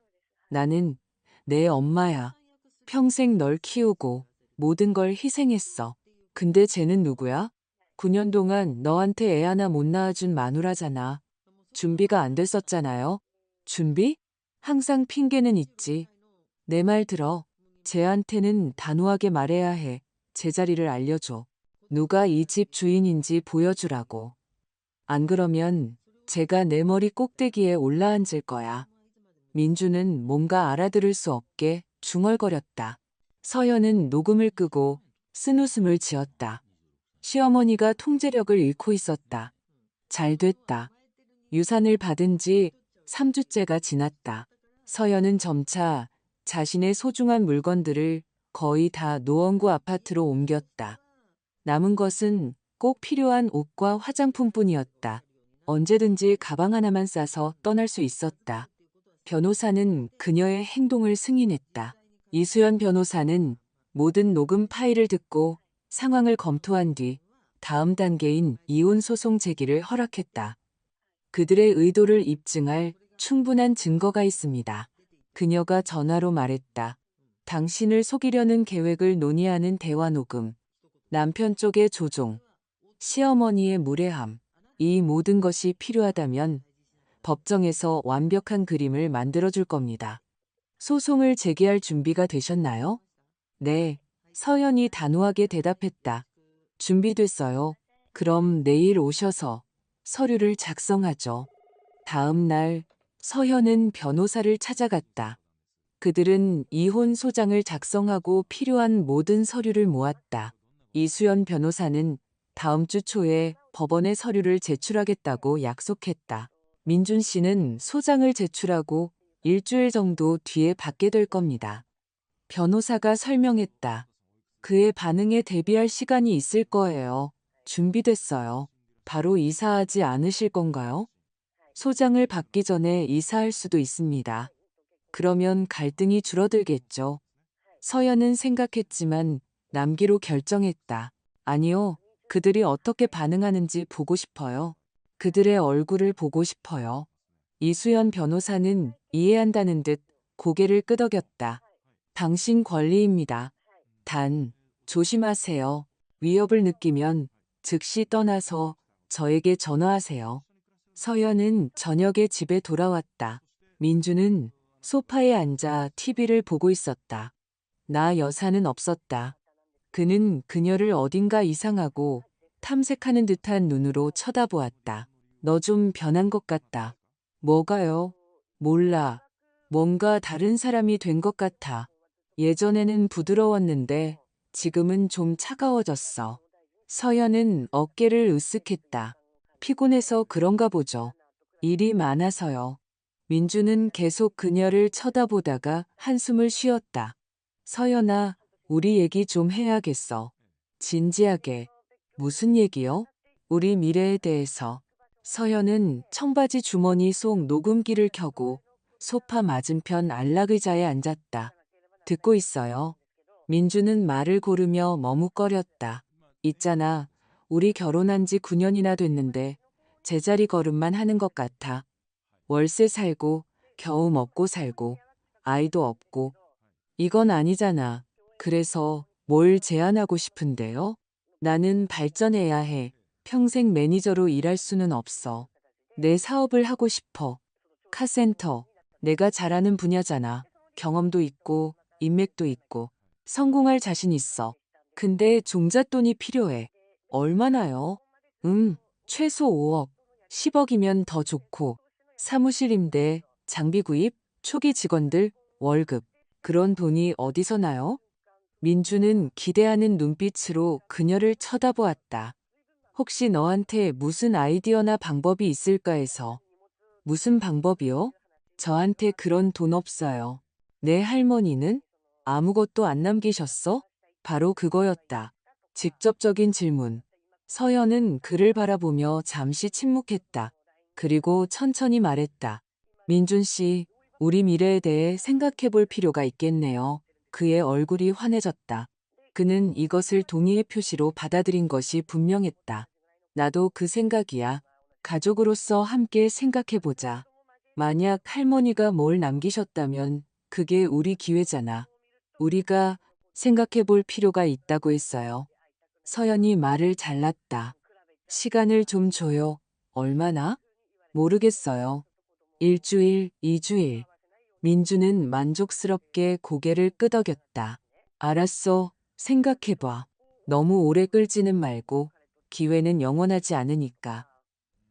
나는 내 엄마야. 평생 널 키우고 모든 걸 희생했어. 근데 쟤는 누구야? 9년 동안 너한테 애 하나 못 낳아준 마누라잖아. 준비가 안 됐었잖아요. 준비? 항상 핑계는 있지. 내 말 들어. 쟤한테는 단호하게 말해야 해. 제자리를 알려줘. 누가 이 집 주인인지 보여주라고. 안 그러면 제가 내 머리 꼭대기에 올라앉을 거야. 민주는 뭔가 알아들을 수 없게 중얼거렸다. 서연은 녹음을 끄고 쓴웃음을 지었다. 시어머니가 통제력을 잃고 있었다. 잘 됐다. 유산을 받은 지 3주째가 지났다. 서연은 점차 자신의 소중한 물건들을 거의 다 노원구 아파트로 옮겼다. 남은 것은 꼭 필요한 옷과 화장품뿐이었다. 언제든지 가방 하나만 싸서 떠날 수 있었다. 변호사는 그녀의 행동을 승인했다. 이수연 변호사는 모든 녹음 파일을 듣고 상황을 검토한 뒤 다음 단계인 이혼 소송 제기를 허락했다. 그들의 의도를 입증할 충분한 증거가 있습니다. 그녀가 전화로 말했다. 당신을 속이려는 계획을 논의하는 대화 녹음. 남편 쪽의 조종. 시어머니의 무례함. 이 모든 것이 필요하다면 법정에서 완벽한 그림을 만들어줄 겁니다. 소송을 제기할 준비가 되셨나요? 네, 서연이 단호하게 대답했다. 준비됐어요. 그럼 내일 오셔서 서류를 작성하죠. 다음 날 서현은 변호사를 찾아갔다. 그들은 이혼 소장을 작성하고 필요한 모든 서류를 모았다. 이수연 변호사는 다음 주 초에 법원에 서류를 제출하겠다고 약속했다. 민준 씨는 소장을 제출하고 일주일 정도 뒤에 받게 될 겁니다. 변호사가 설명했다. 그의 반응에 대비할 시간이 있을 거예요. 준비됐어요. 바로 이사하지 않으실 건가요? 소장을 받기 전에 이사할 수도 있습니다. 그러면 갈등이 줄어들겠죠. 서연은 생각했지만 남기로 결정했다. 아니요, 그들이 어떻게 반응하는지 보고 싶어요. 그들의 얼굴을 보고 싶어요. 이수연 변호사는 이해한다는 듯 고개를 끄덕였다. 당신 권리입니다. 단, 조심하세요. 위협을 느끼면 즉시 떠나서 저에게 전화하세요. 서연은 저녁에 집에 돌아왔다. 민주는 소파에 앉아 TV를 보고 있었다. 나 여사는 없었다. 그는 그녀를 어딘가 이상하고 탐색하는 듯한 눈으로 쳐다보았다. 너 좀 변한 것 같다. 뭐가요? 몰라. 뭔가 다른 사람이 된 것 같아. 예전에는 부드러웠는데 지금은 좀 차가워졌어. 서연은 어깨를 으쓱했다. 피곤해서 그런가 보죠. 일이 많아서요. 민주는 계속 그녀를 쳐다보다가 한숨을 쉬었다. 서연아, 우리 얘기 좀 해야겠어. 진지하게. 무슨 얘기요? 우리 미래에 대해서. 서연은 청바지 주머니 속 녹음기를 켜고 소파 맞은편 안락의자에 앉았다. 듣고 있어요. 민주는 말을 고르며 머뭇거렸다. 있잖아, 우리 결혼한 지 9년이나 됐는데 제자리 걸음만 하는 것 같아. 월세 살고 겨우 먹고 살고 아이도 없고 이건 아니잖아. 그래서 뭘 제안하고 싶은데요? 나는 발전해야 해. 평생 매니저로 일할 수는 없어. 내 사업을 하고 싶어. 카센터. 내가 잘하는 분야잖아. 경험도 있고 인맥도 있고 성공할 자신 있어. 근데 종잣돈이 필요해. 얼마나요? 최소 5억. 10억이면 더 좋고. 사무실 임대, 장비 구입, 초기 직원들, 월급. 그런 돈이 어디서 나요? 민주는 기대하는 눈빛으로 그녀를 쳐다보았다. 혹시 너한테 무슨 아이디어나 방법이 있을까 해서. 무슨 방법이요? 저한테 그런 돈 없어요. 내 할머니는 아무것도 안 남기셨어? 바로 그거였다. 직접적인 질문. 서연은 그를 바라보며 잠시 침묵했다. 그리고 천천히 말했다. 민준 씨, 우리 미래에 대해 생각해 볼 필요가 있겠네요. 그의 얼굴이 환해졌다. 그는 이것을 동의의 표시로 받아들인 것이 분명했다. 나도 그 생각이야. 가족으로서 함께 생각해 보자. 만약 할머니가 뭘 남기셨다면 그게 우리 기회잖아. 우리가 생각해 볼 필요가 있다고 했어요. 서연이 말을 잘랐다. 시간을 좀 줘요. 얼마나? 모르겠어요. 일주일, 이주일. 민주는 만족스럽게 고개를 끄덕였다. 알았어. 생각해봐. 너무 오래 끌지는 말고 기회는 영원하지 않으니까.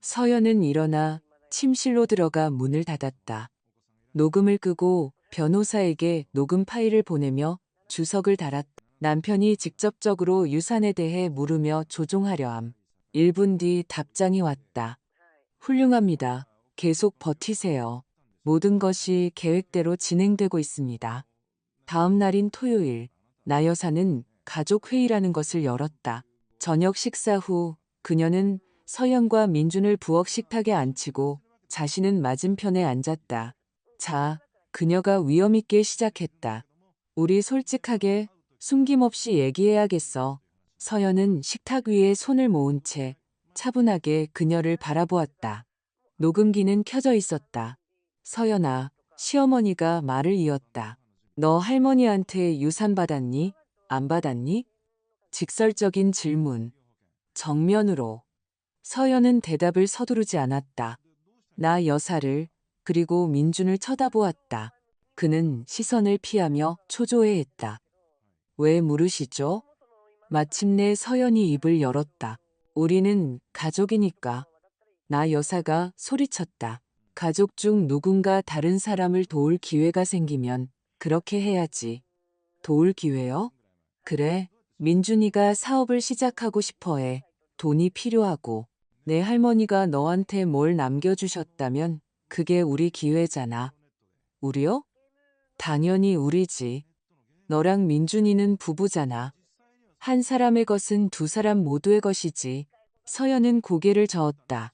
서연은 일어나 침실로 들어가 문을 닫았다. 녹음을 끄고 변호사에게 녹음 파일을 보내며 주석을 달았다. 남편이 직접적으로 유산에 대해 물으며 조종하려 함. 1분 뒤 답장이 왔다. 훌륭합니다. 계속 버티세요. 모든 것이 계획대로 진행되고 있습니다. 다음 날인 토요일, 나 여사는 가족 회의라는 것을 열었다. 저녁 식사 후 그녀는 서연과 민준을 부엌 식탁에 앉히고 자신은 맞은편에 앉았다. 자, 그녀가 위험 있게 시작했다. 우리 솔직하게 숨김없이 얘기해야겠어. 서연은 식탁 위에 손을 모은 채 차분하게 그녀를 바라보았다. 녹음기는 켜져 있었다. 서연아, 시어머니가 말을 이었다. 너 할머니한테 유산 받았니? 안 받았니? 직설적인 질문. 정면으로. 서연은 대답을 서두르지 않았다. 나 여사를, 그리고 민준을 쳐다보았다. 그는 시선을 피하며 초조해했다. 왜 물으시죠? 마침내 서연이 입을 열었다. 우리는 가족이니까. 나 여사가 소리쳤다. 가족 중 누군가 다른 사람을 도울 기회가 생기면 그렇게 해야지. 도울 기회요? 그래. 민준이가 사업을 시작하고 싶어 해. 돈이 필요하고. 내 할머니가 너한테 뭘 남겨주셨다면 그게 우리 기회잖아. 우리요? 당연히 우리지. 너랑 민준이는 부부잖아. 한 사람의 것은 두 사람 모두의 것이지. 서연은 고개를 저었다.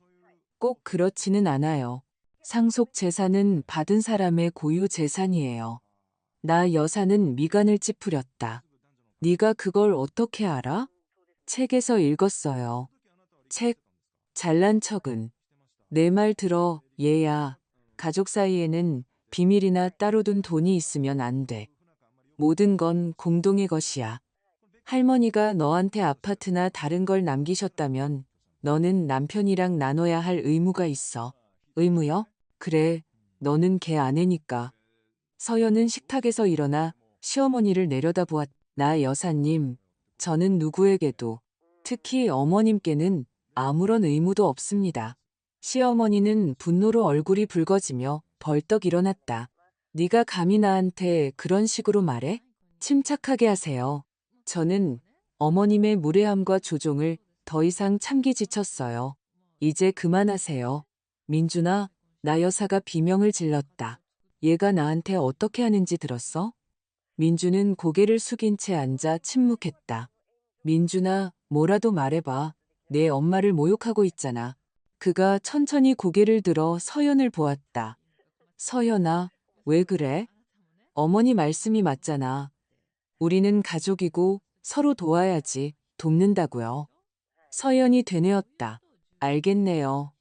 꼭 그렇지는 않아요. 상속 재산은 받은 사람의 고유 재산이에요. 나 여사는 미간을 찌푸렸다. 네가 그걸 어떻게 알아? 책에서 읽었어요. 책, 잘난 척은. 내 말 들어, 얘야. 가족 사이에는 비밀이나 따로 둔 돈이 있으면 안 돼. 모든 건 공동의 것이야. 할머니가 너한테 아파트나 다른 걸 남기셨다면 너는 남편이랑 나눠야 할 의무가 있어. 의무요? 그래, 너는 걔 아내니까. 서연은 식탁에서 일어나 시어머니를 내려다보았다. 나 여사님, 저는 누구에게도, 특히 어머님께는 아무런 의무도 없습니다. 시어머니는 분노로 얼굴이 붉어지며 벌떡 일어났다. 네가 감히 나한테 그런 식으로 말해? 침착하게 하세요. 저는 어머님의 무례함과 조종을 더 이상 참기 지쳤어요. 이제 그만하세요. 민준아, 나 여사가 비명을 질렀다. 얘가 나한테 어떻게 하는지 들었어? 민준은 고개를 숙인 채 앉아 침묵했다. 민준아, 뭐라도 말해봐. 내 엄마를 모욕하고 있잖아. 그가 천천히 고개를 들어 서연을 보았다. 서연아, 왜 그래? 어머니 말씀이 맞잖아. 우리는 가족이고 서로 도와야지. 돕는다고요. 서연이 되뇌었다. 알겠네요.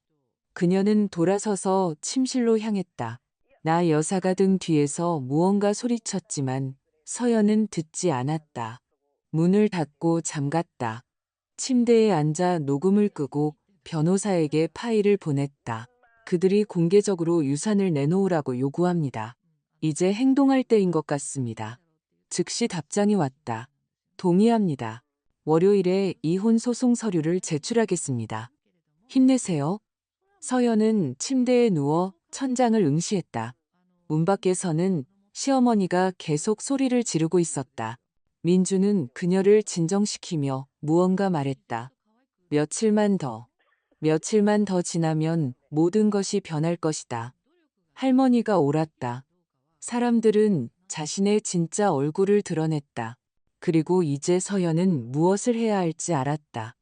그녀는 돌아서서 침실로 향했다. 나 여사가 등 뒤에서 무언가 소리쳤지만 서연은 듣지 않았다. 문을 닫고 잠갔다. 침대에 앉아 녹음을 끄고 변호사에게 파일을 보냈다. 그들이 공개적으로 유산을 내놓으라고 요구합니다. 이제 행동할 때인 것 같습니다. 즉시 답장이 왔다. 동의합니다. 월요일에 이혼 소송 서류를 제출하겠습니다. 힘내세요. 서연은 침대에 누워 천장을 응시했다. 문 밖에서는 시어머니가 계속 소리를 지르고 있었다. 민주는 그녀를 진정시키며 무언가 말했다. 며칠만 더 지나면 모든 것이 변할 것이다. 할머니가 옳았다. 사람들은 자신의 진짜 얼굴을 드러냈다. 그리고 이제 서연은 무엇을 해야 할지 알았다.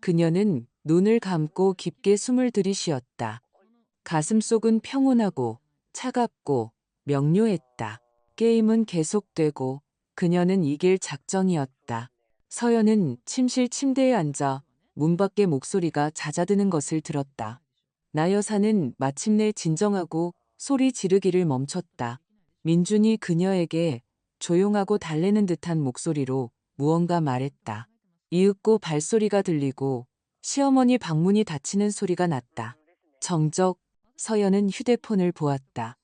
그녀는 눈을 감고 깊게 숨을 들이쉬었다. 가슴속은 평온하고 차갑고 명료했다. 게임은 계속되고 그녀는 이길 작정이었다. 서연은 침실 침대에 앉아 문 밖의 목소리가 잦아드는 것을 들었다. 나 여사는 마침내 진정하고 소리 지르기를 멈췄다. 민준이 그녀에게 조용하고 달래는 듯한 목소리로 무언가 말했다. 이윽고 발소리가 들리고 시어머니 방문이 닫히는 소리가 났다. 정적, 서연은 휴대폰을 보았다.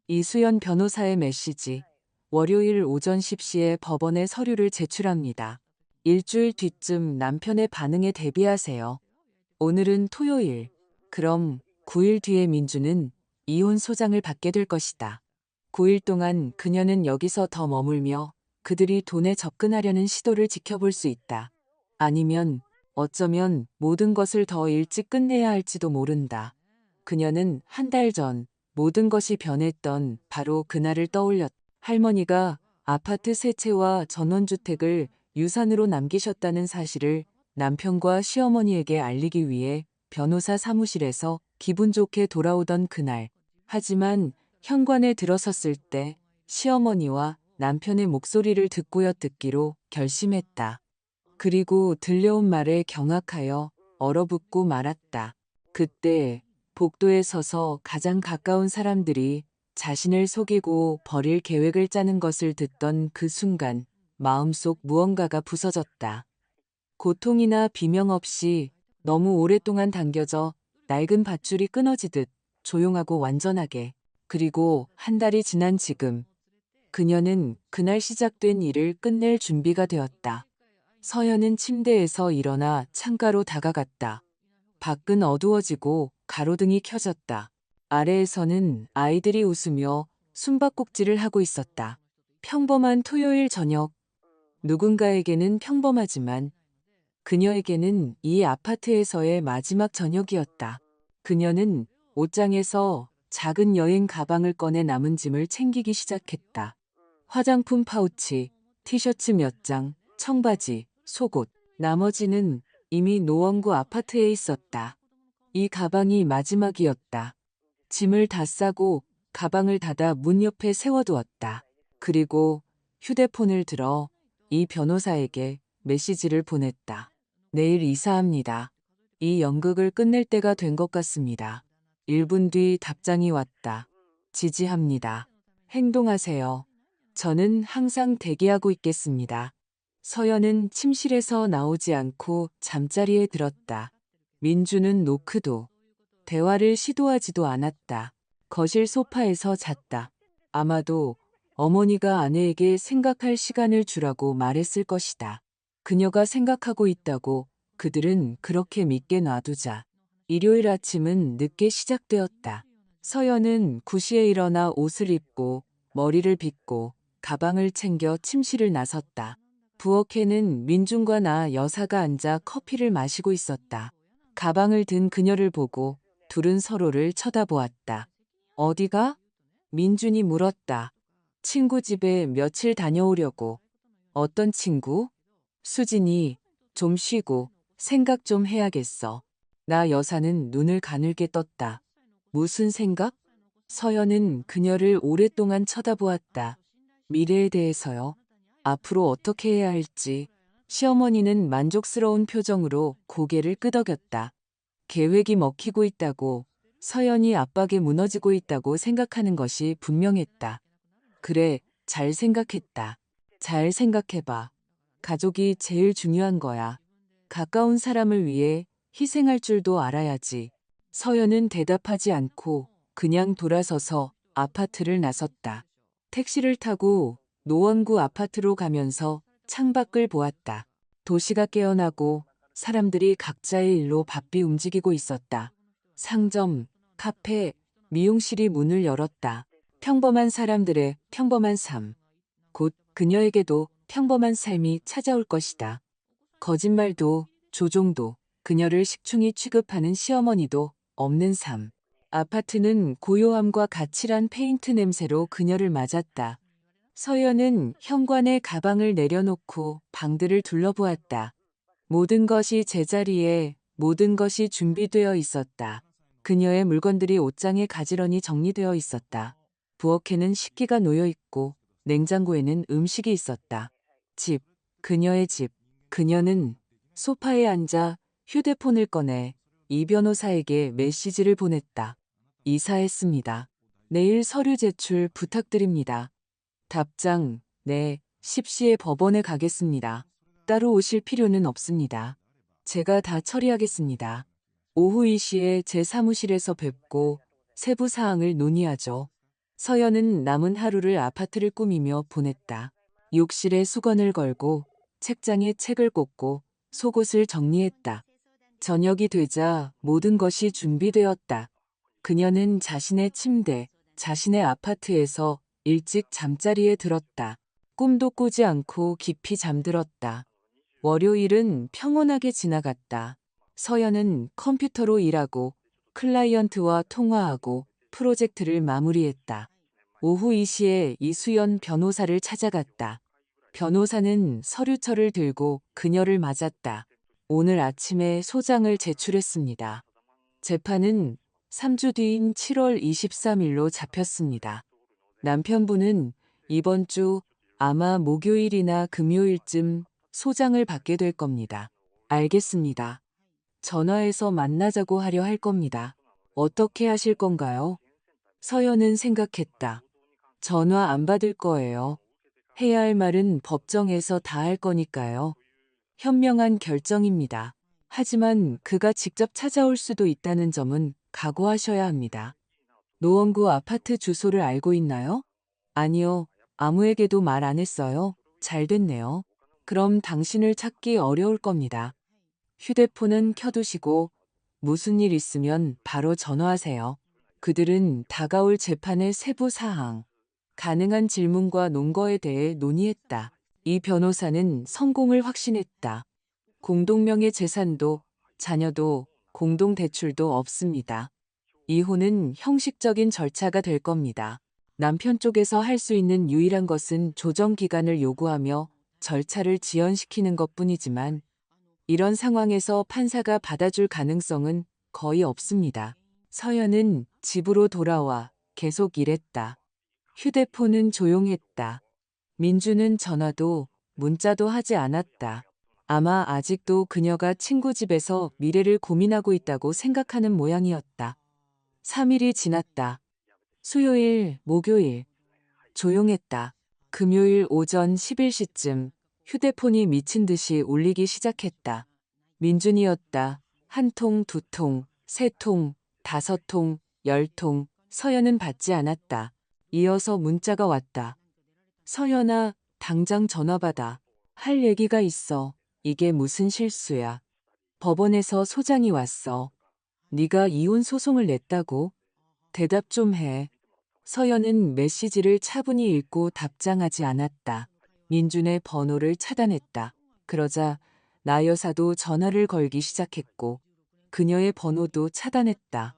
이수연 변호사의 메시지. 월요일 오전 10시에 법원에 서류를 제출합니다. 일주일 뒤쯤 남편의 반응에 대비하세요. 오늘은 토요일. 그럼 9일 뒤에 민주는 이혼 소장을 받게 될 것이다. 9일 동안 그녀는 여기서 더 머물며 그들이 돈에 접근하려는 시도를 지켜볼 수 있다. 아니면 어쩌면 모든 것을 더 일찍 끝내야 할지도 모른다. 그녀는 한 달 전 모든 것이 변했던 바로 그날을 떠올렸다. 할머니가 아파트 세 채와 전원주택을 유산으로 남기셨다는 사실을 남편과 시어머니에게 알리기 위해 변호사 사무실에서 기분 좋게 돌아오던 그날. 하지만 현관에 들어섰을 때 시어머니와 남편의 목소리를 듣고야 듣기로 결심했다. 그리고 들려온 말에 경악하여 얼어붙고 말았다. 그때 복도에 서서 가장 가까운 사람들이 자신을 속이고 버릴 계획을 짜는 것을 듣던 그 순간 마음속 무언가가 부서졌다. 고통이나 비명 없이 너무 오랫동안 당겨져 낡은 밧줄이 끊어지듯 조용하고 완전하게. 그리고 한 달이 지난 지금 그녀는 그날 시작된 일을 끝낼 준비가 되었다. 서연은 침대에서 일어나 창가로 다가갔다. 밖은 어두워지고 가로등이 켜졌다. 아래에서는 아이들이 웃으며 숨바꼭질을 하고 있었다. 평범한 토요일 저녁. 누군가에게는 평범하지만 그녀에게는 이 아파트에서의 마지막 저녁이었다. 그녀는 옷장에서 작은 여행 가방을 꺼내 남은 짐을 챙기기 시작했다. 화장품 파우치, 티셔츠 몇 장, 청바지, 속옷. 나머지는 이미 노원구 아파트에 있었다. 이 가방이 마지막이었다. 짐을 다 싸고 가방을 닫아 문 옆에 세워두었다. 그리고 휴대폰을 들어 이 변호사에게 메시지를 보냈다. 내일 이사합니다. 이 연극을 끝낼 때가 된 것 같습니다. 1분 뒤 답장이 왔다. 지지합니다. 행동하세요. 저는 항상 대기하고 있겠습니다. 서연은 침실에서 나오지 않고 잠자리에 들었다. 민주는 노크도 대화를 시도하지도 않았다. 거실 소파에서 잤다. 아마도 어머니가 아내에게 생각할 시간을 주라고 말했을 것이다. 그녀가 생각하고 있다고 그들은 그렇게 믿게 놔두자. 일요일 아침은 늦게 시작되었다. 서연은 9시에 일어나 옷을 입고 머리를 빗고 가방을 챙겨 침실을 나섰다. 부엌에는 민준과 나 여사가 앉아 커피를 마시고 있었다. 가방을 든 그녀를 보고 둘은 서로를 쳐다보았다. 어디가? 민준이 물었다. 친구 집에 며칠 다녀오려고. 어떤 친구? 수진이. 좀 쉬고 생각 좀 해야겠어. 나 여사는 눈을 가늘게 떴다. 무슨 생각? 서연은 그녀를 오랫동안 쳐다보았다. 미래에 대해서요. 앞으로 어떻게 해야 할지. 시어머니는 만족스러운 표정으로 고개를 끄덕였다. 계획이 먹히고 있다고, 서연이 압박에 무너지고 있다고 생각하는 것이 분명했다. 그래, 잘 생각했다. 잘 생각해봐. 가족이 제일 중요한 거야. 가까운 사람을 위해 희생할 줄도 알아야지. 서연은 대답하지 않고 그냥 돌아서서 아파트를 나섰다. 택시를 타고 노원구 아파트로 가면서 창밖을 보았다. 도시가 깨어나고 사람들이 각자의 일로 바삐 움직이고 있었다. 상점, 카페, 미용실이 문을 열었다. 평범한 사람들의 평범한 삶. 곧 그녀에게도 평범한 삶이 찾아올 것이다. 거짓말도, 조종도, 그녀를 식충이 취급하는 시어머니도 없는 삶. 아파트는 고요함과 까칠한 페인트 냄새로 그녀를 맞았다. 서연은 현관에 가방을 내려놓고 방들을 둘러보았다. 모든 것이 제자리에, 모든 것이 준비되어 있었다. 그녀의 물건들이 옷장에 가지런히 정리되어 있었다. 부엌에는 식기가 놓여 있고 냉장고에는 음식이 있었다. 집, 그녀의 집. 그녀는 소파에 앉아 휴대폰을 꺼내 이 변호사에게 메시지를 보냈다. 이사했습니다. 내일 서류 제출 부탁드립니다. 답장, 네, 10시에 법원에 가겠습니다. 따로 오실 필요는 없습니다. 제가 다 처리하겠습니다. 오후 2시에 제 사무실에서 뵙고 세부 사항을 논의하죠. 서연은 남은 하루를 아파트를 꾸미며 보냈다. 욕실에 수건을 걸고 책장에 책을 꽂고 속옷을 정리했다. 저녁이 되자 모든 것이 준비되었다. 그녀는 자신의 침대, 자신의 아파트에서 일찍 잠자리에 들었다. 꿈도 꾸지 않고 깊이 잠들었다. 월요일은 평온하게 지나갔다. 서연은 컴퓨터로 일하고 클라이언트와 통화하고 프로젝트를 마무리했다. 오후 2시에 이수연 변호사를 찾아갔다. 변호사는 서류철을 들고 그녀를 맞았다. 오늘 아침에 소장을 제출했습니다. 재판은 3주 뒤인 7월 23일로 잡혔습니다. 남편분은 이번 주 아마 목요일이나 금요일쯤 소장을 받게 될 겁니다. 알겠습니다. 전화해서 만나자고 하려 할 겁니다. 어떻게 하실 건가요? 서연은 생각했다. 전화 안 받을 거예요. 해야 할 말은 법정에서 다 할 거니까요. 현명한 결정입니다. 하지만 그가 직접 찾아올 수도 있다는 점은 각오하셔야 합니다. 노원구 아파트 주소를 알고 있나요? 아니요. 아무에게도 말 안 했어요. 잘 됐네요. 그럼 당신을 찾기 어려울 겁니다. 휴대폰은 켜두시고 무슨 일 있으면 바로 전화하세요. 그들은 다가올 재판의 세부 사항, 가능한 질문과 논거에 대해 논의했다. 이 변호사는 성공을 확신했다. 공동명의 재산도 자녀도 공동대출도 없습니다. 이혼은 형식적인 절차가 될 겁니다. 남편 쪽에서 할 수 있는 유일한 것은 조정 기간을 요구하며 절차를 지연시키는 것뿐이지만 이런 상황에서 판사가 받아줄 가능성은 거의 없습니다. 서연은 집으로 돌아와 계속 일했다. 휴대폰은 조용했다. 민주는 전화도 문자도 하지 않았다. 아마 아직도 그녀가 친구 집에서 미래를 고민하고 있다고 생각하는 모양이었다. 3일이 지났다. 수요일, 목요일. 조용했다. 금요일 오전 11시쯤 휴대폰이 미친 듯이 울리기 시작했다. 민준이었다. 한 통, 두 통, 세 통, 다섯 통, 10통. 서연은 받지 않았다. 이어서 문자가 왔다. 서연아, 당장 전화 받아. 할 얘기가 있어. 이게 무슨 실수야. 법원에서 소장이 왔어. 네가 이혼 소송을 냈다고? 대답 좀 해. 서연은 메시지를 차분히 읽고 답장하지 않았다. 민준의 번호를 차단했다. 그러자 나 여사도 전화를 걸기 시작했고 그녀의 번호도 차단했다.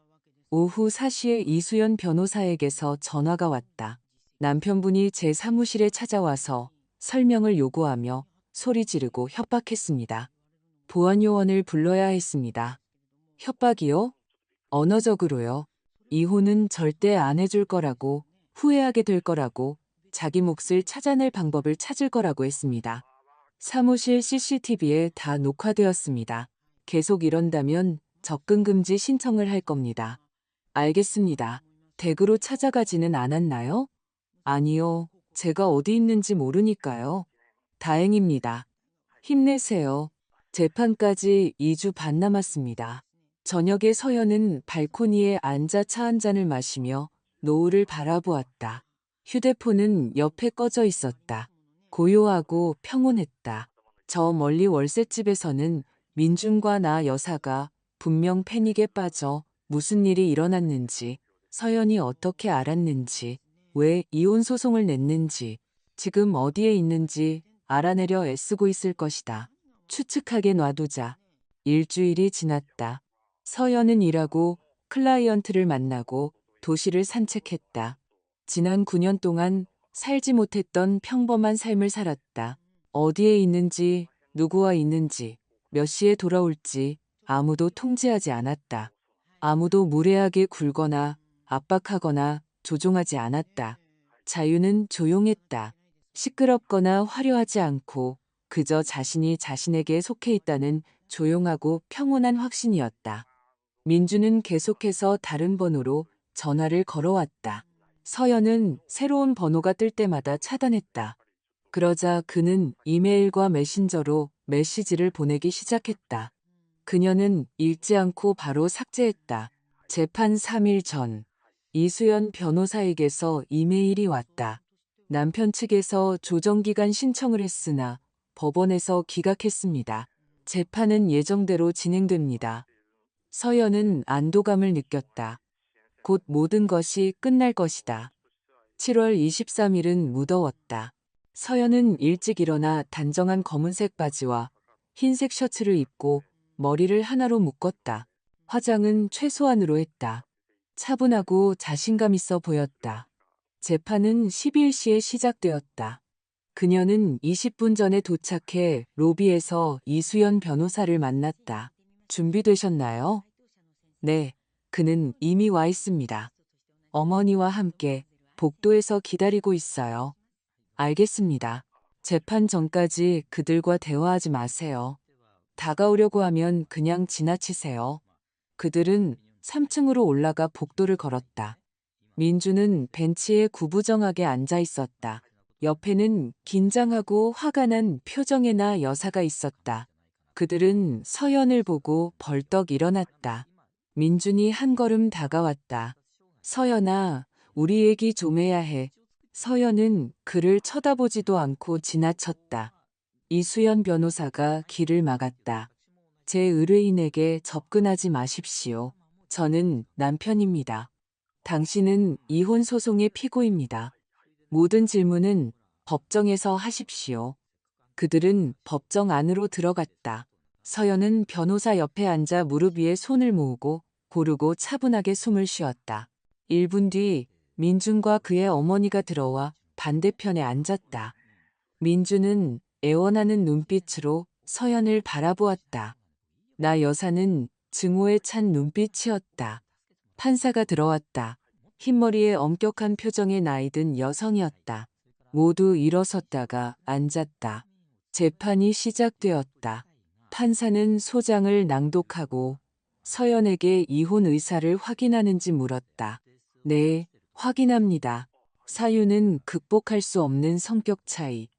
오후 4시에 이수연 변호사에게서 전화가 왔다. 남편분이 제 사무실에 찾아와서 설명을 요구하며 소리 지르고 협박했습니다. 보안요원을 불러야 했습니다. 협박이요? 언어적으로요. 이혼은 절대 안 해줄 거라고, 후회하게 될 거라고, 자기 몫을 찾아낼 방법을 찾을 거라고 했습니다. 사무실 CCTV에 다 녹화되었습니다. 계속 이런다면 접근 금지 신청을 할 겁니다. 알겠습니다. 댁으로 찾아가지는 않았나요? 아니요. 제가 어디 있는지 모르니까요. 다행입니다. 힘내세요. 재판까지 2주 반 남았습니다. 저녁에 서연은 발코니에 앉아 차 한 잔을 마시며 노을을 바라보았다. 휴대폰은 옆에 꺼져 있었다. 고요하고 평온했다. 저 멀리 월세집에서는 민준과 나 여사가 분명 패닉에 빠져 무슨 일이 일어났는지 서연이 어떻게 알았는지, 왜 이혼 소송을 냈는지, 지금 어디에 있는지 알아내려 애쓰고 있을 것이다. 추측하게 놔두자. 일주일이 지났다. 서연은 일하고 클라이언트를 만나고 도시를 산책했다. 지난 9년 동안 살지 못했던 평범한 삶을 살았다. 어디에 있는지, 누구와 있는지, 몇 시에 돌아올지 아무도 통제하지 않았다. 아무도 무례하게 굴거나 압박하거나 조종하지 않았다. 자유는 조용했다. 시끄럽거나 화려하지 않고 그저 자신이 자신에게 속해 있다는 조용하고 평온한 확신이었다. 민주는 계속해서 다른 번호로 전화를 걸어왔다. 서연은 새로운 번호가 뜰 때마다 차단했다. 그러자 그는 이메일과 메신저로 메시지를 보내기 시작했다. 그녀는 읽지 않고 바로 삭제했다. 재판 3일 전, 이수연 변호사에게서 이메일이 왔다. 남편 측에서 조정기간 신청을 했으나 법원에서 기각했습니다. 재판은 예정대로 진행됩니다. 서연은 안도감을 느꼈다. 곧 모든 것이 끝날 것이다. 7월 23일은 무더웠다. 서연은 일찍 일어나 단정한 검은색 바지와 흰색 셔츠를 입고 머리를 하나로 묶었다. 화장은 최소한으로 했다. 차분하고 자신감 있어 보였다. 재판은 11시에 시작되었다. 그녀는 20분 전에 도착해 로비에서 이수연 변호사를 만났다. 준비되셨나요? 네, 그는 이미 와 있습니다. 어머니와 함께 복도에서 기다리고 있어요. 알겠습니다. 재판 전까지 그들과 대화하지 마세요. 다가오려고 하면 그냥 지나치세요. 그들은 3층으로 올라가 복도를 걸었다. 민주는 벤치에 구부정하게 앉아 있었다. 옆에는 긴장하고 화가 난 표정의 나 여사가 있었다. 그들은 서연을 보고 벌떡 일어났다. 민준이 한 걸음 다가왔다. 서연아, 우리 얘기 좀 해야 해. 서연은 그를 쳐다보지도 않고 지나쳤다. 이수연 변호사가 길을 막았다. 제 의뢰인에게 접근하지 마십시오. 저는 남편입니다. 당신은 이혼 소송의 피고입니다. 모든 질문은 법정에서 하십시오. 그들은 법정 안으로 들어갔다. 서연은 변호사 옆에 앉아 무릎 위에 손을 모으고 고르고 차분하게 숨을 쉬었다. 1분 뒤 민준과 그의 어머니가 들어와 반대편에 앉았다. 민준은 애원하는 눈빛으로 서연을 바라보았다. 나 여사는 증오에 찬 눈빛이었다. 판사가 들어왔다. 흰머리에 엄격한 표정의 나이든 여성이었다. 모두 일어섰다가 앉았다. 재판이 시작되었다. 판사는 소장을 낭독하고 서연에게 이혼 의사를 확인하는지 물었다. 네, 확인합니다. 사유는 극복할 수 없는 성격 차이.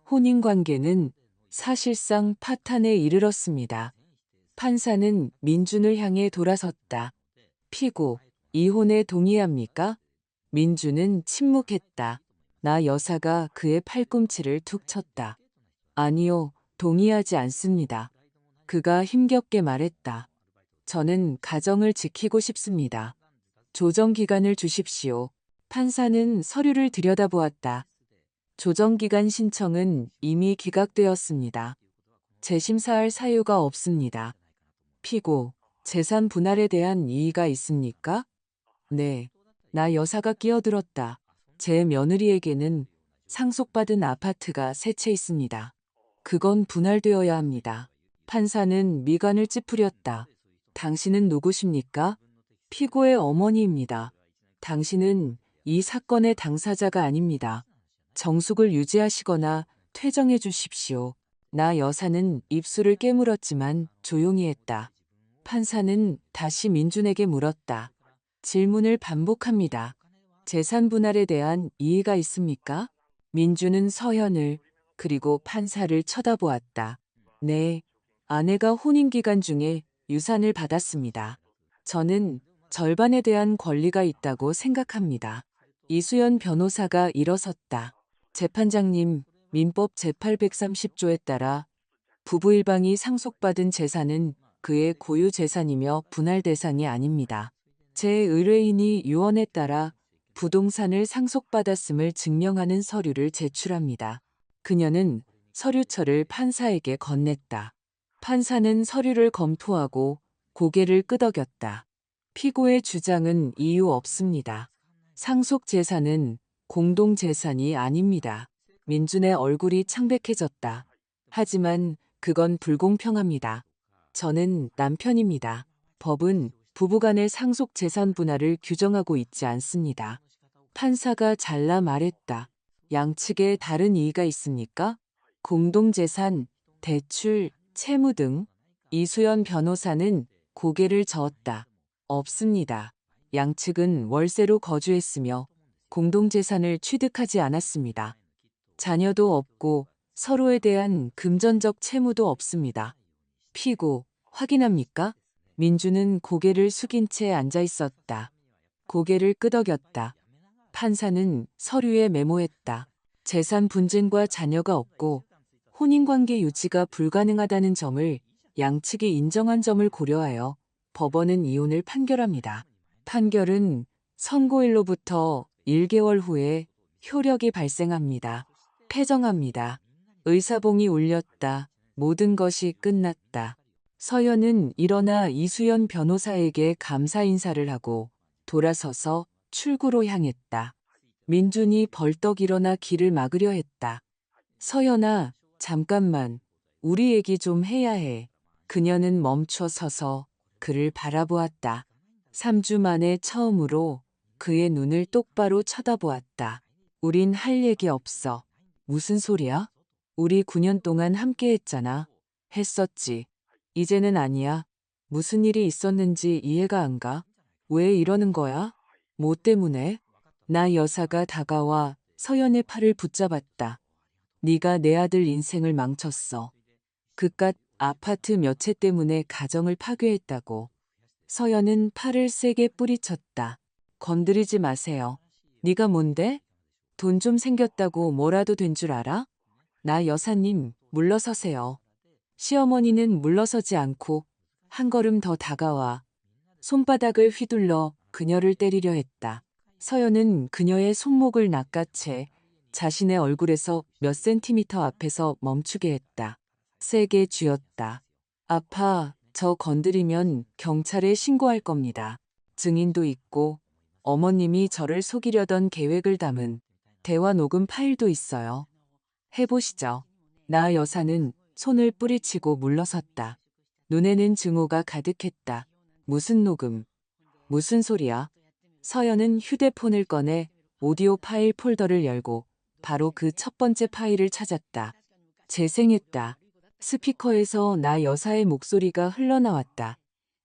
혼인관계는 사실상 파탄에 이르렀습니다. 판사는 민준을 향해 돌아섰다. 피고, 이혼에 동의합니까? 민준은 침묵했다. 나 여사가 그의 팔꿈치를 툭 쳤다. 아니요, 동의하지 않습니다. 그가 힘겹게 말했다. 저는 가정을 지키고 싶습니다. 조정기간을 주십시오. 판사는 서류를 들여다보았다. 조정기간 신청은 이미 기각되었습니다. 재심사할 사유가 없습니다. 피고, 재산 분할에 대한 이의가 있습니까? 네. 나 여사가 끼어들었다. 제 며느리에게는 상속받은 아파트가 세 채 있습니다. 그건 분할되어야 합니다. 판사는 미간을 찌푸렸다. 당신은 누구십니까? 피고의 어머니입니다. 당신은 이 사건의 당사자가 아닙니다. 정숙을 유지하시거나 퇴정해 주십시오. 나 여사는 입술을 깨물었지만 조용히 했다. 판사는 다시 민준에게 물었다. 질문을 반복합니다. 재산 분할에 대한 이의가 있습니까? 민준은 서연을 그리고 판사를 쳐다보았다. 네, 아내가 혼인 기간 중에 유산을 받았습니다. 저는 절반에 대한 권리가 있다고 생각합니다. 이수연 변호사가 일어섰다. 재판장님, 민법 제830조에 따라 부부 일방이 상속받은 재산은 그의 고유 재산이며 분할 대상이 아닙니다. 제 의뢰인이 유언에 따라 부동산을 상속받았음을 증명하는 서류를 제출합니다. 그녀는 서류처를 판사에게 건넸다. 판사는 서류를 검토하고 고개를 끄덕였다. 피고의 주장은 이유 없습니다. 상속 재산은 공동 재산이 아닙니다. 민준의 얼굴이 창백해졌다. 하지만 그건 불공평합니다. 저는 남편입니다. 법은 부부간의 상속 재산 분할을 규정하고 있지 않습니다. 판사가 잘라 말했다. 양측에 다른 이의가 있습니까? 공동재산, 대출, 채무 등. 이수연 변호사는 고개를 저었다. 없습니다. 양측은 월세로 거주했으며 공동재산을 취득하지 않았습니다. 자녀도 없고 서로에 대한 금전적 채무도 없습니다. 피고, 확인합니까? 민주는 고개를 숙인 채 앉아 있었다. 고개를 끄덕였다. 판사는 서류에 메모했다. 재산 분쟁과 자녀가 없고 혼인관계 유지가 불가능하다는 점을 양측이 인정한 점을 고려하여 법원은 이혼을 판결합니다. 판결은 선고일로부터 1개월 후에 효력이 발생합니다. 패정합니다. 의사봉이 울렸다. 모든 것이 끝났다. 서연은 일어나 이수연 변호사에게 감사 인사를 하고 돌아서서 출구로 향했다. 민준이 벌떡 일어나 길을 막으려 했다. 서연아, 잠깐만. 우리 얘기 좀 해야 해. 그녀는 멈춰 서서 그를 바라보았다. 3주 만에 처음으로 그의 눈을 똑바로 쳐다보았다. 우린 할 얘기 없어. 무슨 소리야? 우리 9년 동안 함께 했잖아. 했었지. 이제는 아니야. 무슨 일이 있었는지 이해가 안 가? 왜 이러는 거야? 뭐 때문에? 나 여사가 다가와 서연의 팔을 붙잡았다. 네가 내 아들 인생을 망쳤어. 그깟 아파트 몇 채 때문에 가정을 파괴했다고. 서연은 팔을 세게 뿌리쳤다. 건드리지 마세요. 네가 뭔데? 돈 좀 생겼다고 뭐라도 된 줄 알아? 나 여사님, 물러서세요. 시어머니는 물러서지 않고 한 걸음 더 다가와 손바닥을 휘둘러 그녀를 때리려 했다. 서연은 그녀의 손목을 낚아채 자신의 얼굴에서 몇 센티미터 앞에서 멈추게 했다. 세게 쥐었다. 아파, 저 건드리면 경찰에 신고할 겁니다. 증인도 있고 어머님이 저를 속이려던 계획을 담은 대화 녹음 파일도 있어요. 해보시죠. 나 여사는 손을 뿌리치고 물러섰다. 눈에는 증오가 가득했다. 무슨 녹음? 무슨 소리야? 서연은 휴대폰을 꺼내 오디오 파일 폴더를 열고 바로 그 첫 번째 파일을 찾았다. 재생했다. 스피커에서 나 여사의 목소리가 흘러나왔다.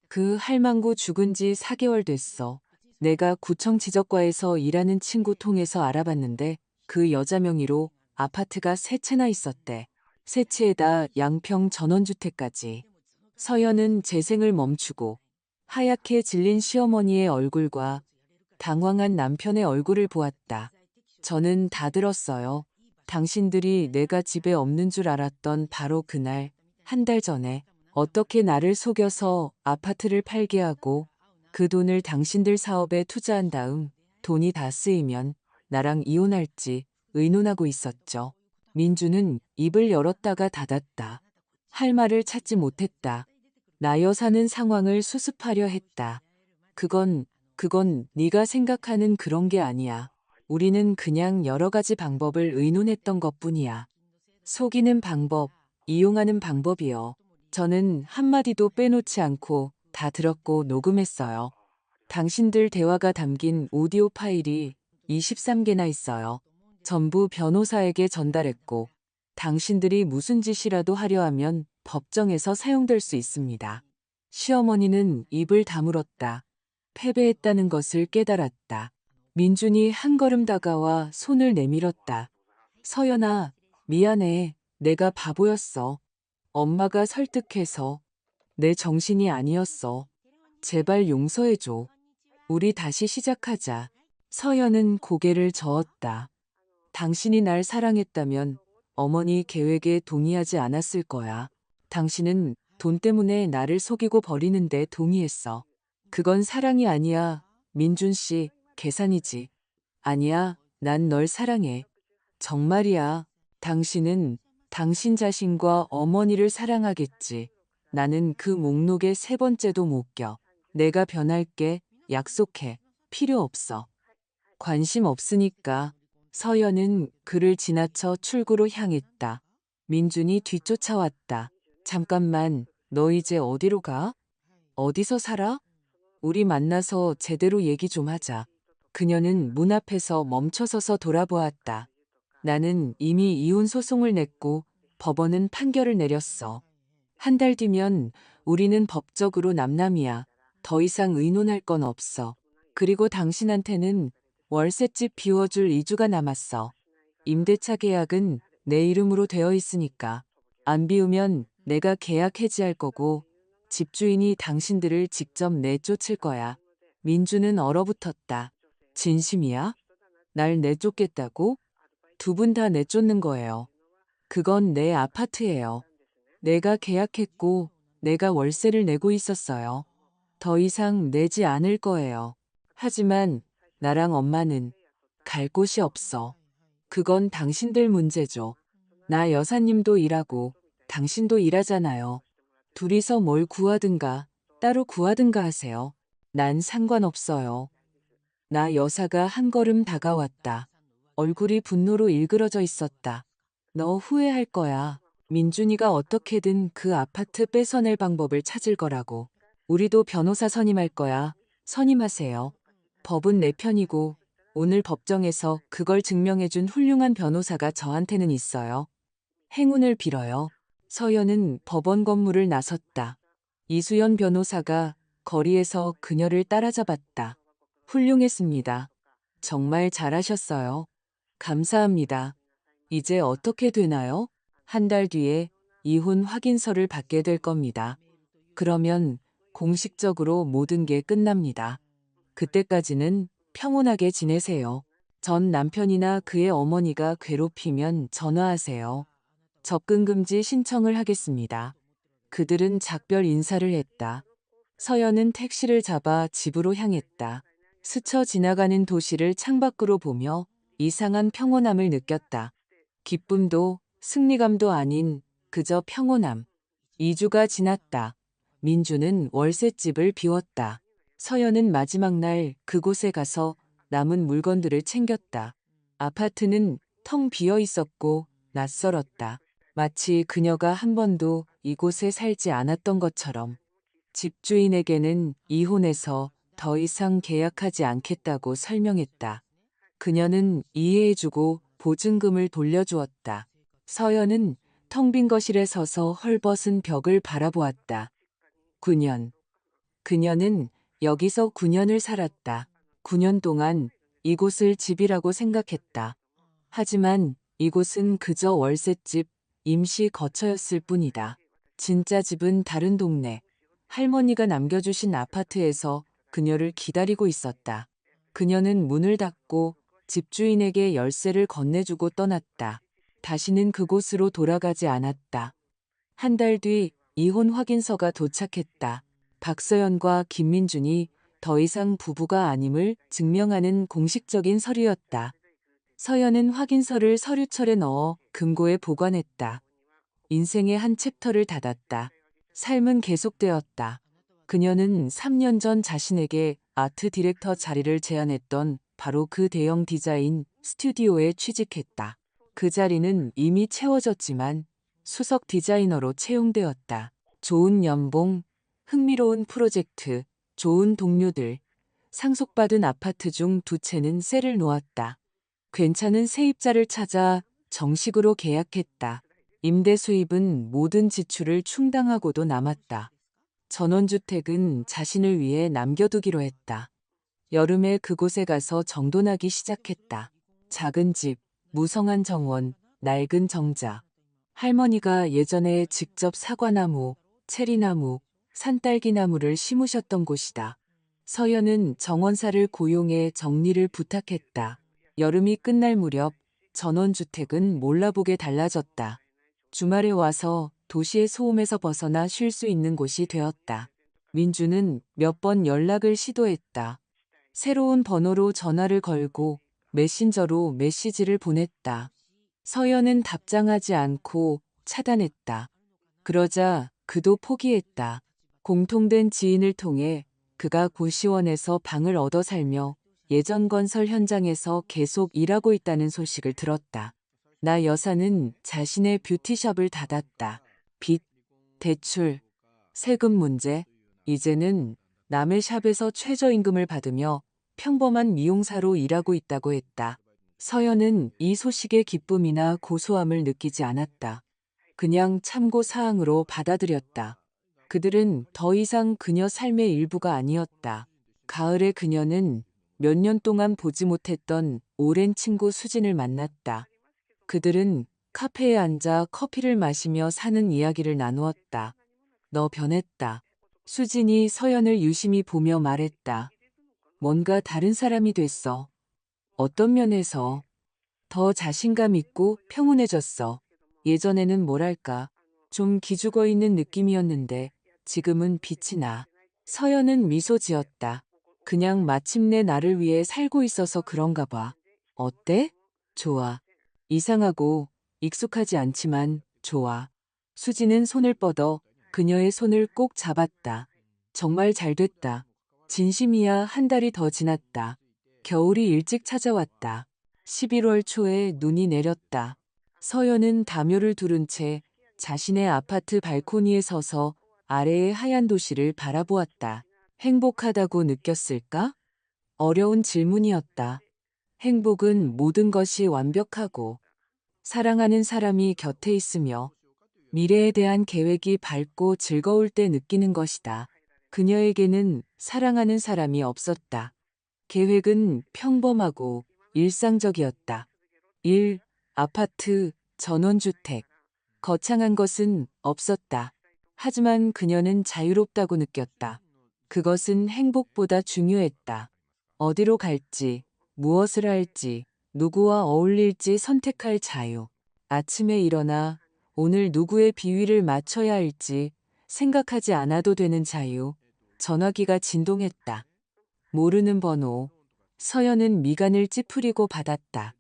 그 할망구 죽은 지 4개월 됐어. 내가 구청 지적과에서 일하는 친구 통해서 알아봤는데 그 여자 명의로 아파트가 3채나 있었대. 3채에다 양평 전원주택까지. 서연은 재생을 멈추고 하얗게 질린 시어머니의 얼굴과 당황한 남편의 얼굴을 보았다. 저는 다 들었어요. 당신들이 내가 집에 없는 줄 알았던 바로 그날, 한 달 전에 어떻게 나를 속여서 아파트를 팔게 하고 그 돈을 당신들 사업에 투자한 다음 돈이 다 쓰이면 나랑 이혼할지 의논하고 있었죠. 민주는 입을 열었다가 닫았다. 할 말을 찾지 못했다. 나 여사는 상황을 수습하려 했다. 그건 네가 생각하는 그런 게 아니야. 우리는 그냥 여러 가지 방법을 의논했던 것뿐이야. 속이는 방법, 이용하는 방법이요. 저는 한마디도 빼놓지 않고 다 들었고 녹음했어요. 당신들 대화가 담긴 오디오 파일이 23개나 있어요. 전부 변호사에게 전달했고 당신들이 무슨 짓이라도 하려 하면 법정에서 사용될 수 있습니다. 시어머니는 입을 다물었다. 패배했다는 것을 깨달았다. 민준이 한 걸음 다가와 손을 내밀었다. 서연아, 미안해. 내가 바보였어. 엄마가 설득해서 내 정신이 아니었어. 제발 용서해줘. 우리 다시 시작하자. 서연은 고개를 저었다. 당신이 날 사랑했다면 어머니 계획에 동의하지 않았을 거야. 당신은 돈 때문에 나를 속이고 버리는데 동의했어. 그건 사랑이 아니야. 민준 씨, 계산이지. 아니야, 난 널 사랑해. 정말이야. 당신은 당신 자신과 어머니를 사랑하겠지. 나는 그 목록에 세 번째도 못 껴. 내가 변할게. 약속해. 필요 없어. 관심 없으니까. 서연은 그를 지나쳐 출구로 향했다. 민준이 뒤쫓아왔다. 잠깐만, 너 이제 어디로 가? 어디서 살아? 우리 만나서 제대로 얘기 좀 하자. 그녀는 문 앞에서 멈춰서서 돌아보았다. 나는 이미 이혼 소송을 냈고 법원은 판결을 내렸어. 한 달 뒤면 우리는 법적으로 남남이야. 더 이상 의논할 건 없어. 그리고 당신한테는 월세집 비워줄 2주가 남았어. 임대차 계약은 내 이름으로 되어 있으니까. 안 비우면 내가 계약 해지할 거고 집주인이 당신들을 직접 내쫓을 거야. 민주는 얼어붙었다. 진심이야? 날 내쫓겠다고? 두 분 다 내쫓는 거예요. 그건 내 아파트예요. 내가 계약했고 내가 월세를 내고 있었어요. 더 이상 내지 않을 거예요. 하지만 나랑 엄마는 갈 곳이 없어. 그건 당신들 문제죠. 나 여사님도 일하고 당신도 일하잖아요. 둘이서 뭘 구하든가 따로 구하든가 하세요. 난 상관없어요. 나 여사가 한 걸음 다가왔다. 얼굴이 분노로 일그러져 있었다. 너 후회할 거야. 민준이가 어떻게든 그 아파트 뺏어낼 방법을 찾을 거라고. 우리도 변호사 선임할 거야. 선임하세요. 법은 내 편이고 오늘 법정에서 그걸 증명해준 훌륭한 변호사가 저한테는 있어요. 행운을 빌어요. 서연은 법원 건물을 나섰다. 이수연 변호사가 거리에서 그녀를 따라잡았다. 훌륭했습니다. 정말 잘하셨어요. 감사합니다. 이제 어떻게 되나요? 한 달 뒤에 이혼 확인서를 받게 될 겁니다. 그러면 공식적으로 모든 게 끝납니다. 그때까지는 평온하게 지내세요. 전 남편이나 그의 어머니가 괴롭히면 전화하세요. 접근 금지 신청을 하겠습니다. 그들은 작별 인사를 했다. 서연은 택시를 잡아 집으로 향했다. 스쳐 지나가는 도시를 창밖으로 보며 이상한 평온함을 느꼈다. 기쁨도 승리감도 아닌 그저 평온함. 2주가 지났다. 민주는 월세집을 비웠다. 서연은 마지막 날 그곳에 가서 남은 물건들을 챙겼다. 아파트는 텅 비어 있었고 낯설었다. 마치 그녀가 한 번도 이곳에 살지 않았던 것처럼. 집주인에게는 이혼해서 더 이상 계약하지 않겠다고 설명했다. 그녀는 이해해주고 보증금을 돌려주었다. 서연은 텅 빈 거실에 서서 헐벗은 벽을 바라보았다. 9년. 그녀는 여기서 9년을 살았다. 9년 동안 이곳을 집이라고 생각했다. 하지만 이곳은 그저 월세집, 임시 거처였을 뿐이다. 진짜 집은 다른 동네. 할머니가 남겨주신 아파트에서 그녀를 기다리고 있었다. 그녀는 문을 닫고 집주인에게 열쇠를 건네주고 떠났다. 다시는 그곳으로 돌아가지 않았다. 한 달 뒤 이혼 확인서가 도착했다. 박서연과 김민준이 더 이상 부부가 아님을 증명하는 공식적인 서류였다. 서연은 확인서를 서류철에 넣어 금고에 보관했다. 인생의 한 챕터를 닫았다. 삶은 계속되었다. 그녀는 3년 전 자신에게 아트 디렉터 자리를 제안했던 바로 그 대형 디자인 스튜디오에 취직했다. 그 자리는 이미 채워졌지만 수석 디자이너로 채용되었다. 좋은 연봉, 흥미로운 프로젝트, 좋은 동료들, 상속받은 아파트 중 2채는 셀을 놓았다. 괜찮은 세입자를 찾아 정식으로 계약했다. 임대 수입은 모든 지출을 충당하고도 남았다. 전원주택은 자신을 위해 남겨두기로 했다. 여름에 그곳에 가서 정돈하기 시작했다. 작은 집, 무성한 정원, 낡은 정자. 할머니가 예전에 직접 사과나무, 체리나무, 산딸기나무를 심으셨던 곳이다. 서연은 정원사를 고용해 정리를 부탁했다. 여름이 끝날 무렵 전원주택은 몰라보게 달라졌다. 주말에 와서 도시의 소음에서 벗어나 쉴 수 있는 곳이 되었다. 민주는 몇 번 연락을 시도했다. 새로운 번호로 전화를 걸고 메신저로 메시지를 보냈다. 서연은 답장하지 않고 차단했다. 그러자 그도 포기했다. 공통된 지인을 통해 그가 고시원에서 방을 얻어 살며 예전 건설 현장에서 계속 일하고 있다는 소식을 들었다. 나 여사는 자신의 뷰티숍을 닫았다. 빚, 대출, 세금 문제, 이제는 남의 샵에서 최저임금을 받으며 평범한 미용사로 일하고 있다고 했다. 서연은 이 소식에 기쁨이나 고소함을 느끼지 않았다. 그냥 참고 사항으로 받아들였다. 그들은 더 이상 그녀 삶의 일부가 아니었다. 가을에 그녀는 몇 년 동안 보지 못했던 오랜 친구 수진을 만났다. 그들은 카페에 앉아 커피를 마시며 사는 이야기를 나누었다. 너 변했다. 수진이 서연을 유심히 보며 말했다. 뭔가 다른 사람이 됐어. 어떤 면에서 더 자신감 있고 평온해졌어. 예전에는 뭐랄까, 좀 기죽어 있는 느낌이었는데 지금은 빛이 나. 서연은 미소 지었다. 그냥 마침내 나를 위해 살고 있어서 그런가 봐. 어때? 좋아. 이상하고 익숙하지 않지만 좋아. 수지는 손을 뻗어 그녀의 손을 꼭 잡았다. 정말 잘 됐다. 진심이야. 한 달이 더 지났다. 겨울이 일찍 찾아왔다. 11월 초에 눈이 내렸다. 서연은 담요를 두른 채 자신의 아파트 발코니에 서서 아래의 하얀 도시를 바라보았다. 행복하다고 느꼈을까? 어려운 질문이었다. 행복은 모든 것이 완벽하고 사랑하는 사람이 곁에 있으며 미래에 대한 계획이 밝고 즐거울 때 느끼는 것이다. 그녀에게는 사랑하는 사람이 없었다. 계획은 평범하고 일상적이었다. 일, 아파트, 전원주택. 거창한 것은 없었다. 하지만 그녀는 자유롭다고 느꼈다. 그것은 행복보다 중요했다. 어디로 갈지, 무엇을 할지, 누구와 어울릴지 선택할 자유. 아침에 일어나 오늘 누구의 비위를 맞춰야 할지 생각하지 않아도 되는 자유. 전화기가 진동했다. 모르는 번호. 서연은 미간을 찌푸리고 받았다.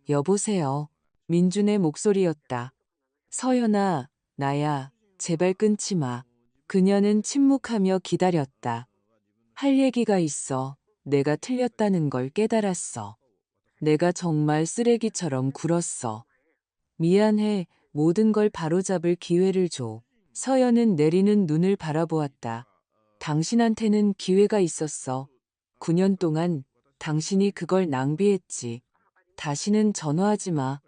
여보세요. 민준의 목소리였다. 서연아, 나야. 제발 끊지 마. 그녀는 침묵하며 기다렸다. 할 얘기가 있어. 내가 틀렸다는 걸 깨달았어. 내가 정말 쓰레기처럼 굴었어. 미안해. 모든 걸 바로잡을 기회를 줘. 서연은 내리는 눈을 바라보았다. 당신한테는 기회가 있었어. 9년 동안 당신이 그걸 낭비했지. 다시는 전화하지 마.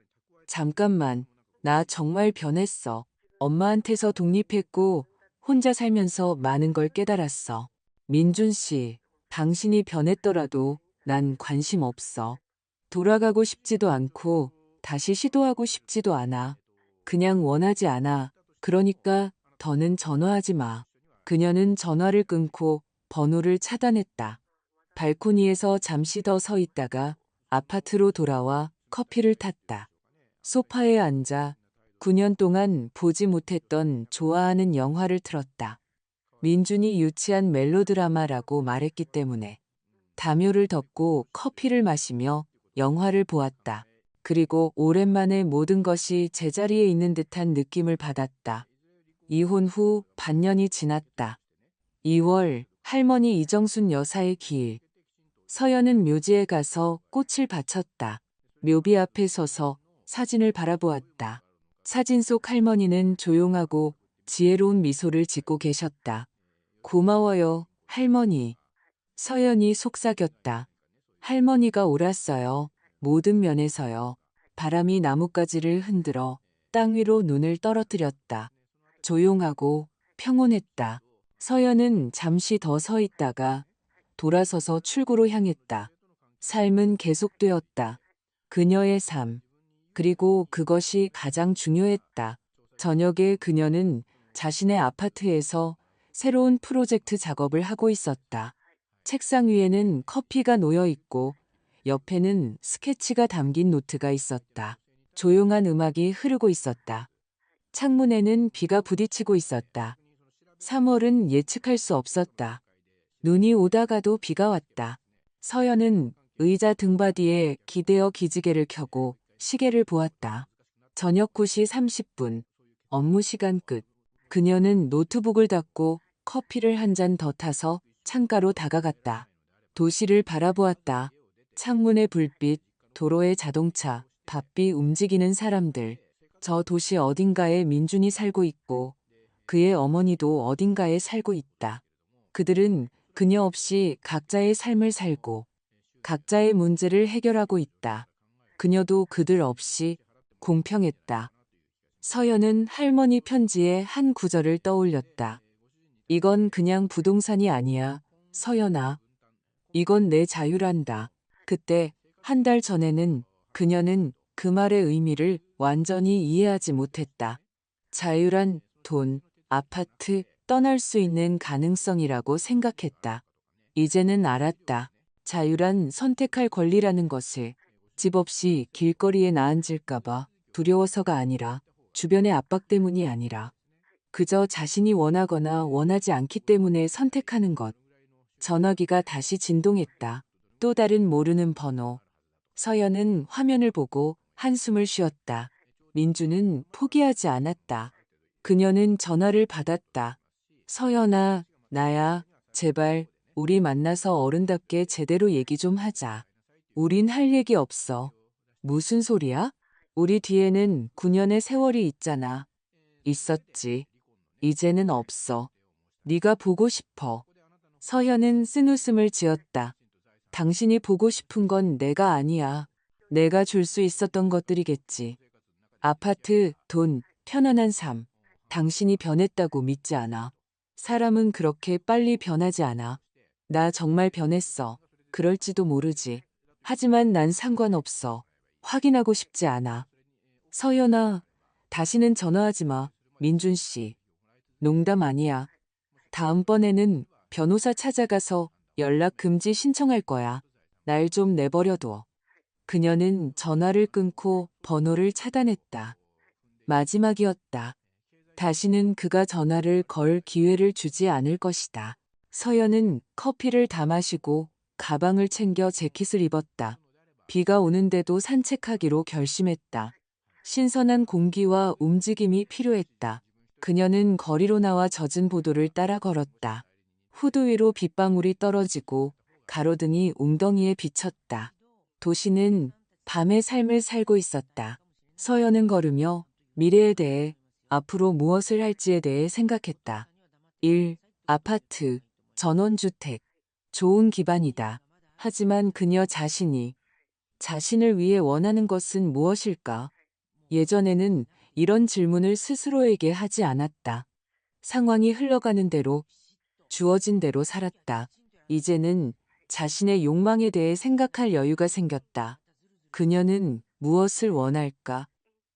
잠깐만. 나 정말 변했어. 엄마한테서 독립했고 혼자 살면서 많은 걸 깨달았어. 민준 씨, 당신이 변했더라도 난 관심 없어. 돌아가고 싶지도 않고 다시 시도하고 싶지도 않아. 그냥 원하지 않아. 그러니까 더는 전화하지 마. 그녀는 전화를 끊고 번호를 차단했다. 발코니에서 잠시 더 서 있다가 아파트로 돌아와 커피를 탔다. 소파에 앉아 9년 동안 보지 못했던 좋아하는 영화를 틀었다. 민준이 유치한 멜로드라마라고 말했기 때문에 담요를 덮고 커피를 마시며 영화를 보았다. 그리고 오랜만에 모든 것이 제자리에 있는 듯한 느낌을 받았다. 이혼 후 반년이 지났다. 2월 할머니 이정순 여사의 기일. 서연은 묘지에 가서 꽃을 바쳤다. 묘비 앞에 서서 사진을 바라보았다. 사진 속 할머니는 조용하고 지혜로운 미소를 짓고 계셨다. 고마워요, 할머니. 서연이 속삭였다. 할머니가 옳았어요. 모든 면에서요. 바람이 나뭇가지를 흔들어 땅 위로 눈을 떨어뜨렸다. 조용하고 평온했다. 서연은 잠시 더 서 있다가 돌아서서 출구로 향했다. 삶은 계속되었다. 그녀의 삶. 그리고 그것이 가장 중요했다. 저녁에 그녀는 자신의 아파트에서 새로운 프로젝트 작업을 하고 있었다. 책상 위에는 커피가 놓여 있고 옆에는 스케치가 담긴 노트가 있었다. 조용한 음악이 흐르고 있었다. 창문에는 비가 부딪히고 있었다. 3월은 예측할 수 없었다. 눈이 오다가도 비가 왔다. 서연은 의자 등받이에 기대어 기지개를 켜고 시계를 보았다. 저녁 9시 30분. 업무 시간 끝. 그녀는 노트북을 닫고 커피를 한 잔 더 타서 창가로 다가갔다. 도시를 바라보았다. 창문의 불빛, 도로의 자동차, 바삐 움직이는 사람들. 저 도시 어딘가에 민준이 살고 있고 그의 어머니도 어딘가에 살고 있다. 그들은 그녀 없이 각자의 삶을 살고 각자의 문제를 해결하고 있다. 그녀도 그들 없이 공평했다. 서연은 할머니 편지의 한 구절을 떠올렸다. 이건 그냥 부동산이 아니야, 서연아. 이건 내 자유란다. 그때 한 달 전에는 그녀는 그 말의 의미를 완전히 이해하지 못했다. 자유란 돈, 아파트, 떠날 수 있는 가능성이라고 생각했다. 이제는 알았다. 자유란 선택할 권리라는 것을. 집 없이 길거리에 나앉을까봐 두려워서가 아니라 주변의 압박 때문이 아니라 그저 자신이 원하거나 원하지 않기 때문에 선택하는 것. 전화기가 다시 진동했다. 또 다른 모르는 번호. 서연은 화면을 보고 한숨을 쉬었다. 민주는 포기하지 않았다. 그녀는 전화를 받았다. 서연아, 나야. 제발 우리 만나서 어른답게 제대로 얘기 좀 하자. 우린 할 얘기 없어. 무슨 소리야? 우리 뒤에는 9년의 세월이 있잖아. 있었지. 이제는 없어. 네가 보고 싶어. 서현은 쓴웃음을 지었다. 당신이 보고 싶은 건 내가 아니야. 내가 줄 수 있었던 것들이겠지. 아파트, 돈, 편안한 삶. 당신이 변했다고 믿지 않아. 사람은 그렇게 빨리 변하지 않아. 나 정말 변했어. 그럴지도 모르지. 하지만 난 상관없어. 확인하고 싶지 않아. 서연아, 다시는 전화하지 마. 민준 씨. 농담 아니야. 다음번에는 변호사 찾아가서 연락 금지 신청할 거야. 날 좀 내버려둬. 그녀는 전화를 끊고 번호를 차단했다. 마지막이었다. 다시는 그가 전화를 걸 기회를 주지 않을 것이다. 서연은 커피를 다 마시고 가방을 챙겨 재킷을 입었다. 비가 오는데도 산책하기로 결심했다. 신선한 공기와 움직임이 필요했다. 그녀는 거리로 나와 젖은 보도를 따라 걸었다. 후드 위로 빗방울이 떨어지고 가로등이 웅덩이에 비쳤다. 도시는 밤의 삶을 살고 있었다. 서연은 걸으며 미래에 대해 앞으로 무엇을 할지에 대해 생각했다. 1. 아파트, 전원주택. 좋은 기반이다. 하지만 그녀 자신을 위해 원하는 것은 무엇일까? 예전에는 이런 질문을 스스로에게 하지 않았다. 상황이 흘러가는 대로, 주어진 대로 살았다. 이제는 자신의 욕망에 대해 생각할 여유가 생겼다. 그녀는 무엇을 원할까?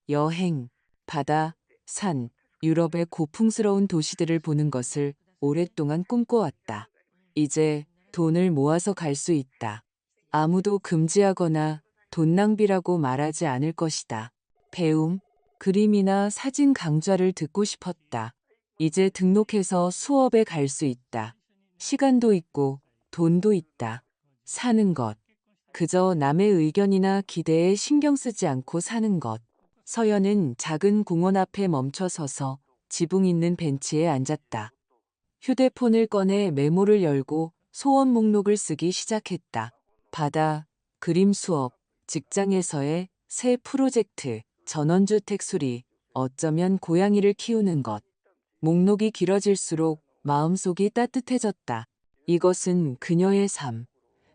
여행, 바다, 산, 유럽의 고풍스러운 도시들을 보는 것을 오랫동안 꿈꿔왔다. 이제 돈을 모아서 갈 수 있다. 아무도 금지하거나 돈 낭비라고 말하지 않을 것이다. 배움, 그림이나 사진 강좌를 듣고 싶었다. 이제 등록해서 수업에 갈 수 있다. 시간도 있고 돈도 있다. 사는 것. 그저 남의 의견이나 기대에 신경 쓰지 않고 사는 것. 서연은 작은 공원 앞에 멈춰 서서 지붕 있는 벤치에 앉았다. 휴대폰을 꺼내 메모를 열고 소원 목록을 쓰기 시작했다. 바다, 그림 수업, 직장에서의 새 프로젝트, 전원주택 수리, 어쩌면 고양이를 키우는 것. 목록이 길어질수록 마음속이 따뜻해졌다. 이것은 그녀의 삶,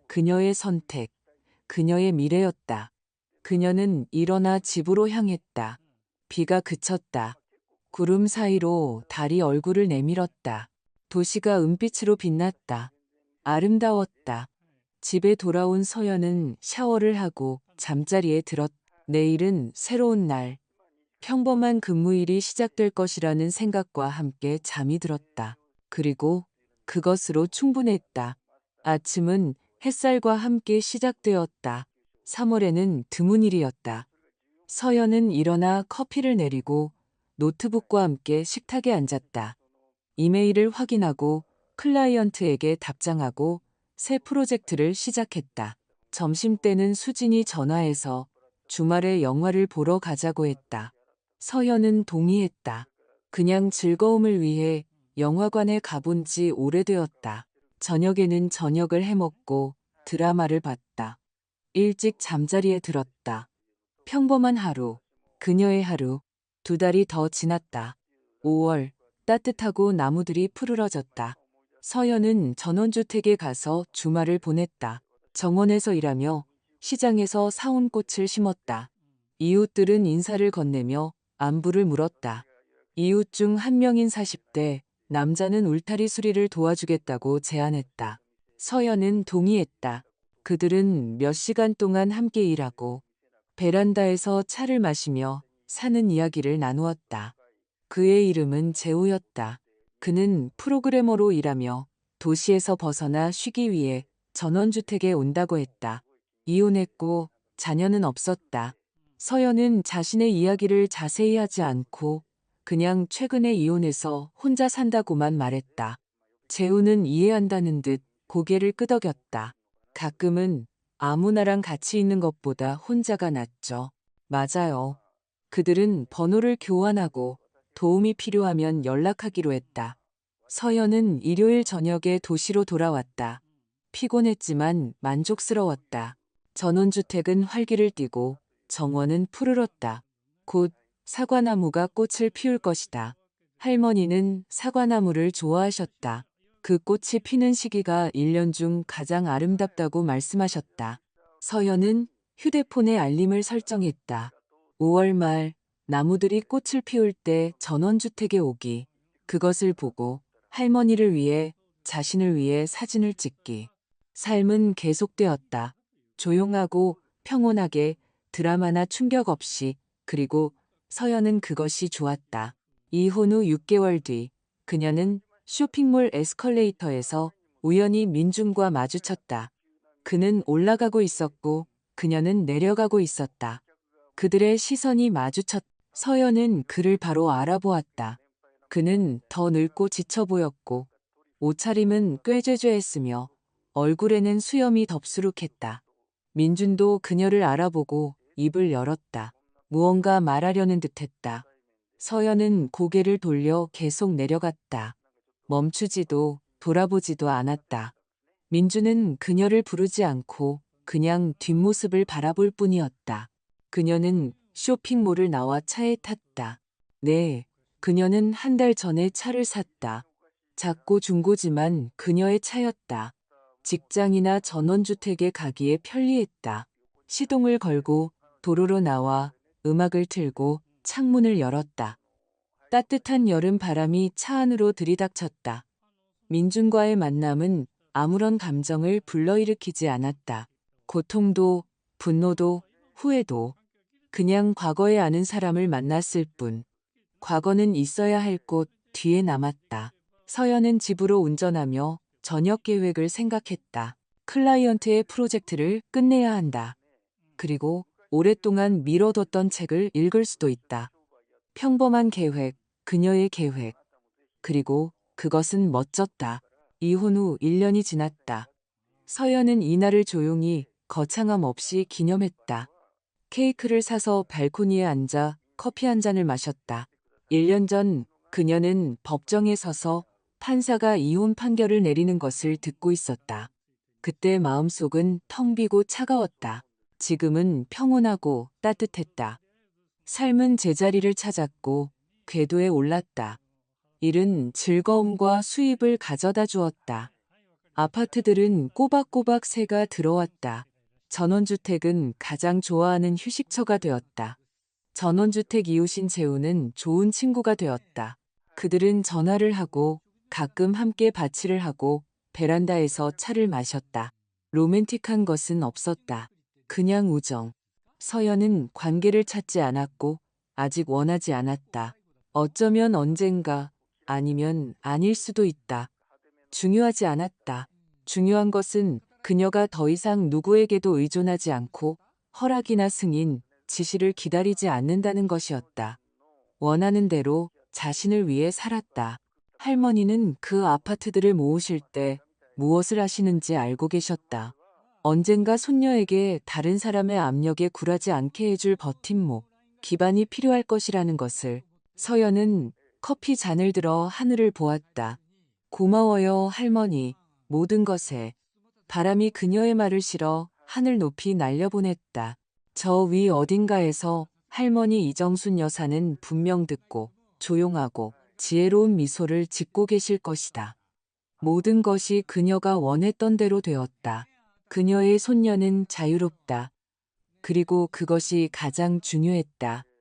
그녀의 선택, 그녀의 미래였다. 그녀는 일어나 집으로 향했다. 비가 그쳤다. 구름 사이로 달이 얼굴을 내밀었다. 도시가 은빛으로 빛났다. 아름다웠다. 집에 돌아온 서연은 샤워를 하고 잠자리에 들었다. 내일은 새로운 날. 평범한 근무일이 시작될 것이라는 생각과 함께 잠이 들었다. 그리고 그것으로 충분했다. 아침은 햇살과 함께 시작되었다. 3월에는 드문 일이었다. 서연은 일어나 커피를 내리고 노트북과 함께 식탁에 앉았다. 이메일을 확인하고 클라이언트에게 답장하고 새 프로젝트를 시작했다. 점심때는 수진이 전화해서 주말에 영화를 보러 가자고 했다. 서연은 동의했다. 그냥 즐거움을 위해 영화관에 가본 지 오래되었다. 저녁에는 저녁을 해먹고 드라마를 봤다. 일찍 잠자리에 들었다. 평범한 하루, 그녀의 하루, 2달이 더 지났다. 5월, 따뜻하고 나무들이 푸르러졌다. 서연은 전원주택에 가서 주말을 보냈다. 정원에서 일하며 시장에서 사온 꽃을 심었다. 이웃들은 인사를 건네며 안부를 물었다. 이웃 중 한 명인 40대 남자는 울타리 수리를 도와주겠다고 제안했다. 서연은 동의했다. 그들은 몇 시간 동안 함께 일하고 베란다에서 차를 마시며 사는 이야기를 나누었다. 그의 이름은 재우였다. 그는 프로그래머로 일하며 도시에서 벗어나 쉬기 위해 전원주택에 온다고 했다. 이혼했고 자녀는 없었다. 서연은 자신의 이야기를 자세히 하지 않고 그냥 최근에 이혼해서 혼자 산다고만 말했다. 재우는 이해한다는 듯 고개를 끄덕였다. 가끔은 아무나랑 같이 있는 것보다 혼자가 낫죠. 맞아요. 그들은 번호를 교환하고 도움이 필요하면 연락하기로 했다. 서연은 일요일 저녁에 도시로 돌아왔다. 피곤했지만 만족스러웠다. 전원주택은 활기를 띠고 정원은 푸르렀다. 곧 사과나무가 꽃을 피울 것이다. 할머니는 사과나무를 좋아하셨다. 그 꽃이 피는 시기가 1년 중 가장 아름답다고 말씀하셨다. 서연은 휴대폰에 알림을 설정했다. 5월 말 나무들이 꽃을 피울 때 전원주택에 오기. 그것을 보고 할머니를 위해 자신을 위해 사진을 찍기. 삶은 계속되었다. 조용하고 평온하게 드라마나 충격 없이. 그리고 서연은 그것이 좋았다. 이혼 후 6개월 뒤 그녀는 쇼핑몰 에스컬레이터에서 우연히 민준과 마주쳤다. 그는 올라가고 있었고 그녀는 내려가고 있었다. 그들의 시선이 마주쳤. 서연은 그를 바로 알아보았다. 그는 더 늙고 지쳐 보였고 옷차림은 꾀죄죄했으며 얼굴에는 수염이 덥수룩했다. 민준도 그녀를 알아보고 입을 열었다. 무언가 말하려는 듯했다. 서연은 고개를 돌려 계속 내려갔다. 멈추지도 돌아보지도 않았다. 민준은 그녀를 부르지 않고 그냥 뒷모습을 바라볼 뿐이었다. 그녀는 쇼핑몰을 나와 차에 탔다. 네, 그녀는 한 달 전에 차를 샀다. 작고 중고지만 그녀의 차였다. 직장이나 전원주택에 가기에 편리했다. 시동을 걸고 도로로 나와 음악을 틀고 창문을 열었다. 따뜻한 여름 바람이 차 안으로 들이닥쳤다. 민준과의 만남은 아무런 감정을 불러일으키지 않았다. 고통도, 분노도, 후회도. 그냥 과거에 아는 사람을 만났을 뿐. 과거는 있어야 할 곳 뒤에 남았다. 서연은 집으로 운전하며 저녁 계획을 생각했다. 클라이언트의 프로젝트를 끝내야 한다. 그리고 오랫동안 미뤄뒀던 책을 읽을 수도 있다. 평범한 계획, 그녀의 계획. 그리고 그것은 멋졌다. 이혼 후 1년이 지났다. 서연은 이날을 조용히 거창함 없이 기념했다. 케이크를 사서 발코니에 앉아 커피 한 잔을 마셨다. 1년 전 그녀는 법정에 서서 판사가 이혼 판결을 내리는 것을 듣고 있었다. 그때 마음속은 텅 비고 차가웠다. 지금은 평온하고 따뜻했다. 삶은 제자리를 찾았고 궤도에 올랐다. 일은 즐거움과 수입을 가져다 주었다. 아파트들은 꼬박꼬박 새가 들어왔다. 전원주택은 가장 좋아하는 휴식처가 되었다. 전원주택 이웃인 재우는 좋은 친구가 되었다. 그들은 전화를 하고 가끔 함께 바치를 하고 베란다에서 차를 마셨다. 로맨틱한 것은 없었다. 그냥 우정. 서연은 관계를 찾지 않았고 아직 원하지 않았다. 어쩌면 언젠가 아니면 아닐 수도 있다. 중요하지 않았다. 중요한 것은 그녀가 더 이상 누구에게도 의존하지 않고 허락이나 승인, 지시를 기다리지 않는다는 것이었다. 원하는 대로 자신을 위해 살았다. 할머니는 그 아파트들을 모으실 때 무엇을 하시는지 알고 계셨다. 언젠가 손녀에게 다른 사람의 압력에 굴하지 않게 해줄 버팀목, 기반이 필요할 것이라는 것을. 서연은 커피 잔을 들어 하늘을 보았다. 고마워요, 할머니. 모든 것에. 바람이 그녀의 말을 실어 하늘 높이 날려보냈다. 저 위 어딘가에서 할머니 이정순 여사는 분명 듣고 조용하고 지혜로운 미소를 짓고 계실 것이다. 모든 것이 그녀가 원했던 대로 되었다. 그녀의 손녀는 자유롭다. 그리고 그것이 가장 중요했다.